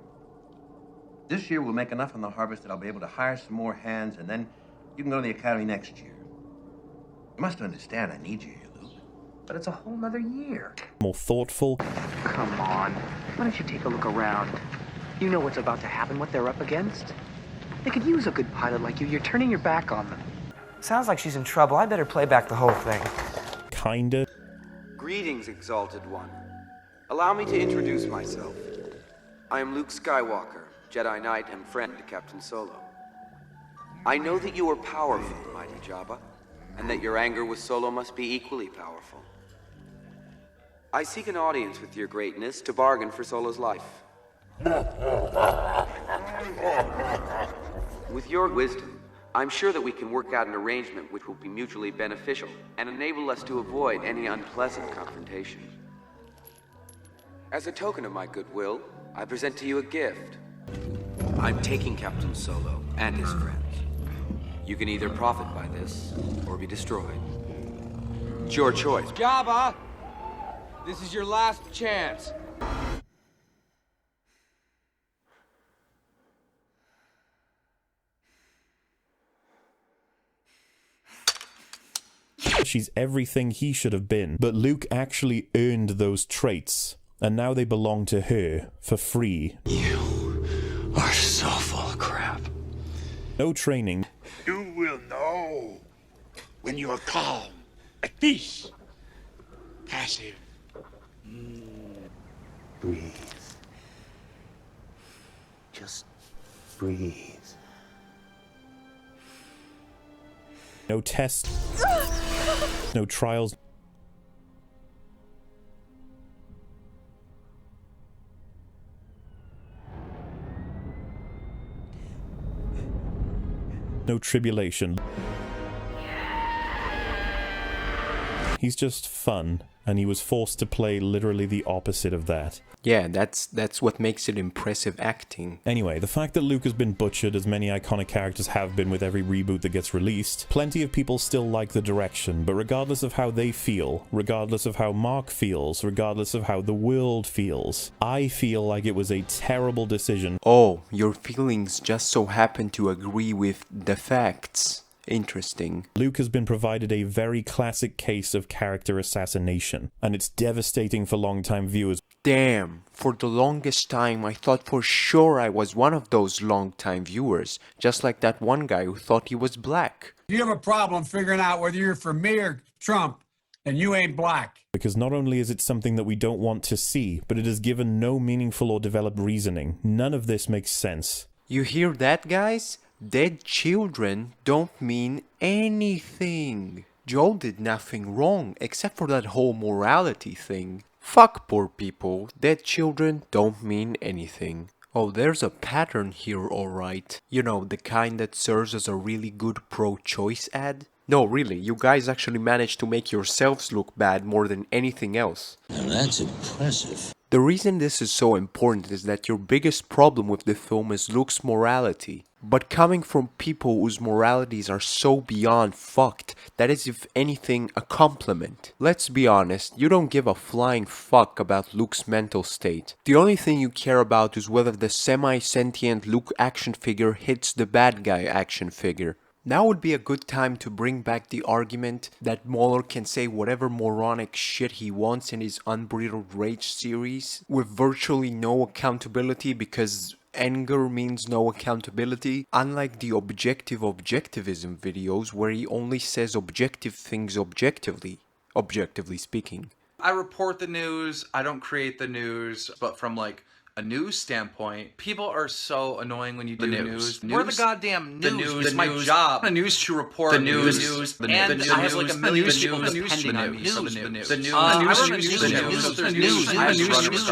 This year we'll make enough on the harvest that I'll be able to hire some more hands, and then you can go to the Academy next year. You must understand I need you here, Luke. But it's a whole nother year. More thoughtful. Come on. Why don't you take a look around? You know what's about to happen, what they're up against. They could use a good pilot like you. You're turning your back on them. Sounds like she's in trouble. I better play back the whole thing. Kinda. Greetings, Exalted One. Allow me to introduce myself. I am Luke Skywalker, Jedi Knight and friend to Captain Solo. I know that you are powerful, mighty Jabba, and that your anger with Solo must be equally powerful. I seek an audience with your greatness to bargain for Solo's life. With your wisdom, I'm sure that we can work out an arrangement which will be mutually beneficial and enable us to avoid any unpleasant confrontation. As a token of my goodwill, I present to you a gift. I'm taking Captain Solo and his friends. You can either profit by this or be destroyed. It's your choice. Jabba! This is your last chance. She's everything he should have been, but Luke actually earned those traits, and now they belong to her for free. You are so full of crap. No training. You will know when you are calm, at peace, passive. Breathe. Just breathe. No tests. No trials. No tribulation. He's just fun, and he was forced to play literally the opposite of that. Yeah, that's what makes it impressive acting. Anyway, the fact that Luke has been butchered as many iconic characters have been with every reboot that gets released, plenty of people still like the direction, but regardless of how they feel, regardless of how Mark feels, regardless of how the world feels, I feel like it was a terrible decision. Oh, your feelings just so happen to agree with the facts. Interesting. Luke has been provided a very classic case of character assassination, and it's devastating for long-time viewers. Damn, for the longest time I thought for sure I was one of those long-time viewers, just like that one guy who thought he was black. You have a problem figuring out whether you're for me or Trump, and you ain't black. Because not only is it something that we don't want to see, but it is given no meaningful or developed reasoning. None of this makes sense. You hear that, guys? Dead children don't mean anything. Joel did nothing wrong except for that whole morality thing. Fuck poor people. Dead children don't mean anything. Oh, there's a pattern here, alright. You know, the kind that serves as a really good pro-choice ad. No, really, you guys actually managed to make yourselves look bad more than anything else. Now that's impressive. The reason this is so important is that your biggest problem with the film is Luke's morality. But coming from people whose moralities are so beyond fucked, that is if anything a compliment. Let's be honest, you don't give a flying fuck about Luke's mental state. The only thing you care about is whether the semi-sentient Luke action figure hits the bad guy action figure. Now would be a good time to bring back the argument that MauLLy can say whatever moronic shit he wants in his Unbridled Rage series, with virtually no accountability because anger means no accountability, unlike the objective objectivism videos where he only says objective things objectively speaking. I report the news, I don't create the news, but from like a news standpoint, people are so annoying when you do news. We're the goddamn news. It's my job. The news to report the news. And I have like a million people depending on me for the news. The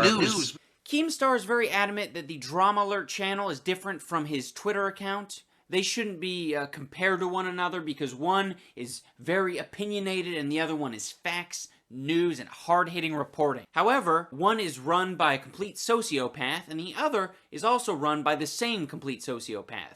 news. Keemstar is very adamant that the Drama Alert channel is different from his Twitter account. They shouldn't be compared to one another because one is very opinionated and the other one is facts, news, and hard-hitting reporting. However, one is run by a complete sociopath and the other is also run by the same complete sociopath.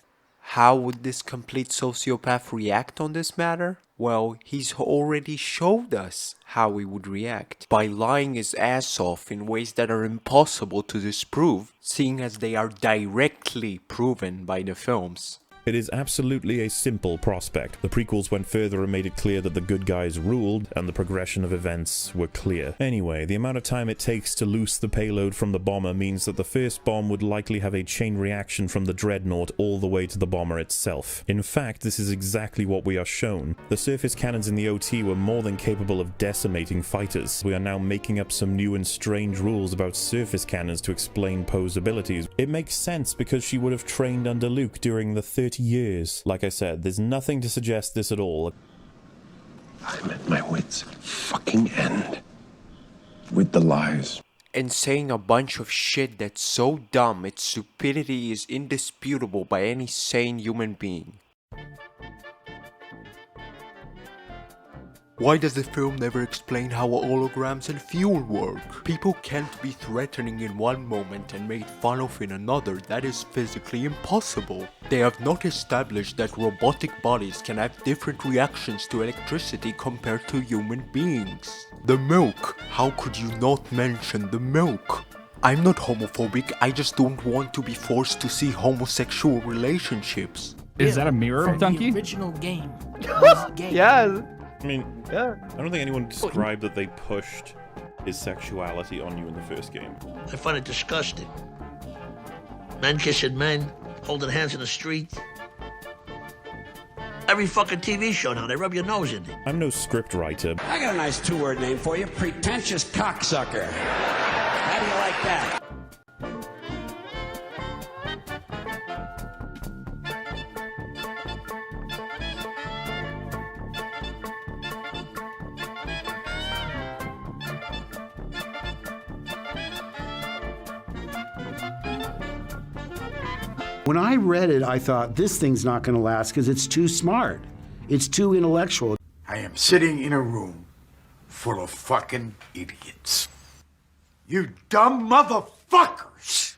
How would this complete sociopath react on this matter? Well, he's already showed us how he would react by lying his ass off in ways that are impossible to disprove, seeing as they are directly proven by the films. It is absolutely a simple prospect. The prequels went further and made it clear that the good guys ruled, and the progression of events were clear. Anyway, the amount of time it takes to loose the payload from the bomber means that the first bomb would likely have a chain reaction from the dreadnought all the way to the bomber itself. In fact, this is exactly what we are shown. The surface cannons in the OT were more than capable of decimating fighters. We are now making up some new and strange rules about surface cannons to explain Poe's abilities. It makes sense because she would have trained under Luke during the 30 years. Like I said, there's nothing to suggest this at all. I'm at my wits' fucking end with the lies. And saying a bunch of shit that's so dumb its stupidity is indisputable by any sane human being. Why does the film never explain how holograms and fuel work? People can't be threatening in one moment and made fun of in another. That is physically impossible. They have not established that robotic bodies can have different reactions to electricity compared to human beings. The milk. How could you not mention the milk? I'm not homophobic, I just don't want to be forced to see homosexual relationships. Is that a mirror, Donkey? The original game. Yeah. I mean, I don't think anyone described that they pushed his sexuality on you in the first game. I find it disgusting. Men kissing men, holding hands in the street. Every fucking TV show now, they rub your nose in it. I'm no script writer. I got a nice two-word name for you, pretentious cocksucker. How do you like that? When I read it, I thought, this thing's not going to last because it's too smart. It's too intellectual. I am sitting in a room full of fucking idiots. You dumb motherfuckers!